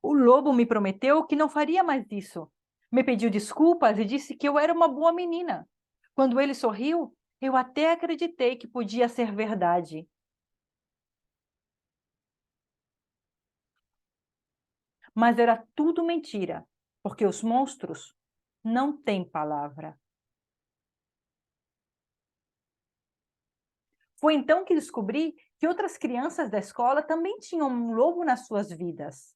O lobo me prometeu que não faria mais isso. Me pediu desculpas e disse que eu era uma boa menina. Quando ele sorriu, eu até acreditei que podia ser verdade. Mas era tudo mentira, porque os monstros não têm palavra. Foi então que descobri que outras crianças da escola também tinham um lobo nas suas vidas.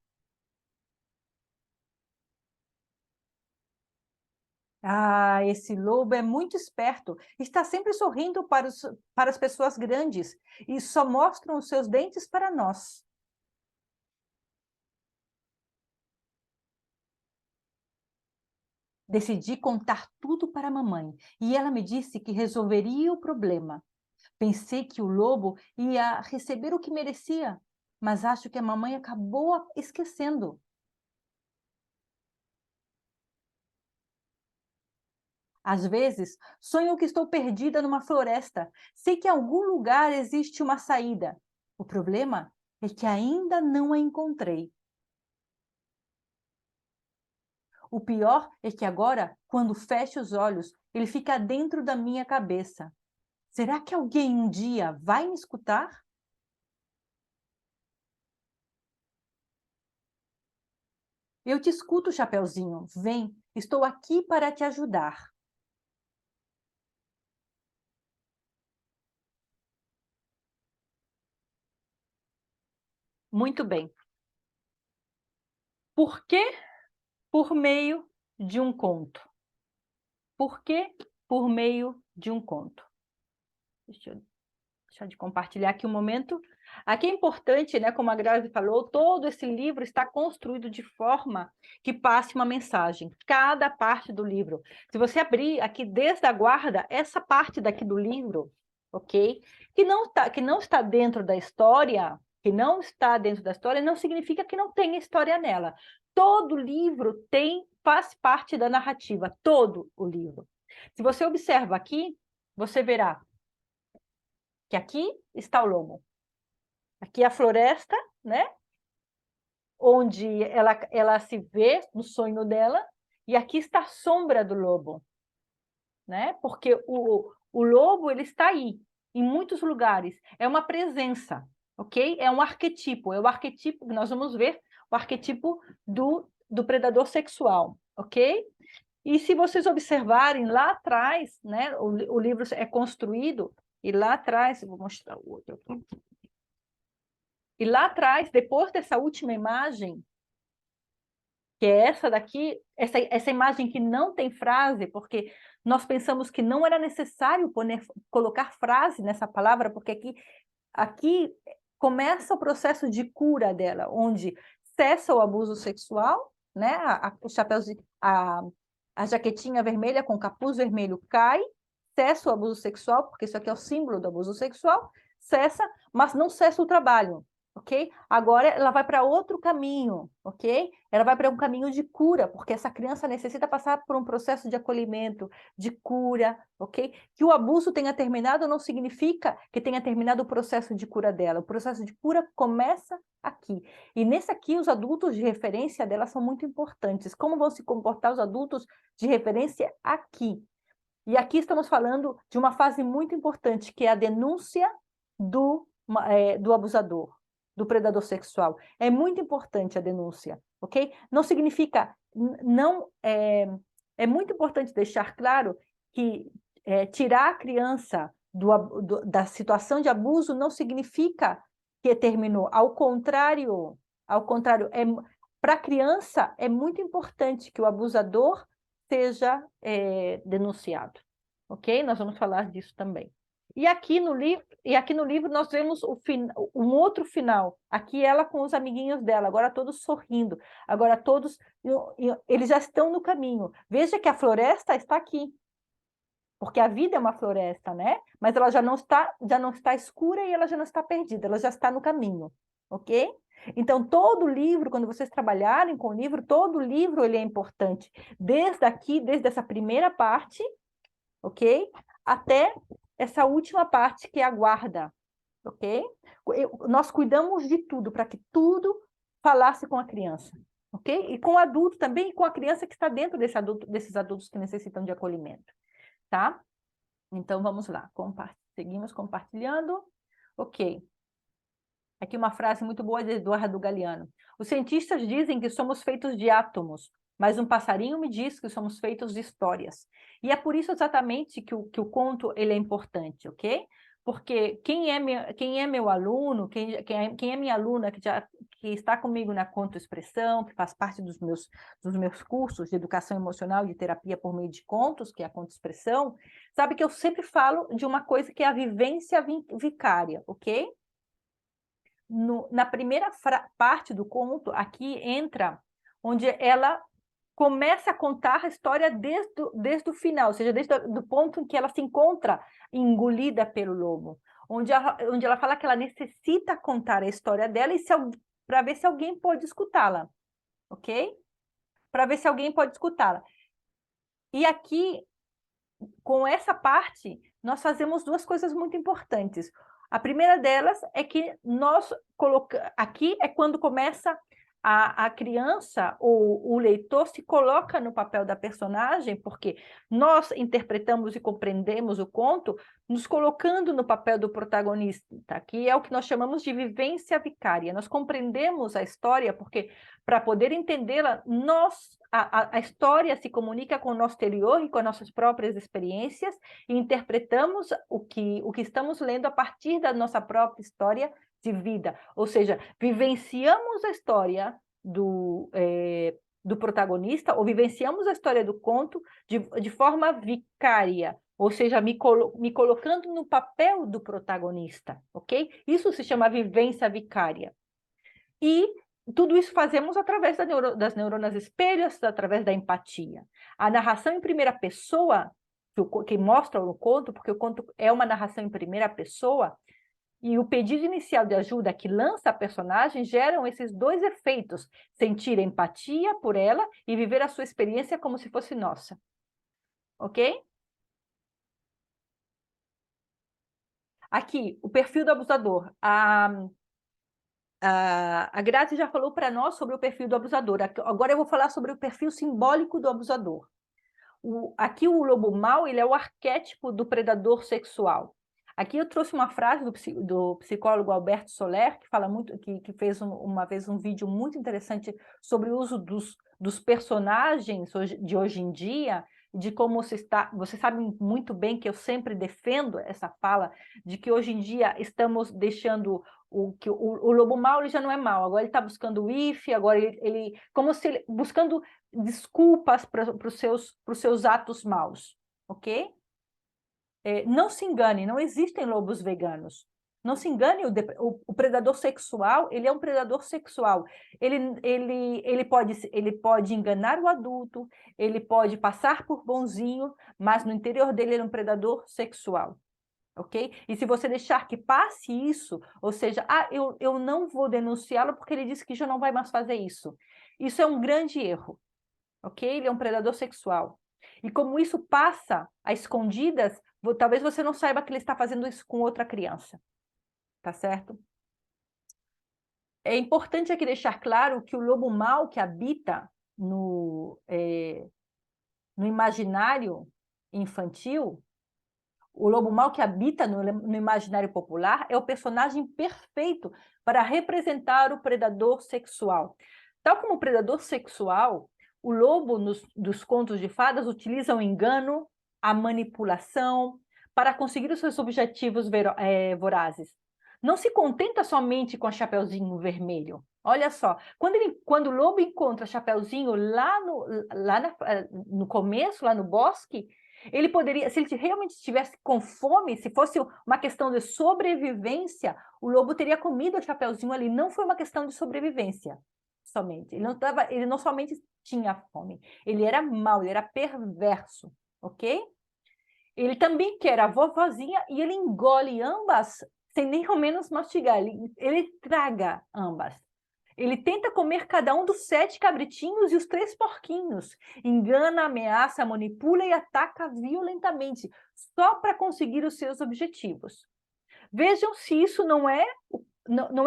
Ah, esse lobo é muito esperto. Está sempre sorrindo para as pessoas grandes e só mostram os seus dentes para nós. Decidi contar tudo para a mamãe e ela me disse que resolveria o problema. Pensei que o lobo ia receber o que merecia, mas acho que a mamãe acabou esquecendo. Às vezes, sonho que estou perdida numa floresta. Sei que em algum lugar existe uma saída. O problema é que ainda não a encontrei. O pior é que agora, quando fecho os olhos, ele fica dentro da minha cabeça. Será que alguém um dia vai me escutar? Eu te escuto, Chapeuzinho. Vem, estou aqui para te ajudar. Muito bem. Por que por meio de um conto? Por que por meio de um conto? Deixa eu deixar de compartilhar aqui um momento. Aqui é importante, né, como a Grazi falou, todo esse livro está construído de forma que passe uma mensagem. Cada parte do livro. Se você abrir aqui desde a guarda, essa parte daqui do livro, ok? Que não está dentro da história, que não está dentro da história, não significa que não tenha história nela. Todo livro faz parte da narrativa, todo o livro. Se você observa aqui, você verá que aqui está o lobo. Aqui é a floresta, né? Onde ela se vê no sonho dela, e aqui está a sombra do lobo, né? Porque o lobo ele está aí, em muitos lugares. É uma presença, ok? É um arquetipo, é o arquetipo que nós vamos ver, o arquetipo do predador sexual, ok? E se vocês observarem lá atrás, né, o livro é construído, e lá atrás, eu vou mostrar o outro aqui. E lá atrás, depois dessa última imagem, que é essa daqui, essa imagem que não tem frase, porque nós pensamos que não era necessário colocar frase nessa palavra, porque aqui começa o processo de cura dela, onde cessa o abuso sexual, né? O chapéu, a jaquetinha vermelha com capuz vermelho cai, cessa o abuso sexual, porque isso aqui é o símbolo do abuso sexual, cessa, mas não cessa o trabalho, ok? Agora ela vai para outro caminho, ok? Ela vai para um caminho de cura, porque essa criança necessita passar por um processo de acolhimento, de cura, ok? Que o abuso tenha terminado não significa que tenha terminado o processo de cura dela. O processo de cura começa aqui. E nesse aqui, os adultos de referência dela são muito importantes. Como vão se comportar os adultos de referência aqui? E aqui estamos falando de uma fase muito importante, que é a denúncia do abusador, do predador sexual. É muito importante a denúncia, ok? Não significa, não, é muito importante deixar claro que tirar a criança da situação de abuso não significa que terminou. Ao contrário, para a criança é muito importante que o abusador seja denunciado, ok? Nós vamos falar disso também. E aqui no livro nós vemos um outro final. Aqui ela com os amiguinhos dela, agora todos sorrindo, agora todos eles já estão no caminho. Veja que a floresta está aqui, porque a vida é uma floresta, né? Mas ela já não está escura e ela já não está perdida, ela já está no caminho, ok? Então, todo o livro, quando vocês trabalharem com o livro, todo o livro ele é importante. Desde aqui, desde essa primeira parte, ok? Até essa última parte que é a guarda, ok? Nós cuidamos de tudo, para que tudo falasse com a criança, ok? E com o adulto também, e com a criança que está dentro desses adultos que necessitam de acolhimento, tá? Então, vamos lá. Seguimos compartilhando. Ok. Aqui uma frase muito boa de Eduardo Galeano. Os cientistas dizem que somos feitos de átomos, mas um passarinho me diz que somos feitos de histórias. E é por isso exatamente que o conto ele é importante, ok? Porque quem é meu aluno, quem é minha aluna que está comigo na conto-expressão, que faz parte dos meus cursos de educação emocional e de terapia por meio de contos, que é a conto-expressão, sabe que eu sempre falo de uma coisa que é a vivência vicária, ok? Na primeira parte do conto, aqui entra onde ela começa a contar a história desde o final, ou seja, desde o ponto em que ela se encontra engolida pelo lobo, onde ela fala que ela necessita contar a história dela para ver se alguém pode escutá-la, ok? Para ver se alguém pode escutá-la. E aqui, com essa parte, nós fazemos duas coisas muito importantes. A primeira delas é que nós colocamos... Aqui é quando começa a criança, ou o leitor, se coloca no papel da personagem, porque nós interpretamos e compreendemos o conto, nos colocando no papel do protagonista, que é o que nós chamamos de vivência vicária. Nós compreendemos a história, porque para poder entendê-la, a história se comunica com o nosso exterior e com as nossas próprias experiências, e interpretamos o que estamos lendo a partir da nossa própria história de vida, ou seja, vivenciamos a história do protagonista, ou vivenciamos a história do conto de forma vicária, ou seja, me colocando no papel do protagonista, ok? Isso se chama vivência vicária. E tudo isso fazemos através das neurônias espelhos, através da empatia. A narração em primeira pessoa, que mostra o conto, porque o conto é uma narração em primeira pessoa, e o pedido inicial de ajuda que lança a personagem geram esses dois efeitos: sentir empatia por ela e viver a sua experiência como se fosse nossa. Ok? Aqui, o perfil do abusador. A Grazi já falou para nós sobre o perfil do abusador. Agora eu vou falar sobre o perfil simbólico do abusador. Aqui o lobo mau ele é o arquétipo do predador sexual. Aqui eu trouxe uma frase do psicólogo Alberto Soler, que fala muito, que fez uma vez um vídeo muito interessante sobre o uso dos personagens de hoje em dia, de como você sabe muito bem que eu sempre defendo essa fala, de que hoje em dia estamos deixando o lobo mau, ele já não é mau, agora ele está buscando o if, agora como se buscando desculpas para os seus atos maus, ok? Não se engane, não existem lobos veganos. Não se engane, o predador sexual, ele é um predador sexual. Ele pode enganar o adulto, ele pode passar por bonzinho, mas no interior dele ele é um predador sexual. Ok? E se você deixar que passe isso, ou seja, eu não vou denunciá-lo porque ele disse que já não vai mais fazer isso. Isso é um grande erro. Ok? Ele é um predador sexual. E como isso passa a escondidas, talvez você não saiba que ele está fazendo isso com outra criança. Tá certo? É importante aqui deixar claro que o lobo mau que habita no imaginário infantil, o lobo mau que habita no imaginário popular é o personagem perfeito para representar o predador sexual. Tal como o predador sexual, o lobo dos contos de fadas utiliza o engano, a manipulação, para conseguir os seus objetivos vorazes. Não se contenta somente com a Chapeuzinho Vermelho. Olha só, quando o lobo encontra Chapeuzinho no começo, lá no bosque, ele poderia, se ele realmente estivesse com fome, se fosse uma questão de sobrevivência, o lobo teria comido o Chapeuzinho ali. Não foi uma questão de sobrevivência somente. Ele não somente tinha fome, ele era mau, ele era perverso, ok? Ele também quer a vovozinha e ele engole ambas sem nem ao menos mastigar. Ele traga ambas. Ele tenta comer cada um dos 7 cabritinhos e os 3 porquinhos. Engana, ameaça, manipula e ataca violentamente, só para conseguir os seus objetivos. Vejam se isso não é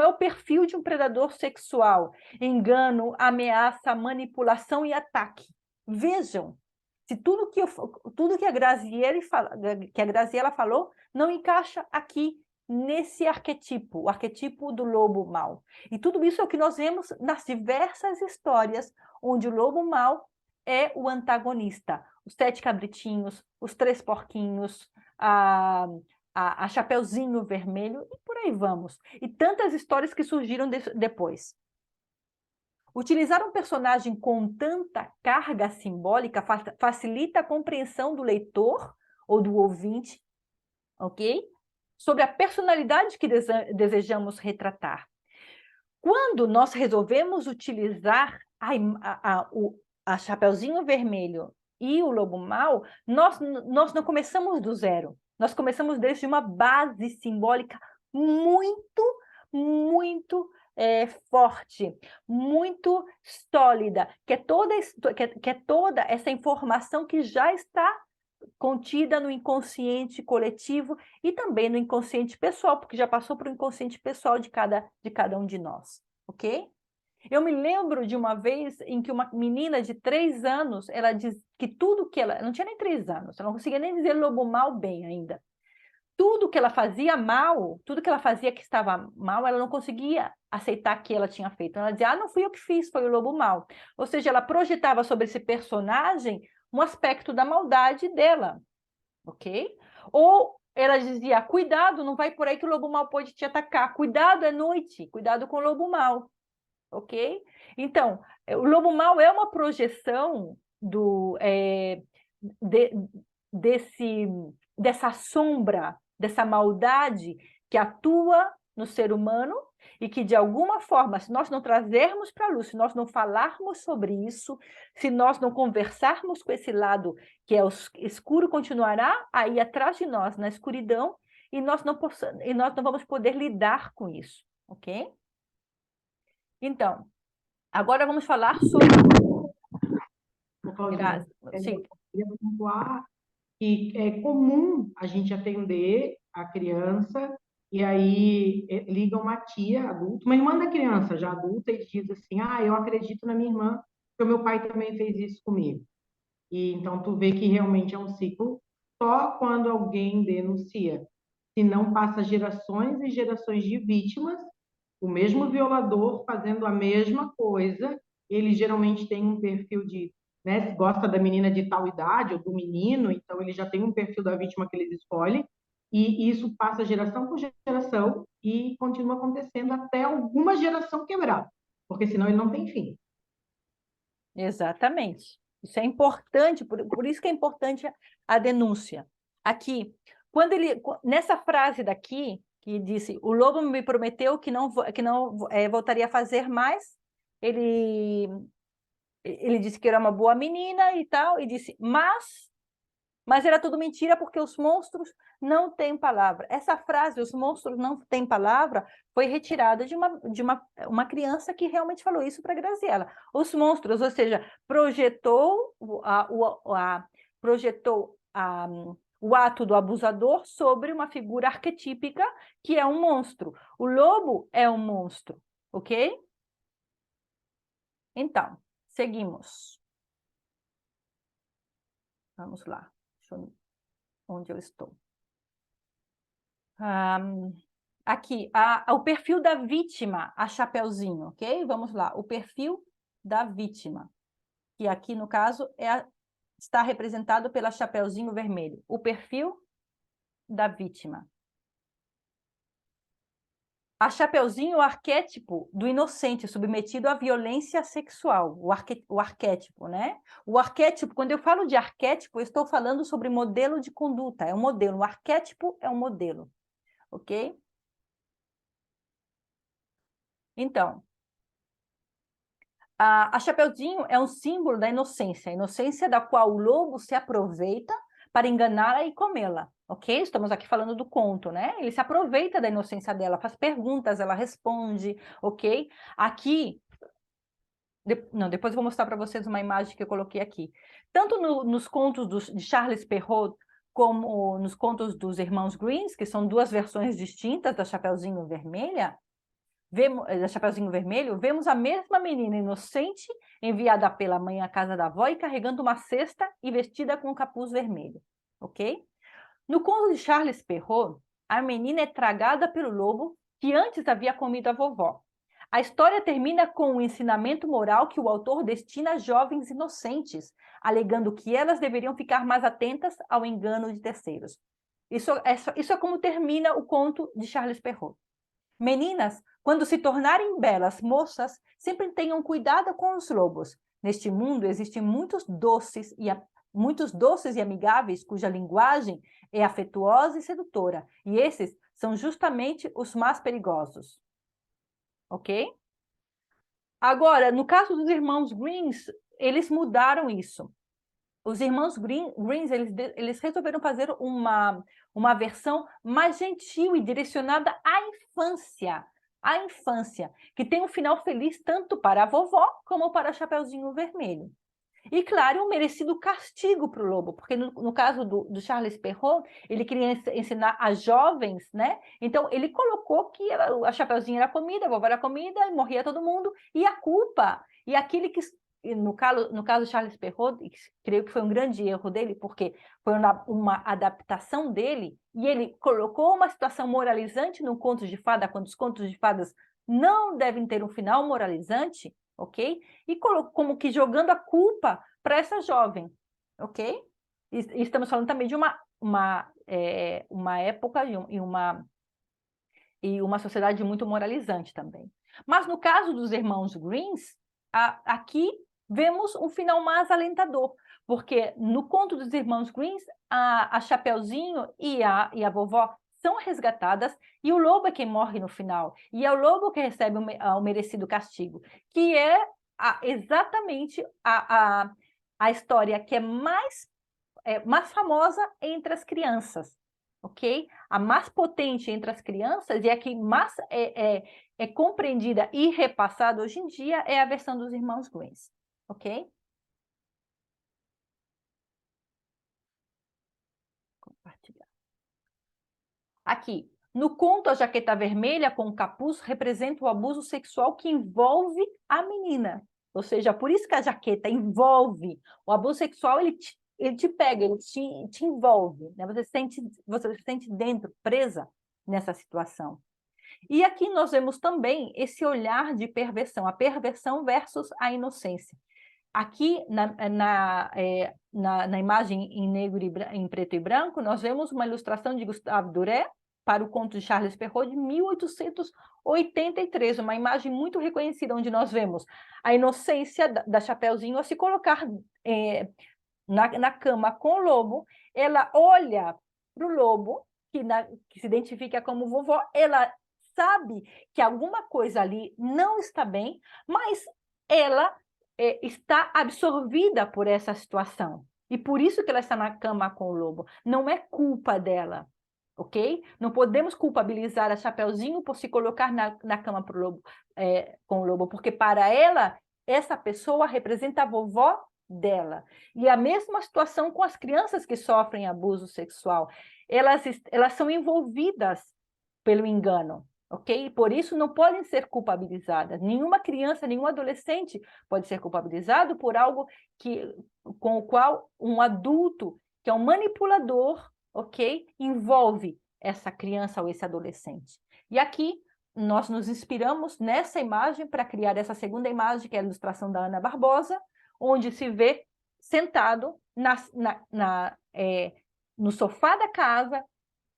o perfil de um predador sexual. Engano, ameaça, manipulação e ataque. Vejam se tudo que a Graziella falou não encaixa aqui nesse arquetipo, o arquetipo do lobo mau. E tudo isso é o que nós vemos nas diversas histórias onde o lobo mau é o antagonista. Os 7 cabritinhos, os 3 porquinhos, a Chapeuzinho Vermelho, e por aí vamos. E tantas histórias que surgiram depois. Utilizar um personagem com tanta carga simbólica facilita a compreensão do leitor ou do ouvinte, ok? Sobre a personalidade que desejamos retratar. Quando nós resolvemos utilizar a Chapeuzinho Vermelho e o Lobo Mau, nós não começamos do zero. Nós começamos desde uma base simbólica muito, muito forte, muito sólida, que é toda essa informação que já está contida no inconsciente coletivo e também no inconsciente pessoal, porque já passou para o inconsciente pessoal de cada um de nós, ok? Eu me lembro de uma vez em que uma menina de 3 anos, ela diz que tudo que ela não tinha nem 3 anos, ela não conseguia nem dizer lobo mal bem ainda. Tudo que ela fazia mal, tudo que ela fazia que estava mal, ela não conseguia aceitar que ela tinha feito. Ela dizia, não fui eu que fiz, foi o lobo mal. Ou seja, ela projetava sobre esse personagem um aspecto da maldade dela, ok? Ou ela dizia, cuidado, não vai por aí que o lobo mal pode te atacar. Cuidado, é noite, cuidado com o lobo mal, ok? Então, o lobo mal é uma projeção dessa sombra, dessa maldade que atua no ser humano e que, de alguma forma, se nós não trazermos para a luz, se nós não falarmos sobre isso, se nós não conversarmos com esse lado que é o escuro, continuará aí atrás de nós, na escuridão, e nós não vamos poder lidar com isso, ok? Então, agora vamos falar sobre... Claudinha, Sim. eu queria pontuar que é comum a gente atender a criança e aí liga uma tia adulta, uma irmã da criança já adulta e diz assim, eu acredito na minha irmã, porque o meu pai também fez isso comigo. E então tu vê que realmente é um ciclo só quando alguém denuncia. senão passa gerações e gerações de vítimas, o mesmo violador fazendo a mesma coisa. Ele geralmente tem um perfil de, né, gosta da menina de tal idade ou do menino, então ele já tem um perfil da vítima que eles escolhem, e isso passa geração por geração e continua acontecendo até alguma geração quebrar, porque senão ele não tem fim. Exatamente. Isso é importante, por isso que é importante a denúncia. Aqui, nessa frase daqui, que disse, o lobo me prometeu que não voltaria a fazer mais, ele disse que era uma boa menina e tal, e disse, mas era tudo mentira porque os monstros não têm palavra. Essa frase, os monstros não têm palavra, foi retirada de uma criança que realmente falou isso para Graziella. Os monstros, ou seja, projetou o ato do abusador sobre uma figura arquetípica que é um monstro. O lobo é um monstro, ok? Então, seguimos. Vamos lá. Onde eu estou. Aqui, o perfil da vítima, a Chapeuzinho, ok? Vamos lá, o perfil da vítima, que aqui, no caso, está representado pela Chapeuzinho Vermelho. O perfil da vítima. A Chapeuzinho é o arquétipo do inocente submetido à violência sexual, o arquétipo, né? O arquétipo, quando eu falo de arquétipo, eu estou falando sobre modelo de conduta, é um modelo, o arquétipo é um modelo, ok? Então, a Chapeuzinho é um símbolo da inocência, a inocência da qual o lobo se aproveita para enganá-la e comê-la, ok? Estamos aqui falando do conto, né? Ele se aproveita da inocência dela, faz perguntas, ela responde, ok? Aqui, depois eu vou mostrar para vocês uma imagem que eu coloquei aqui. Tanto nos contos de Charles Perrault, como nos contos dos Irmãos Greens, que são duas versões distintas da Chapeuzinho Vermelha, da Chapeuzinho Vermelho, vemos a mesma menina inocente enviada pela mãe à casa da avó e carregando uma cesta e vestida com um capuz vermelho, ok? No conto de Charles Perrault, a menina é tragada pelo lobo que antes havia comido a vovó. A história termina com um ensinamento moral que o autor destina a jovens inocentes, alegando que elas deveriam ficar mais atentas ao engano de terceiros. Isso é como termina o conto de Charles Perrault. Meninas, quando se tornarem belas moças, sempre tenham cuidado com os lobos. Neste mundo existem muitos doces e amigáveis cuja linguagem é afetuosa e sedutora, e esses são justamente os mais perigosos. Ok? Agora, no caso dos irmãos Greens, eles mudaram isso. Os irmãos Greens, eles resolveram fazer uma versão mais gentil e direcionada à infância, que tem um final feliz tanto para a vovó como para a Chapeuzinho Vermelho. E, claro, um merecido castigo para o lobo, porque no caso do Charles Perrault, ele queria ensinar a jovens, né? Então, ele colocou que a Chapeuzinho era comida, a vovó era comida, e morria todo mundo, e a culpa, e aquele que... No caso de Charles Perrault, creio que foi um grande erro dele, porque foi uma adaptação dele, e ele colocou uma situação moralizante no conto de fada, quando os contos de fadas não devem ter um final moralizante, ok? E como que jogando a culpa para essa jovem, ok? E estamos falando também de uma época e uma sociedade muito moralizante também. Mas no caso dos irmãos Greens, aqui vemos um final mais alentador, porque no conto dos irmãos Greens, a Chapeuzinho e a vovó são resgatadas e o lobo é quem morre no final. E é o lobo que recebe o merecido castigo, que é exatamente a história que é mais famosa entre as crianças, ok? A mais potente entre as crianças e a que mais é compreendida e repassada hoje em dia é a versão dos irmãos Greens, ok? Compartilhar. Aqui, no conto A Jaqueta Vermelha com o Capuz representa o abuso sexual que envolve a menina. Ou seja, por isso que a jaqueta envolve. O abuso sexual, ele te pega, ele te envolve, né? Você se sente dentro, presa nessa situação. E aqui nós vemos também esse olhar de perversão, a perversão versus a inocência. Aqui, na imagem em negro em preto e branco, nós vemos uma ilustração de Gustave Doré para o conto de Charles Perrault de 1883, uma imagem muito reconhecida, onde nós vemos a inocência da Chapeuzinho a se colocar na cama com o lobo. Ela olha para o lobo, que se identifica como vovó, ela sabe que alguma coisa ali não está bem, mas ela está absorvida por essa situação. E por isso que ela está na cama com o lobo. Não é culpa dela, ok? Não podemos culpabilizar a Chapeuzinho por se colocar na cama com o lobo, porque para ela, essa pessoa representa a vovó dela. E a mesma situação com as crianças que sofrem abuso sexual. Elas são envolvidas pelo engano, ok? Por isso não podem ser culpabilizadas. Nenhuma criança, nenhum adolescente pode ser culpabilizado por algo com o qual um adulto, que é um manipulador, ok? Envolve essa criança ou esse adolescente. E aqui nós nos inspiramos nessa imagem para criar essa segunda imagem, que é a ilustração da Ana Barbosa, onde se vê sentado no sofá da casa,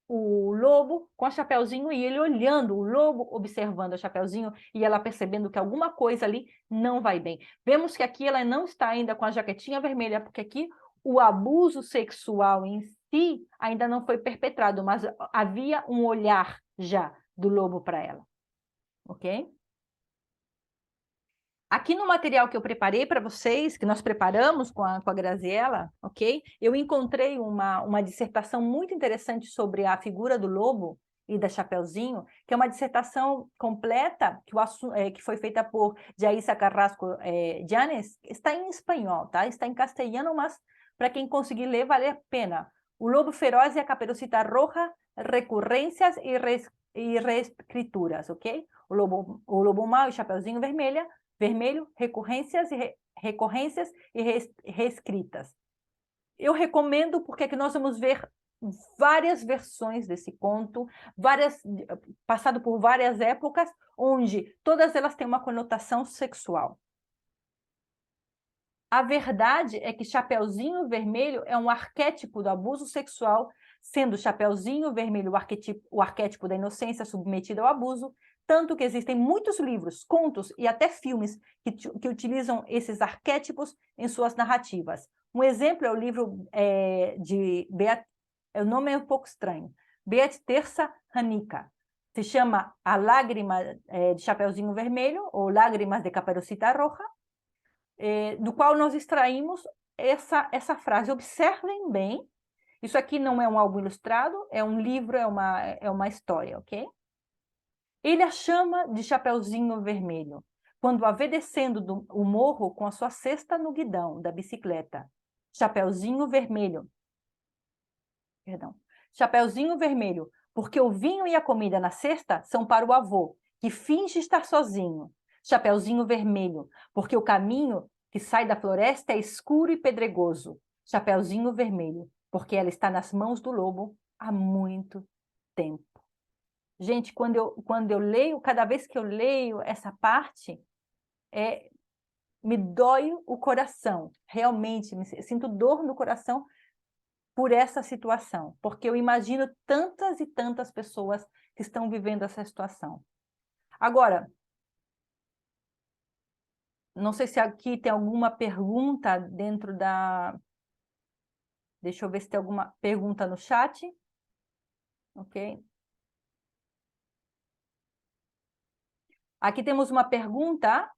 o lobo com a Chapeuzinho e ele olhando, o lobo observando a Chapeuzinho e ela percebendo que alguma coisa ali não vai bem. Vemos que aqui ela não está ainda com a jaquetinha vermelha, porque aqui o abuso sexual em si ainda não foi perpetrado, mas havia um olhar já do lobo para ela, ok? Aqui no material que eu preparei para vocês, que nós preparamos com a Graziella, ok? Eu encontrei uma dissertação muito interessante sobre a figura do lobo e da Chapeuzinho, que é uma dissertação completa, que foi feita por Jaisa Carrasco Llanes, está em espanhol, tá? Está em castelhano, mas para quem conseguir ler, vale a pena. O Lobo Feroz e a Caperucita Roja, Recurrências e Reescrituras, ok? O Lobo Mau e Chapeuzinho Vermelho, recorrências e reescritas. Eu recomendo porque aqui nós vamos ver várias versões desse conto, passado por várias épocas, onde todas elas têm uma conotação sexual. A verdade é que Chapeuzinho Vermelho é um arquétipo do abuso sexual, sendo Chapeuzinho Vermelho o arquétipo da inocência submetida ao abuso, tanto que existem muitos livros, contos e até filmes que utilizam esses arquétipos em suas narrativas. Um exemplo é o livro de o nome é um pouco estranho, Beat Terça Hanica. Se chama A Lágrima de Chapeuzinho Vermelho, ou Lágrimas de Caperucita Roja, do qual nós extraímos essa frase. Observem bem, isso aqui não é um álbum ilustrado, é um livro, é uma história, ok? Ele a chama de Chapeuzinho Vermelho, quando a vê descendo o morro com a sua cesta no guidão da bicicleta. Chapeuzinho Vermelho. Perdão. Chapeuzinho Vermelho, porque o vinho e a comida na cesta são para o avô, que finge estar sozinho. Chapeuzinho Vermelho, porque o caminho que sai da floresta é escuro e pedregoso. Chapeuzinho Vermelho, porque ela está nas mãos do lobo há muito tempo. Gente, quando eu leio, cada vez que eu leio essa parte, me dói o coração. Realmente, sinto dor no coração por essa situação, porque eu imagino tantas e tantas pessoas que estão vivendo essa situação. Agora, não sei se aqui tem alguma pergunta dentro da... Deixa eu ver se tem alguma pergunta no chat. Ok. Aqui temos uma pergunta,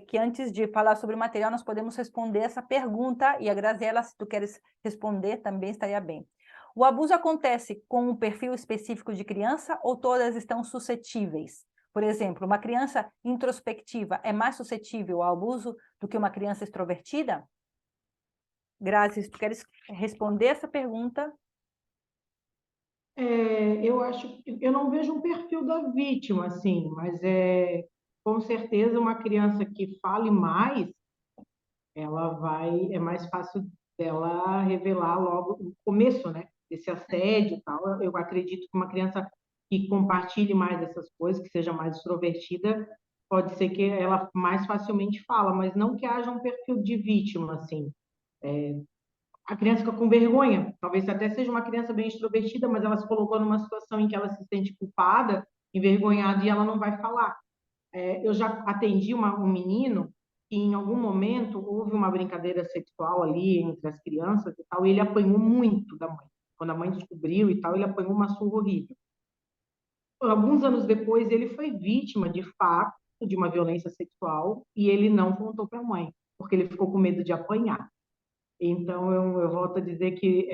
que antes de falar sobre o material, nós podemos responder essa pergunta, e a Graziella, se tu queres responder, também estaria bem. O abuso acontece com um perfil específico de criança ou todas estão suscetíveis? Por exemplo, uma criança introspectiva é mais suscetível ao abuso do que uma criança extrovertida? Grazi, se tu queres responder essa pergunta. Eu não vejo um perfil da vítima, assim, mas com certeza uma criança que fale mais, é mais fácil dela revelar logo o começo, né, desse assédio e tal. Eu acredito que uma criança que compartilhe mais essas coisas, que seja mais extrovertida, pode ser que ela mais facilmente fala, mas não que haja um perfil de vítima, assim. A criança fica com vergonha, talvez até seja uma criança bem extrovertida, mas ela se colocou numa situação em que ela se sente culpada, envergonhada, e ela não vai falar. Eu já atendi um menino que em algum momento houve uma brincadeira sexual ali entre as crianças e tal, e ele apanhou muito da mãe. Quando a mãe descobriu e tal, ele apanhou uma surra horrível. Alguns anos depois, ele foi vítima, de fato, de uma violência sexual e ele não contou para a mãe, porque ele ficou com medo de apanhar. Então, eu volto a dizer que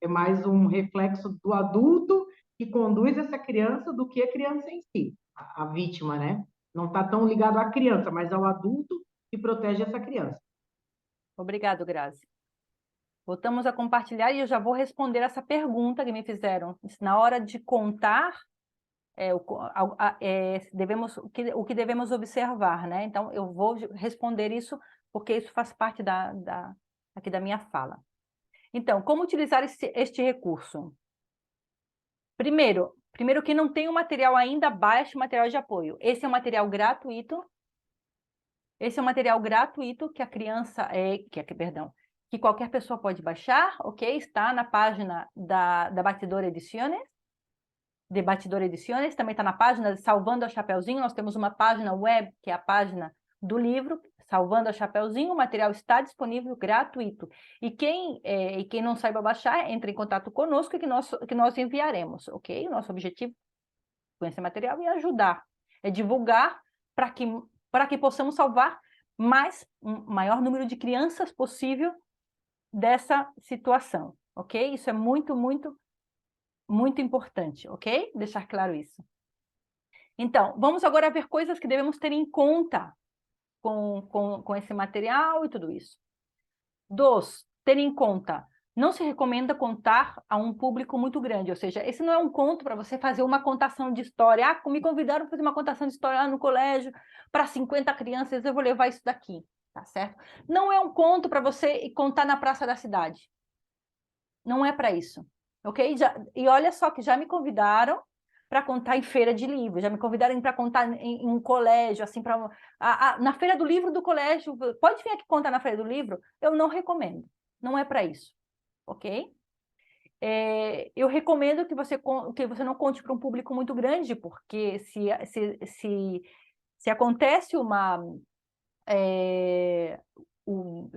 é mais um reflexo do adulto que conduz essa criança do que a criança em si, a vítima, né? Não está tão ligado à criança, mas ao adulto que protege essa criança. Obrigado, Grazi. Voltamos a compartilhar e eu já vou responder essa pergunta que me fizeram. Na hora de contar, o que devemos observar, né? Então, eu vou responder isso porque isso faz parte aqui da minha fala. Então, como utilizar este recurso? Primeiro, que não tem o material ainda, baixe o material de apoio. Esse é um material gratuito. Esse é um material gratuito que a criança, que qualquer pessoa pode baixar, ok? Está na página da Batidora Ediciones, também está na página de Salvando a Chapeuzinho. Nós temos uma página web, que é a página do livro, Salvando a Chapeuzinho. O material está disponível gratuito. E quem não saiba baixar, entre em contato conosco que nós enviaremos, ok? O nosso objetivo com esse material é ajudar, é divulgar para que possamos salvar um maior número de crianças possível dessa situação, ok? Isso é muito, muito, muito importante, ok? Deixar claro isso. Então, vamos agora ver coisas que devemos ter em conta com esse material e tudo isso. 2, ter em conta, não se recomenda contar a um público muito grande, ou seja, esse não é um conto para você fazer uma contação de história. Ah, me convidaram para fazer uma contação de história lá no colégio para 50 crianças, eu vou levar isso daqui, tá certo? Não é um conto para você contar na praça da cidade. Não é para isso, ok? E olha só que já me convidaram para contar em feira de livro, já me convidaram para contar em um colégio, assim, na feira do livro do colégio. Pode vir aqui contar na feira do livro? Eu não recomendo, não é para isso, ok? Eu recomendo que você não conte para um público muito grande, porque se acontece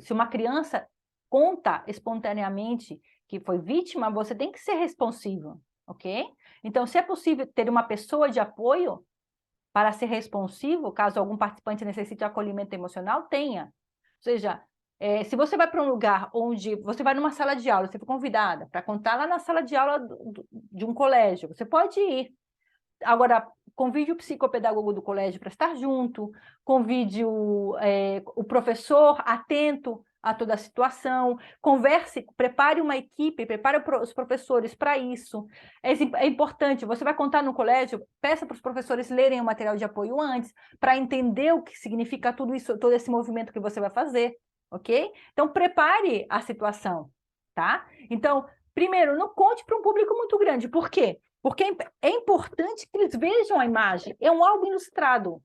se uma criança conta espontaneamente que foi vítima, você tem que ser responsivo, ok? Então, se é possível ter uma pessoa de apoio para ser responsivo, caso algum participante necessite de acolhimento emocional, tenha. Ou seja, se você vai para um lugar onde você vai numa sala de aula, você foi convidada para contar lá na sala de aula de um colégio, você pode ir. Agora, convide o psicopedagogo do colégio para estar junto, convide o professor atento a toda a situação, converse, prepare uma equipe, prepare os professores para isso. É importante, você vai contar no colégio, peça para os professores lerem o material de apoio antes, para entender o que significa tudo isso, todo esse movimento que você vai fazer, ok? Então, prepare a situação, tá? Então, primeiro, não conte para um público muito grande. Por quê? Porque é importante que eles vejam a imagem. É um álbum ilustrado,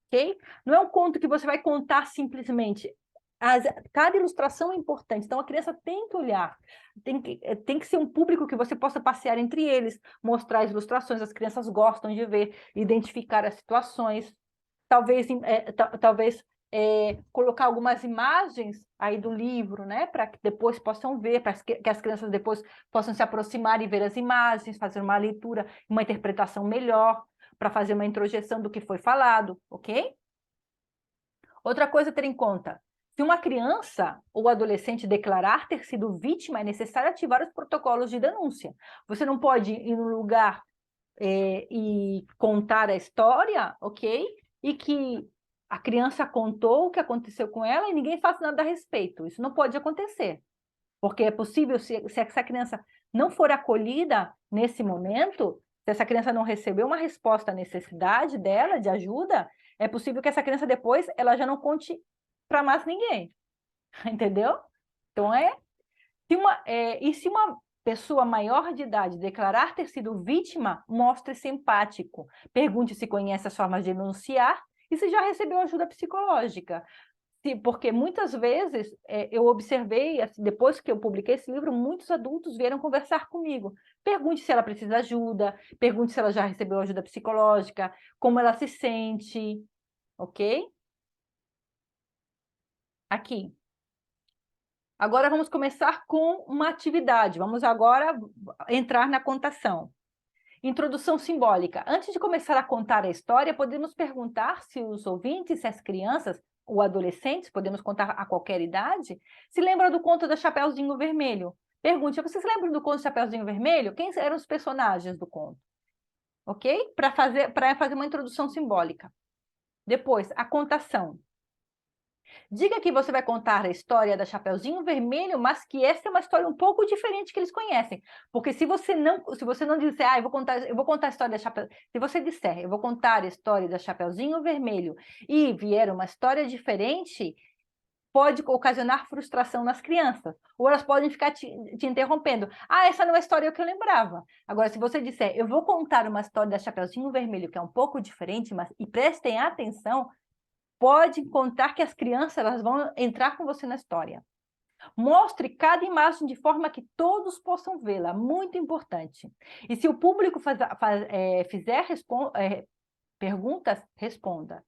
ok? Não é um conto que você vai contar simplesmente. Cada ilustração é importante. Então, a criança tem que olhar. Tem que ser um público que você possa passear entre eles, mostrar as ilustrações. As crianças gostam de ver, identificar as situações. Talvez colocar algumas imagens aí do livro, né, para que depois possam ver, para que as crianças depois possam se aproximar e ver as imagens, fazer uma leitura, uma interpretação melhor, para fazer uma introjeção do que foi falado, ok? Outra coisa a ter em conta, se uma criança ou adolescente declarar ter sido vítima, é necessário ativar os protocolos de denúncia. Você não pode ir no lugar e contar a história, ok? E que a criança contou o que aconteceu com ela e ninguém faz nada a respeito. Isso não pode acontecer. Porque é possível, se essa criança não for acolhida nesse momento, se essa criança não receber uma resposta à necessidade dela, de ajuda, é possível que essa criança depois ela já não conte para mais ninguém. Entendeu? Então, Se uma pessoa maior de idade declarar ter sido vítima, mostre-se empático. Pergunte se conhece as formas de denunciar e se já recebeu ajuda psicológica. Porque muitas vezes eu observei, assim, depois que eu publiquei esse livro, muitos adultos vieram conversar comigo. Pergunte se ela precisa de ajuda, pergunte se ela já recebeu ajuda psicológica, como ela se sente, ok? Aqui. Agora vamos começar com uma atividade. Vamos agora entrar na contação. Introdução simbólica. Antes de começar a contar a história, podemos perguntar se os ouvintes, se as crianças ou adolescentes, podemos contar a qualquer idade, se lembram do conto da Chapeuzinho Vermelho. Pergunte, vocês lembram do conto do Chapeuzinho Vermelho? Quem eram os personagens do conto? Ok? Para fazer uma introdução simbólica. Depois, a contação. Diga que você vai contar a história da Chapeuzinho Vermelho, mas que essa é uma história um pouco diferente que eles conhecem. Porque se você não disser, eu vou contar a história da Chapeuzinho... Se você disser, eu vou contar a história da Chapeuzinho Vermelho e vier uma história diferente, pode ocasionar frustração nas crianças. Ou elas podem ficar te interrompendo. Ah, essa não é a história que eu lembrava. Agora, se você disser, eu vou contar uma história da Chapeuzinho Vermelho, que é um pouco diferente, mas e prestem atenção, pode contar que as crianças elas vão entrar com você na história. Mostre cada imagem de forma que todos possam vê-la, muito importante. E se o público fizer perguntas, responda,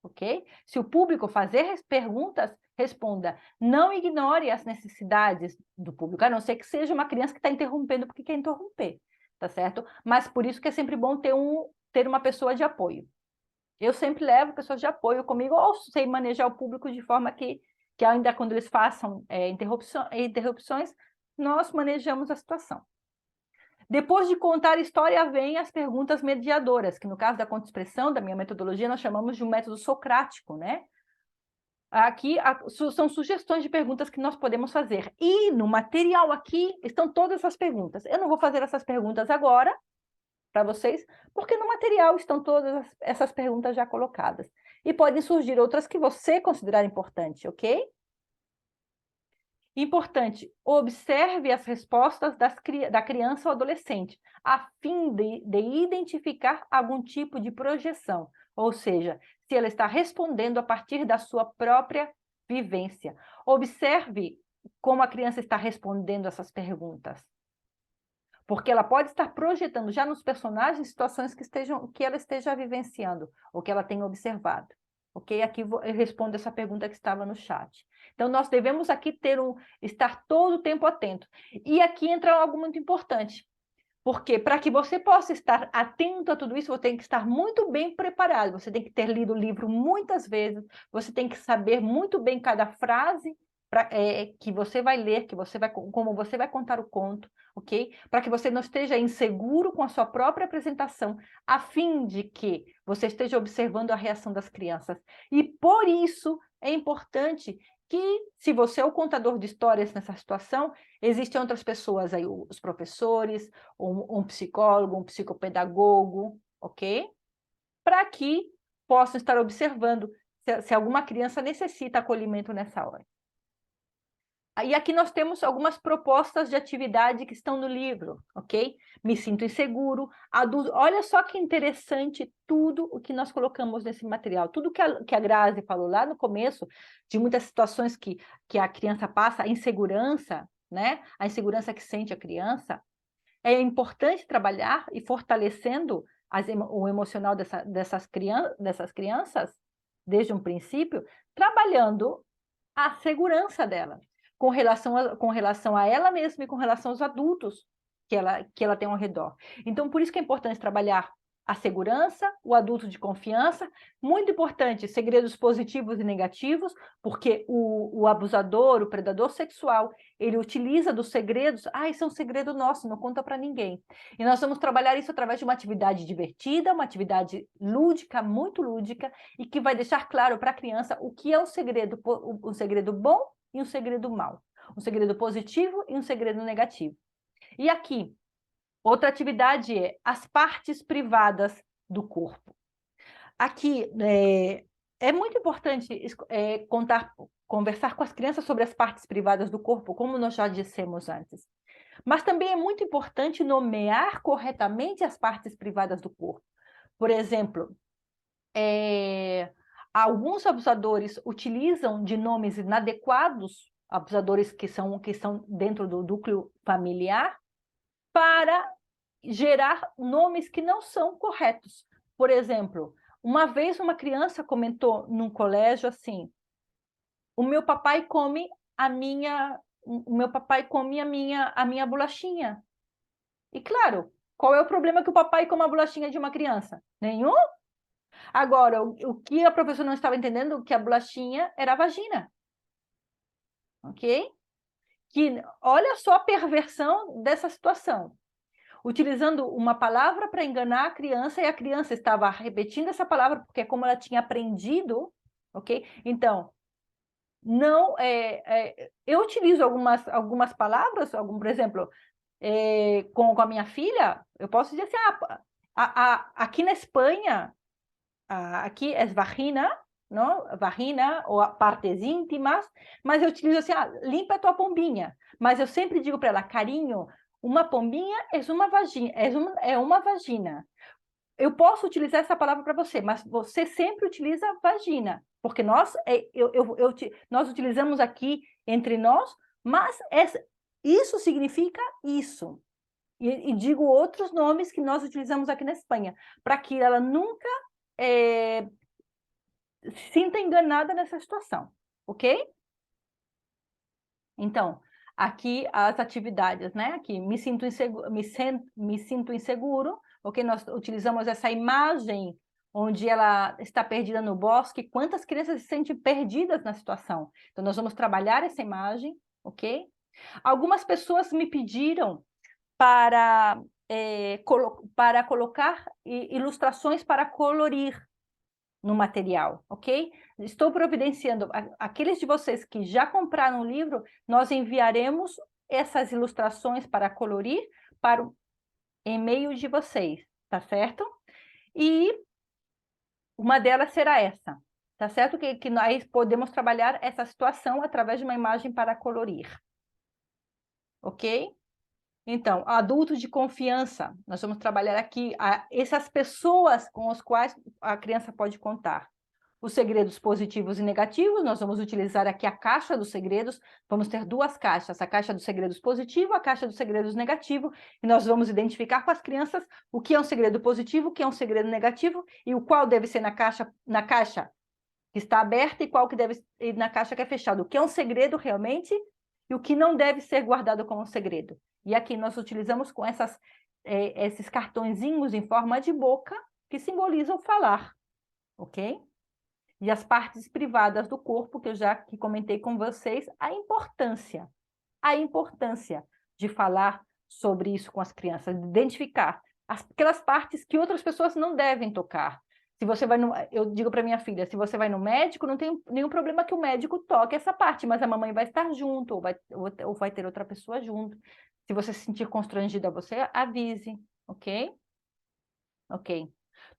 ok? Se o público fazer perguntas, responda. Não ignore as necessidades do público, a não ser que seja uma criança que está interrompendo porque quer interromper, tá certo? Mas por isso que é sempre bom ter uma pessoa de apoio. Eu sempre levo pessoas de apoio comigo, ou sei manejar o público de forma que ainda quando eles façam interrupções, nós manejamos a situação. Depois de contar a história, vem as perguntas mediadoras, que no caso da conta-expressão, da minha metodologia, nós chamamos de um método socrático, né? Aqui são sugestões de perguntas que nós podemos fazer. E no material aqui estão todas as perguntas. Eu não vou fazer essas perguntas agora, para vocês, porque no material estão todas essas perguntas já colocadas. E podem surgir outras que você considerar importante, ok? Importante, observe as respostas da criança ou adolescente, a fim de identificar algum tipo de projeção, ou seja, se ela está respondendo a partir da sua própria vivência. Observe como a criança está respondendo essas perguntas. Porque ela pode estar projetando já nos personagens situações que ela esteja vivenciando, ou que ela tenha observado. Ok? Aqui eu respondo essa pergunta que estava no chat. Então, nós devemos aqui estar todo o tempo atento. E aqui entra algo muito importante. Porque para que você possa estar atento a tudo isso, você tem que estar muito bem preparado. Você tem que ter lido o livro muitas vezes, você tem que saber muito bem cada frase que você vai ler, como você vai contar o conto, ok? Para que você não esteja inseguro com a sua própria apresentação, a fim de que você esteja observando a reação das crianças. E por isso é importante que, se você é o contador de histórias nessa situação, existem outras pessoas aí, os professores, um psicólogo, um psicopedagogo, ok? Para que possam estar observando se alguma criança necessita acolhimento nessa hora. E aqui nós temos algumas propostas de atividade que estão no livro, ok? Me sinto inseguro, adulto. Olha só que interessante tudo o que nós colocamos nesse material. Tudo que a Grazi falou lá no começo, de muitas situações que a criança passa, a insegurança, né? A insegurança que sente a criança. É importante trabalhar e fortalecendo o emocional dessas crianças, desde um princípio, trabalhando a segurança dela com relação a ela mesma e com relação aos adultos que ela tem ao redor. Então, por isso que é importante trabalhar a segurança, o adulto de confiança, muito importante, segredos positivos e negativos, porque o abusador, o predador sexual, ele utiliza dos segredos, isso é um segredo nosso, não conta para ninguém. E nós vamos trabalhar isso através de uma atividade divertida, uma atividade lúdica, muito lúdica, e que vai deixar claro para a criança o que é um segredo bom e um segredo mau, um segredo positivo e um segredo negativo. E aqui, outra atividade é as partes privadas do corpo. Aqui, é muito importante conversar com as crianças sobre as partes privadas do corpo, como nós já dissemos antes. Mas também é muito importante nomear corretamente as partes privadas do corpo. Por exemplo, alguns abusadores utilizam de nomes inadequados, abusadores que são dentro do núcleo familiar, para gerar nomes que não são corretos. Por exemplo, uma vez uma criança comentou num colégio assim: o meu papai come a minha bolachinha. E claro, qual é o problema que o papai come a bolachinha de uma criança? Nenhum. Agora, o que a professora não estava entendendo, que a bolachinha era a vagina. Ok? Que olha só a perversão dessa situação. Utilizando uma palavra para enganar a criança, e a criança estava repetindo essa palavra porque é como ela tinha aprendido, ok? Então, não eu utilizo algumas palavras, por exemplo, com a minha filha, eu posso dizer assim, aqui na Espanha, aqui é vagina, não? Vagina ou partes íntimas, mas eu utilizo assim, limpa a tua pombinha. Mas eu sempre digo para ela, carinho, uma pombinha é uma vagina, é uma vagina. Eu posso utilizar essa palavra para você, mas você sempre utiliza vagina, porque nós utilizamos aqui entre nós, mas isso significa isso. E digo outros nomes que nós utilizamos aqui na Espanha, para que ela nunca se sinta enganada nessa situação, ok? Então, aqui as atividades, né? Aqui, me sinto inseguro, ok? Nós utilizamos essa imagem onde ela está perdida no bosque. Quantas crianças se sentem perdidas na situação? Então, nós vamos trabalhar essa imagem, ok? Algumas pessoas me pediram para colocar ilustrações para colorir no material, ok? Estou providenciando. Aqueles de vocês que já compraram o livro, nós enviaremos essas ilustrações para colorir para o e-mail de vocês, tá certo? E uma delas será essa, tá certo? Que nós podemos trabalhar essa situação através de uma imagem para colorir, ok? Então, adultos de confiança, nós vamos trabalhar aqui essas pessoas com as quais a criança pode contar. Os segredos positivos e negativos, nós vamos utilizar aqui a caixa dos segredos, vamos ter duas caixas, a caixa dos segredos positivo, a caixa dos segredos negativo, e nós vamos identificar com as crianças o que é um segredo positivo, o que é um segredo negativo, e o qual deve ser na caixa que está aberta e qual que deve ir na caixa que é fechada, o que é um segredo realmente e o que não deve ser guardado como um segredo. E aqui nós utilizamos com esses cartõezinhos em forma de boca que simbolizam falar, ok? E as partes privadas do corpo, que eu já comentei com vocês, a importância de falar sobre isso com as crianças, de identificar aquelas partes que outras pessoas não devem tocar. Se você vai eu digo para minha filha, se você vai no médico, não tem nenhum problema que o médico toque essa parte, mas a mamãe vai estar junto, ou vai ter outra pessoa junto. Se você se sentir constrangida, você avise, ok? Ok.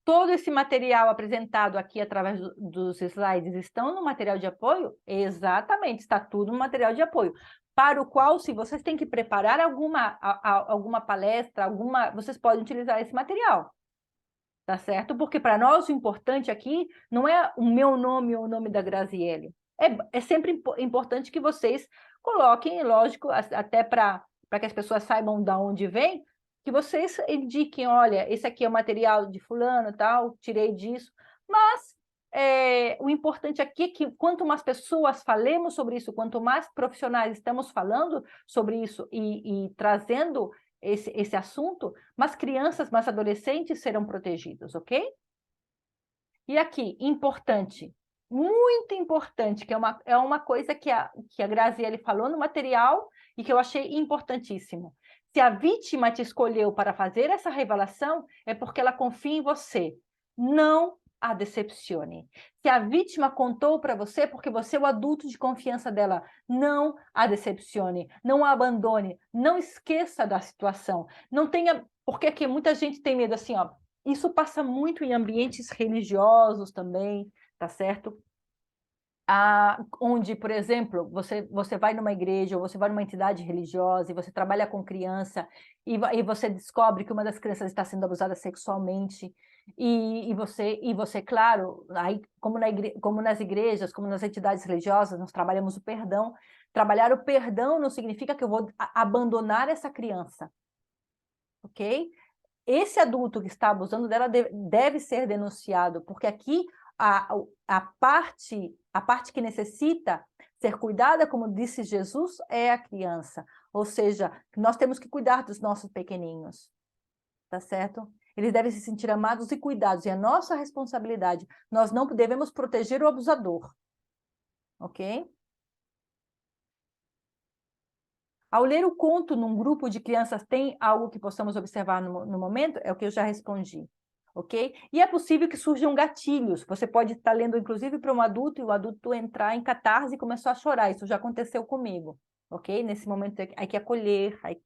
Todo esse material apresentado aqui através dos slides estão no material de apoio? Exatamente, está tudo no material de apoio. Para o qual, se vocês têm que preparar alguma palestra, vocês podem utilizar esse material. Tá certo? Porque para nós o importante aqui não é o meu nome ou o nome da Graziele. É sempre importante que vocês coloquem, lógico, até para que as pessoas saibam de onde vem, que vocês indiquem, olha, esse aqui é o material de fulano, tal, tirei disso. Mas o importante aqui é que quanto mais pessoas falemos sobre isso, quanto mais profissionais estamos falando sobre isso e trazendo esse assunto, mas crianças, mas adolescentes serão protegidos, ok? E aqui, importante, muito importante, que é uma coisa que a Graziele falou no material e que eu achei importantíssimo. Se a vítima te escolheu para fazer essa revelação, é porque ela confia em você. Não a decepcione. Se a vítima contou para você, porque você é o adulto de confiança dela, não a decepcione, não a abandone, não esqueça da situação. Não tenha, porque aqui muita gente tem medo assim, ó. Isso passa muito em ambientes religiosos também, tá certo? Onde, por exemplo, você vai numa igreja ou você vai numa entidade religiosa e você trabalha com criança e você descobre que uma das crianças está sendo abusada sexualmente e você, claro, aí, como nas igrejas, como nas entidades religiosas, nós trabalhamos o perdão. Trabalhar o perdão não significa que eu vou abandonar essa criança, ok? Esse adulto que está abusando dela deve ser denunciado, porque aqui a, a parte que necessita ser cuidada, como disse Jesus, é a criança. Ou seja, nós temos que cuidar dos nossos pequeninhos, tá certo? Eles devem se sentir amados e cuidados, e é nossa responsabilidade. Nós não devemos proteger o abusador, ok? Ao ler o conto num grupo de crianças, tem algo que possamos observar no momento? É o que eu já respondi, ok? E é possível que surjam gatilhos. Você pode estar lendo, inclusive, para um adulto, e o adulto entrar em catarse e começar a chorar. Isso já aconteceu comigo, ok? Nesse momento, hay que acolher, hay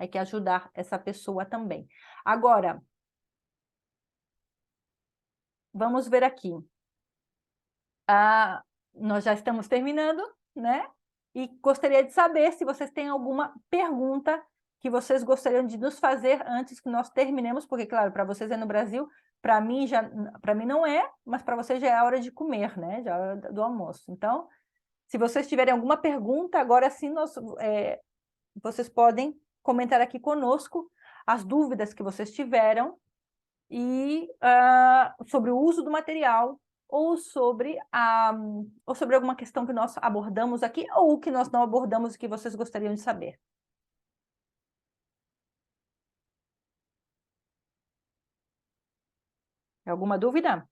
que ajudar essa pessoa também. Agora, vamos ver aqui. Nós já estamos terminando, né? E gostaria de saber se vocês têm alguma pergunta que vocês gostariam de nos fazer antes que nós terminemos, porque, claro, para vocês é no Brasil, para mim não é, mas para vocês já é a hora de comer, né? Já é a hora do almoço. Então, se vocês tiverem alguma pergunta, agora sim vocês podem comentar aqui conosco as dúvidas que vocês tiveram e sobre o uso do material ou sobre alguma questão que nós abordamos aqui ou que nós não abordamos e que vocês gostariam de saber. Alguma dúvida?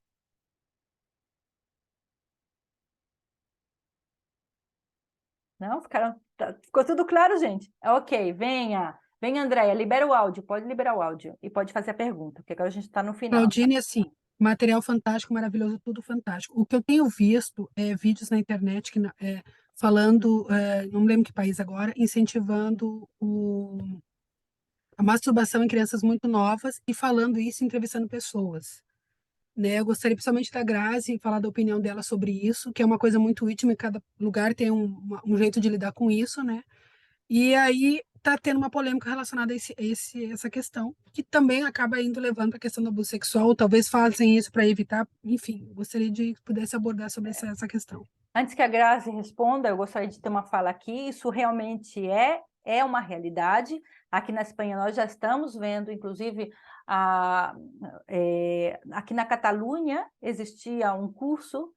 Não? Ficou tudo claro, gente? Ok, venha, Andréia, libera o áudio, pode liberar o áudio e pode fazer a pergunta, porque agora a gente está no final. Claudine, assim, material fantástico, maravilhoso, tudo fantástico. O que eu tenho visto é vídeos na internet falando, não me lembro que país agora, incentivando a masturbação em crianças muito novas e falando isso, entrevistando pessoas. Né? Eu gostaria principalmente da Grazi falar da opinião dela sobre isso, que é uma coisa muito íntima e cada lugar tem um jeito de lidar com isso, né? E aí está tendo uma polêmica relacionada a essa questão, que também acaba indo levando para a questão do abuso sexual, talvez façam isso para evitar, enfim, gostaria de que pudesse abordar sobre essa questão. Antes que a Grazi responda, eu gostaria de ter uma fala aqui. Isso realmente é uma realidade. Aqui na Espanha nós já estamos vendo, inclusive, aqui na Catalunha existia um curso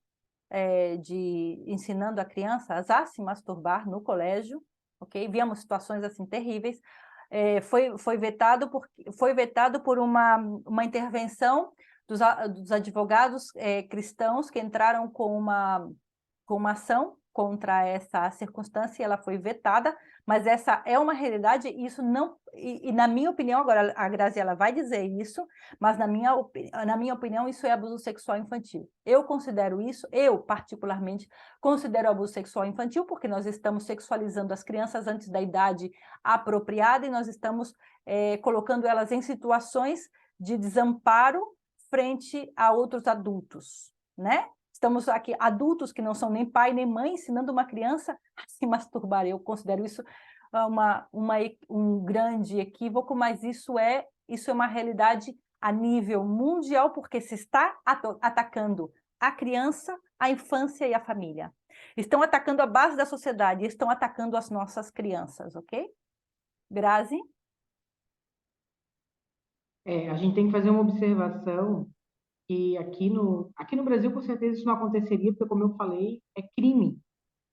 de ensinando a crianças a se masturbar no colégio, ok? Víamos situações assim terríveis. Foi vetado por uma intervenção dos advogados cristãos que entraram com uma ação contra essa circunstância e ela foi vetada, mas essa é uma realidade e isso não... E na minha opinião, agora a Graziela vai dizer isso, mas na minha opinião isso é abuso sexual infantil. Eu particularmente, considero abuso sexual infantil porque nós estamos sexualizando as crianças antes da idade apropriada e nós estamos colocando elas em situações de desamparo frente a outros adultos, né? Estamos aqui, adultos que não são nem pai nem mãe, ensinando uma criança a se masturbar. Eu considero isso um grande equívoco, mas isso é uma realidade a nível mundial, porque se está atacando a criança, a infância e a família. Estão atacando a base da sociedade, estão atacando as nossas crianças, ok? Grazi? A gente tem que fazer uma observação que aqui no Brasil, com certeza, isso não aconteceria, porque, como eu falei, é crime.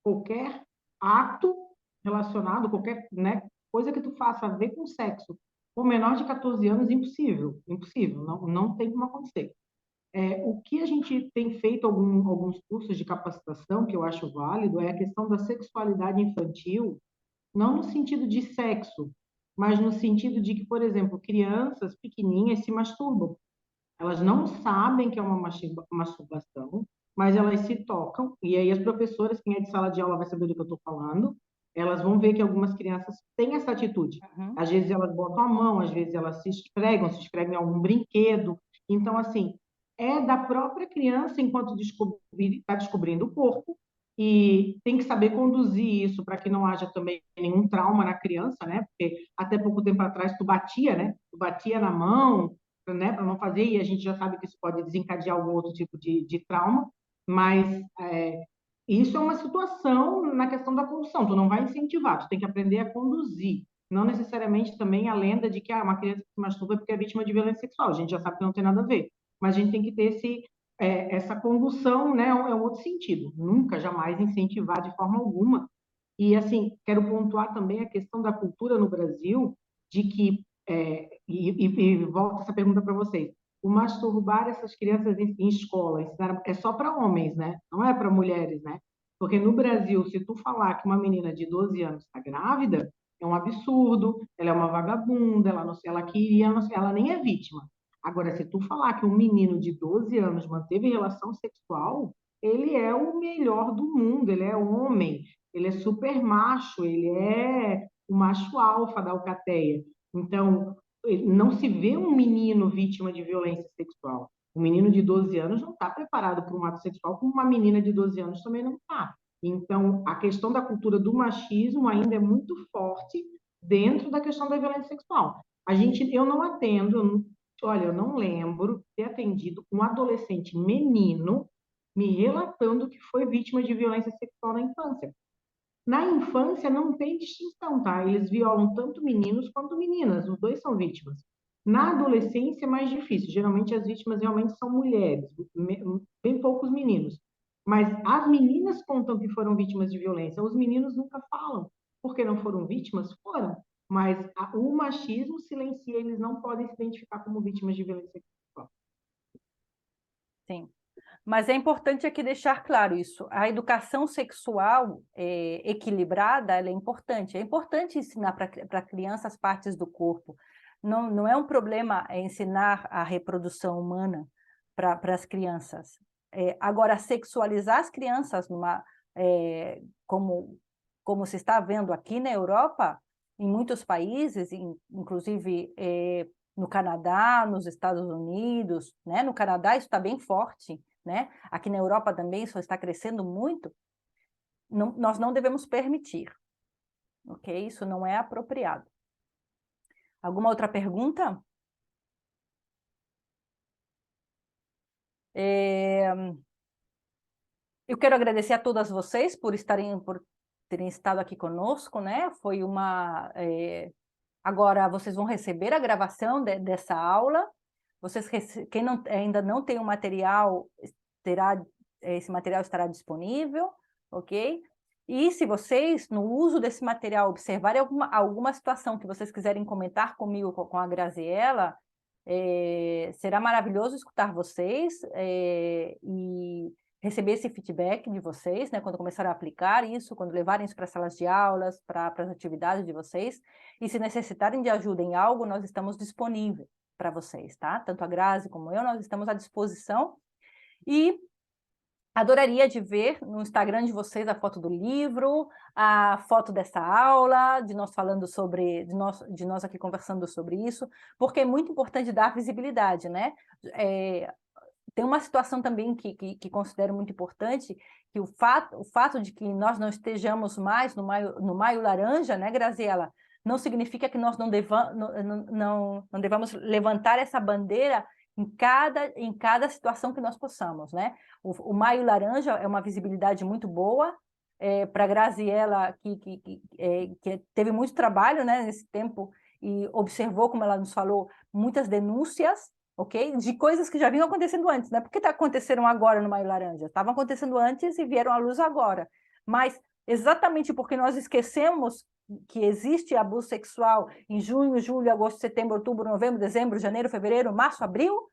Qualquer ato relacionado, qualquer, né, coisa que tu faça a ver com sexo, com menor de 14 anos, impossível, impossível, não tem como acontecer. O que a gente tem feito alguns cursos de capacitação, que eu acho válido, é a questão da sexualidade infantil, não no sentido de sexo, mas no sentido de que, por exemplo, crianças pequenininhas se masturbam. Elas não sabem que é uma masturbação, mas elas se tocam, e aí as professoras, quem é de sala de aula vai saber do que eu estou falando, elas vão ver que algumas crianças têm essa atitude. Uhum. Às vezes elas botam a mão, às vezes elas se esfregam em algum brinquedo. Então, assim, é da própria criança enquanto está descobrindo o corpo, e tem que saber conduzir isso para que não haja também nenhum trauma na criança, né? Porque até pouco tempo atrás tu batia, né? Tu batia na mão, né? Para não fazer, e a gente já sabe que isso pode desencadear algum outro tipo de trauma, mas isso é uma situação na questão da condução, tu não vai incentivar, tu tem que aprender a conduzir. Não necessariamente também a lenda de que uma criança que se masturba é porque é vítima de violência sexual, a gente já sabe que não tem nada a ver, mas a gente tem que ter essa condução, né, é um outro sentido. Nunca, jamais incentivar de forma alguma. E, assim, quero pontuar também a questão da cultura no Brasil, de que, e volto essa pergunta para vocês, o masturbar essas crianças em escola, é só para homens, né? Não é para mulheres, né? Porque no Brasil, se tu falar que uma menina de 12 anos está grávida, é um absurdo, ela é uma vagabunda, ela não sei, ela queria, não sei, ela nem é vítima. Agora, se tu falar que um menino de 12 anos manteve relação sexual, ele é o melhor do mundo, ele é homem, ele é super macho, ele é o macho alfa da alcateia. Então, não se vê um menino vítima de violência sexual. Um menino de 12 anos não está preparado para um ato sexual, como uma menina de 12 anos também não está. Então, a questão da cultura do machismo ainda é muito forte dentro da questão da violência sexual. Eu não atendo, olha, eu não lembro de ter atendido um adolescente menino me relatando que foi vítima de violência sexual na infância. Na infância não tem distinção, tá? Eles violam tanto meninos quanto meninas, os dois são vítimas. Na adolescência é mais difícil, geralmente as vítimas realmente são mulheres, bem poucos meninos. Mas as meninas contam que foram vítimas de violência, os meninos nunca falam. Porque não foram vítimas? Foram. Mas o machismo silencia, eles não podem se identificar como vítimas de violência sexual. Sim. Mas é importante aqui deixar claro isso. A educação sexual equilibrada, ela é importante. É importante ensinar para a criança as partes do corpo. Não é um problema ensinar a reprodução humana para as crianças. Agora, sexualizar as crianças como se está vendo aqui na Europa, em muitos países, inclusive no Canadá, nos Estados Unidos, né? No Canadá isso está bem forte, né? Aqui na Europa também isso está crescendo muito. Nós não devemos permitir, ok? Isso não é apropriado. Alguma outra pergunta? Eu quero agradecer a todas vocês por terem estado aqui conosco, né? Foi uma... Agora vocês vão receber a gravação dessa aula. Quem ainda não tem o material, esse material estará disponível, ok? E se vocês, no uso desse material, observarem alguma situação que vocês quiserem comentar comigo, com a Graziela, será maravilhoso escutar vocês e receber esse feedback de vocês, né, quando começarem a aplicar isso, quando levarem isso para as salas de aulas, para as atividades de vocês, e se necessitarem de ajuda em algo, nós estamos disponíveis para vocês, tá? Tanto a Grazi como eu, nós estamos à disposição, e adoraria de ver no Instagram de vocês a foto do livro, a foto dessa aula, de nós falando sobre, de nós aqui conversando sobre isso, porque é muito importante dar visibilidade, né? Tem uma situação também que considero muito importante, que o fato de que nós não estejamos mais no Maio Laranja, né, Graziela, não significa que nós não devamos levantar essa bandeira em cada situação que nós possamos, né? O Maio Laranja é uma visibilidade muito boa, para a Graziela, que teve muito trabalho, né, nesse tempo, e observou, como ela nos falou, muitas denúncias, ok? De coisas que já vinham acontecendo antes, né? Por que aconteceram agora no Maio Laranja? Estavam acontecendo antes e vieram à luz agora. Mas exatamente porque nós esquecemos que existe abuso sexual em junho, julho, agosto, setembro, outubro, novembro, dezembro, janeiro, fevereiro, março, abril,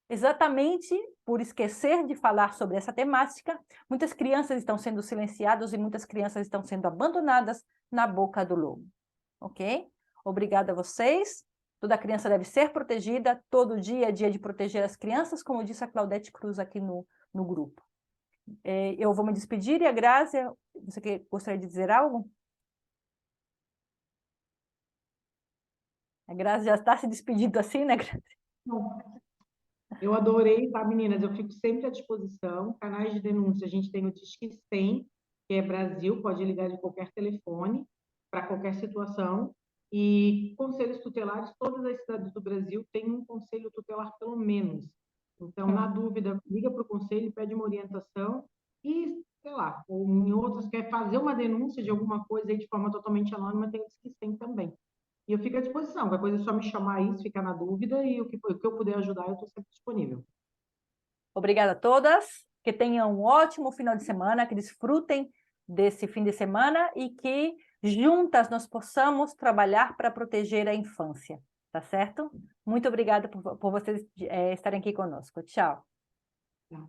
exatamente por esquecer de falar sobre essa temática, muitas crianças estão sendo silenciadas e muitas crianças estão sendo abandonadas na boca do lobo, ok? Obrigada a vocês. Toda criança deve ser protegida, todo dia é dia de proteger as crianças, como disse a Claudete Cruz aqui no grupo. Eu vou me despedir, e a Grácia, você gostaria de dizer algo? A Grácia já está se despedindo assim, né, Grácia? Não. Eu adorei, tá, meninas? Eu fico sempre à disposição. Canais de denúncia, a gente tem o Disque 100, que é Brasil, pode ligar de qualquer telefone, para qualquer situação. E conselhos tutelares, todas as cidades do Brasil têm um conselho tutelar, pelo menos. Então, na dúvida, liga para o conselho, pede uma orientação e, sei lá, ou em outras, quer fazer uma denúncia de alguma coisa aí de forma totalmente anônima, tem o Disque 100 também. E eu fico à disposição, qualquer coisa é só me chamar aí, se ficar na dúvida, e o que eu puder ajudar, eu estou sempre disponível. Obrigada a todas, que tenham um ótimo final de semana, que desfrutem desse fim de semana e que juntas nós possamos trabalhar para proteger a infância, tá certo? Muito obrigada por vocês estarem aqui conosco. Tchau. Tá.